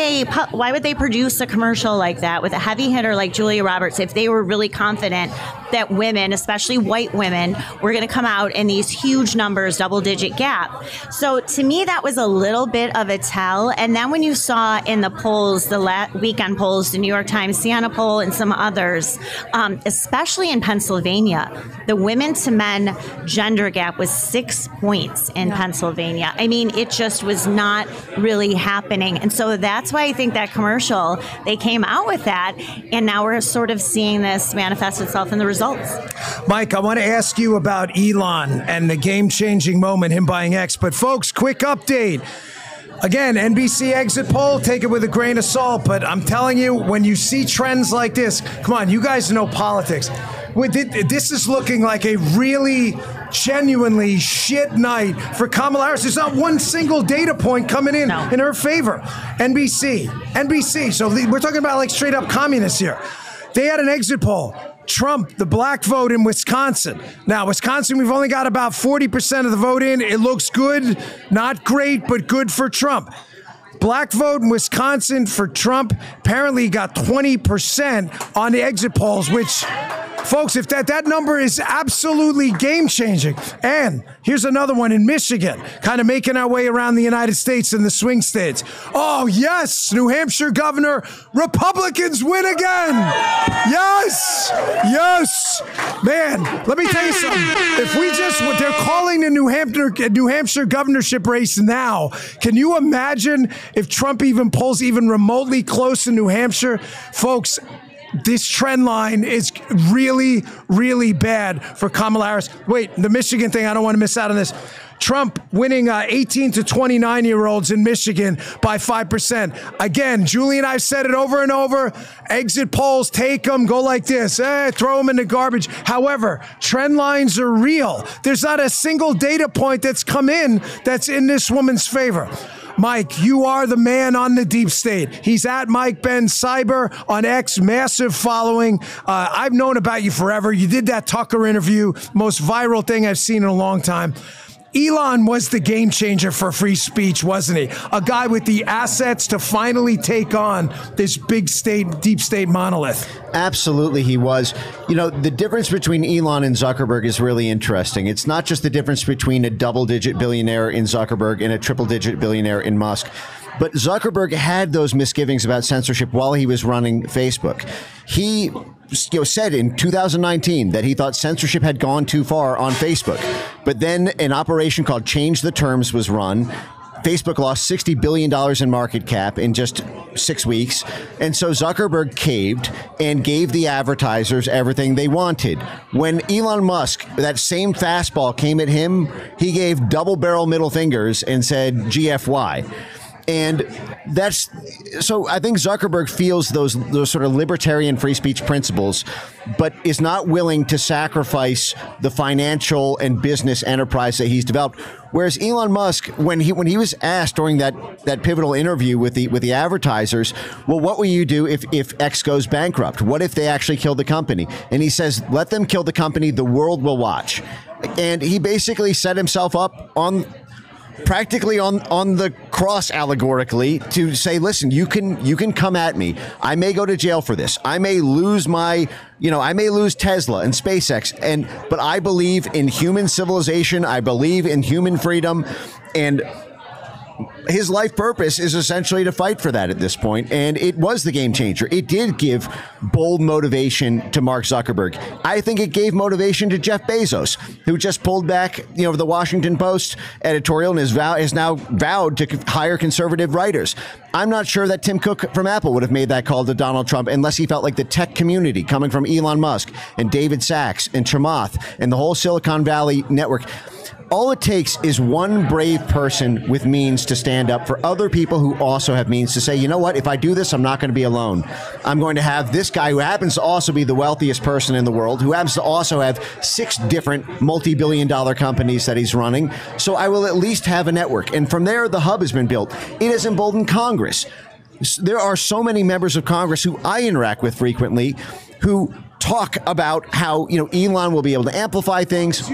they produce a commercial like that with a heavy hitter like Julia Roberts if they were really confident that women, especially white women, were going to come out in these huge numbers, double-digit gap? So to me, that was a little bit of a tell. And then when you saw in the polls, the weekend polls, the New York Times, Siena poll, and some others, especially in Pennsylvania, the women to men gender gap was 6 points in Pennsylvania. I mean, it just was not really happening. And so that's why I think that commercial, they came out with that. And now we're sort of seeing this manifest itself in the results. Mike, I want to ask you about Elon and the game-changing moment, him buying X. But folks, quick update. Again, NBC exit poll, take it with a grain of salt. But I'm telling you, when you see trends like this, come on, you guys know politics. This is looking like a really genuinely shit night for Kamala Harris. There's not one single data point coming in her favor. NBC. So we're talking about like straight up communists here. They had an exit poll. Trump, the black vote in Wisconsin. Now, Wisconsin, we've only got about 40% of the vote in. It looks good, not great, but good for Trump. Black vote in Wisconsin for Trump apparently got 20% on the exit polls, which, folks, if that number is absolutely game-changing. And here's another one in Michigan, kind of making our way around the United States in the swing states. Oh, yes, New Hampshire governor, Republicans win again. Yes. Man, let me tell you something. If they're calling the New Hampshire governorship race now, can you imagine if Trump even polls even remotely close in New Hampshire? Folks, this trend line is really, really bad for Kamala Harris. Wait, the Michigan thing, I don't want to miss out on this. Trump winning 18 to 29-year-olds in Michigan by 5%. Again, Julie and I have said it over and over. Exit polls, take them, go like this. Throw them in the garbage. However, trend lines are real. There's not a single data point that's come in that's in this woman's favor. Mike, you are the man on the deep state. He's at Mike Ben Cyber on X, massive following. I've known about you forever. You did that Tucker interview, most viral thing I've seen in a long time. Elon was the game changer for free speech, wasn't he? A guy with the assets to finally take on this big state, deep state monolith. Absolutely, he was. You know, the difference between Elon and Zuckerberg is really interesting. It's not just the difference between a double-digit billionaire in Zuckerberg and a triple-digit billionaire in Musk. But Zuckerberg had those misgivings about censorship while he was running Facebook. He said in 2019 that he thought censorship had gone too far on Facebook. But then an operation called Change the Terms was run. Facebook lost $60 billion in market cap in just 6 weeks. And so Zuckerberg caved and gave the advertisers everything they wanted. When Elon Musk, that same fastball came at him, he gave double barrel middle fingers and said GFY. And that's so I think Zuckerberg feels those sort of libertarian free speech principles, but is not willing to sacrifice the financial and business enterprise that he's developed. Whereas Elon Musk, when he was asked during that pivotal interview with the advertisers, well, what will you do if X goes bankrupt? What if they actually kill the company? And he says, let them kill the company. The world will watch. And he basically set himself up practically on the cross allegorically to say, listen, you can come at me. I may go to jail for this. I may lose I may lose Tesla and SpaceX, but I believe in human civilization. I believe in human freedom. And his life purpose is essentially to fight for that at this point, and it was the game changer. It did give bold motivation to Mark Zuckerberg. I think it gave motivation to Jeff Bezos, who just pulled back, the Washington Post editorial and has now vowed to hire conservative writers. I'm not sure that Tim Cook from Apple would have made that call to Donald Trump unless he felt like the tech community coming from Elon Musk and David Sachs and Chamath and the whole Silicon Valley network. All it takes is one brave person with means to stand up for other people who also have means to say, you know what, if I do this, I'm not going to be alone. I'm going to have this guy who happens to also be the wealthiest person in the world, who happens to also have 6 different multi-billion-dollar companies that he's running. So I will at least have a network. And from there, the hub has been built. It has emboldened Congress. There are so many members of Congress who I interact with frequently who talk about how, Elon will be able to amplify things.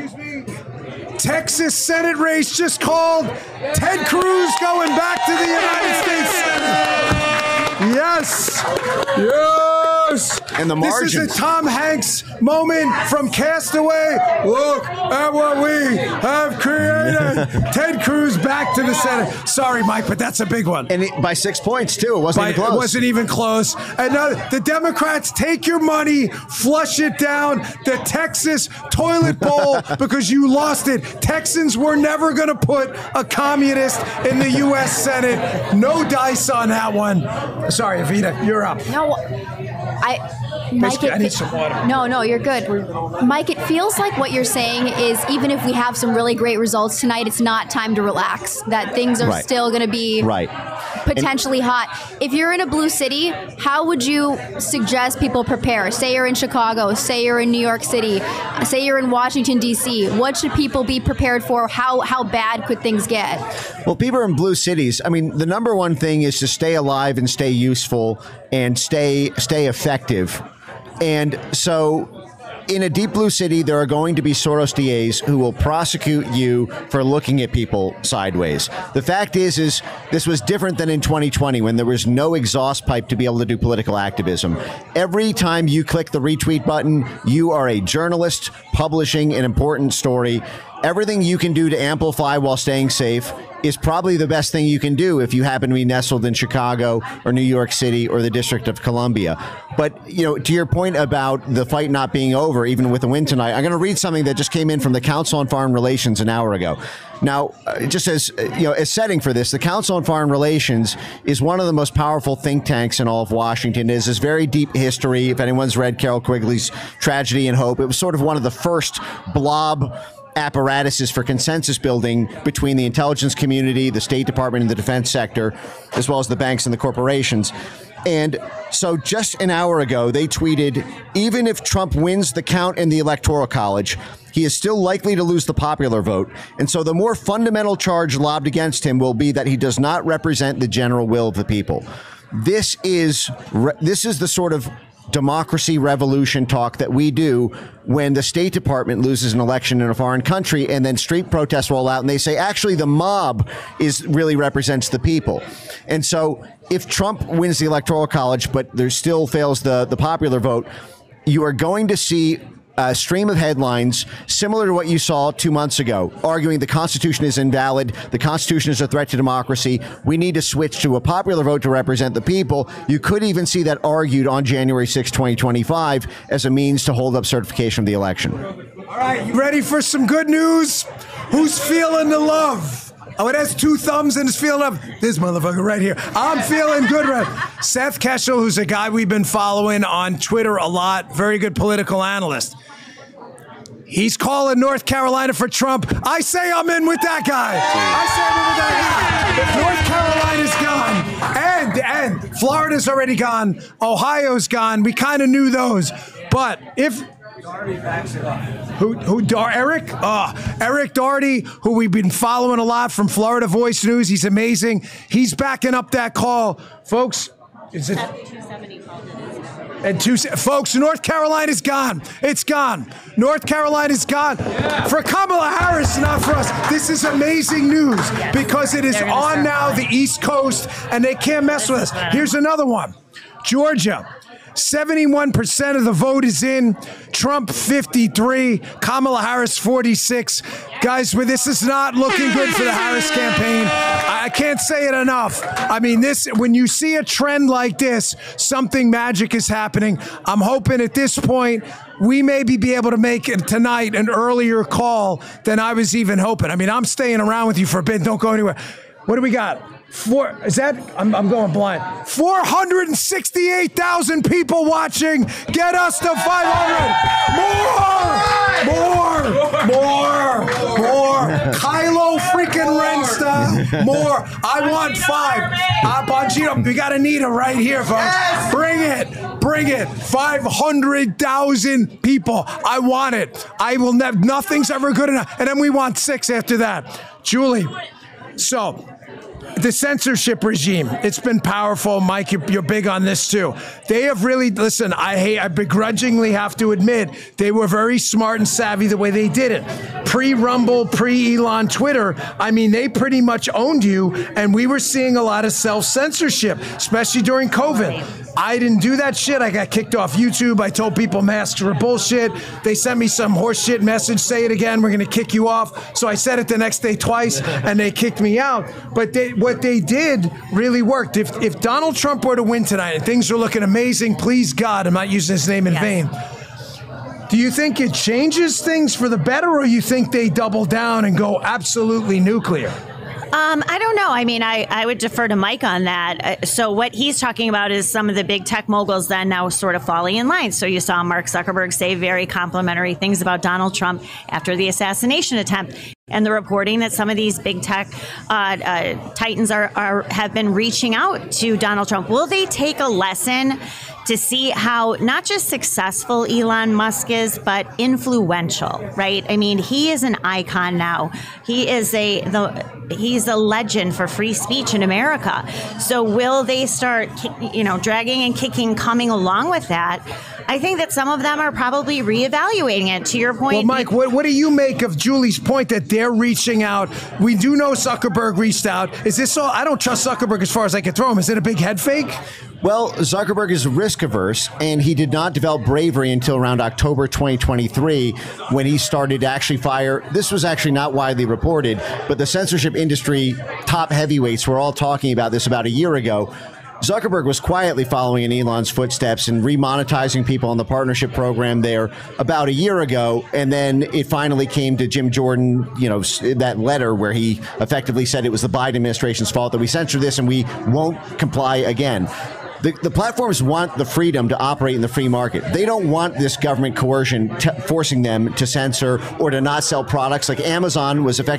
Texas Senate race just called. Ted Cruz going back to the United States Senate. Yes. Yes. And the margins. This is a Tom Hanks moment from Castaway. Look at what we have created. Ted Cruz back to the Senate. Sorry, Mike, but that's a big one. And by 6 points, too. It wasn't even close. It wasn't even close. And the Democrats take your money, flush it down the Texas toilet bowl because you lost it. Texans were never going to put a communist in the U.S. Senate. No dice on that one. Sorry, Evita, you're up. No, Mike, I need some water. No, you're good. Mike, it feels like what you're saying is even if we have some really great results tonight, it's not time to relax. That things are still going to be potentially hot. If you're in a blue city, how would you suggest people prepare? Say you're in Chicago, say you're in New York City, say you're in Washington, D.C. What should people be prepared for? How bad could things get? Well, people in blue cities, the number one thing is to stay alive and stay useful and stay effective. And so in a deep blue city, there are going to be Soros DAs who will prosecute you for looking at people sideways. The fact is this was different than in 2020 when there was no exhaust pipe to be able to do political activism. Every time you click the retweet button, you are a journalist publishing an important story. Everything you can do to amplify while staying safe is probably the best thing you can do if you happen to be nestled in Chicago or New York City or the District of Columbia. But, to your point about the fight not being over, even with the win tonight, I'm going to read something that just came in from the Council on Foreign Relations an hour ago. Now, just as setting for this, the Council on Foreign Relations is one of the most powerful think tanks in all of Washington. It has this very deep history. If anyone's read Carol Quigley's Tragedy and Hope, it was sort of one of the first blob apparatuses for consensus building between the intelligence community, the State Department, and the defense sector, as well as the banks and the corporations. And so just an hour ago, they tweeted, even if Trump wins the count in the Electoral College, he is still likely to lose the popular vote. And so the more fundamental charge lobbed against him will be that he does not represent the general will of the people. This is the sort of democracy revolution talk that we do when the State Department loses an election in a foreign country and then street protests roll out and they say, actually, the mob really represents the people. And so if Trump wins the Electoral College, but there still fails the popular vote, you are going to see a stream of headlines similar to what you saw 2 months ago, arguing the Constitution is invalid, the Constitution is a threat to democracy, we need to switch to a popular vote to represent the people. You could even see that argued on January 6, 2025 as a means to hold up certification of the election. All right, you ready for some good news? Who's feeling the love? Oh, it has 2 thumbs and it's feeling up. This motherfucker right here. I'm feeling good, right? Seth Keshel, who's a guy we've been following on Twitter a lot, very good political analyst. He's calling North Carolina for Trump. I say I'm in with that guy. I say I'm in with that guy. North Carolina's gone. And Florida's already gone. Ohio's gone. We kind of knew those. But if... Eric? Eric Daugherty, who we've been following a lot from Florida Voice News. He's amazing. He's backing up that call. Folks, is it... 270 called it. Folks, North Carolina's gone. It's gone. North Carolina's gone. Yeah. For Kamala Harris, not for us. This is amazing news because it is on now the East Coast and they can't mess with us. Here's another one. Georgia. 71% of the vote is in. Trump 53, Kamala Harris 46. Guys, this is not looking good for the Harris campaign. I can't say it enough. I mean, when you see a trend like this, something magic is happening. I'm hoping at this point we maybe be able to make it tonight an earlier call than I was even hoping. I mean, I'm staying around with you for a bit. Don't go anywhere. What do we got? I'm going blind. 468,000 people watching. Get us to 500. More. Kylo freaking Rensta. More. I want 5. Bongino, we got Anita right here, folks. Yes. Bring it. 500,000 people. I want it. I will never. Nothing's ever good enough. And then we want 6 after that. Julie. So, the censorship regime, it's been powerful. Mike, you're big on this too. They have really, listen, I begrudgingly have to admit, they were very smart and savvy the way they did it. Pre-Rumble, pre-Elon Twitter, I mean, they pretty much owned you, and we were seeing a lot of self-censorship, especially during COVID. I didn't do that shit. I got kicked off YouTube. I told people masks were bullshit. They sent me some horseshit message, say it again, we're going to kick you off. So I said it the next day twice, and they kicked me out. But what they did really worked. If Donald Trump were to win tonight and things are looking amazing, please God, I'm not using his name in vain. Do you think it changes things for the better, or you think they double down and go absolutely nuclear? I don't know. I mean, I would defer to Mike on that. So what he's talking about is some of the big tech moguls then now sort of falling in line. So you saw Mark Zuckerberg say very complimentary things about Donald Trump after the assassination attempt. And the reporting that some of these big tech titans have been reaching out to Donald Trump. Will they take a lesson to see how not just successful Elon Musk is, but influential, right? I mean, he is an icon now. He is he's a legend for free speech in America. So will they start, dragging and kicking, coming along with that? I think that some of them are probably reevaluating it. To your point, well, Mike, what do you make of Julie's point that they're reaching out? We do know Zuckerberg reached out. Is this all? I don't trust Zuckerberg as far as I can throw him. Is it a big head fake? Well, Zuckerberg is risk averse, and he did not develop bravery until around October 2023 when he started to actually fire. This was actually not widely reported, but the censorship industry top heavyweights were all talking about this about a year ago. Zuckerberg was quietly following in Elon's footsteps and remonetizing people on the partnership program there about a year ago. And then it finally came to Jim Jordan, that letter where he effectively said it was the Biden administration's fault that we censored this and we won't comply again. The platforms want the freedom to operate in the free market. They don't want this government coercion forcing them to censor or to not sell products. Like Amazon was effectively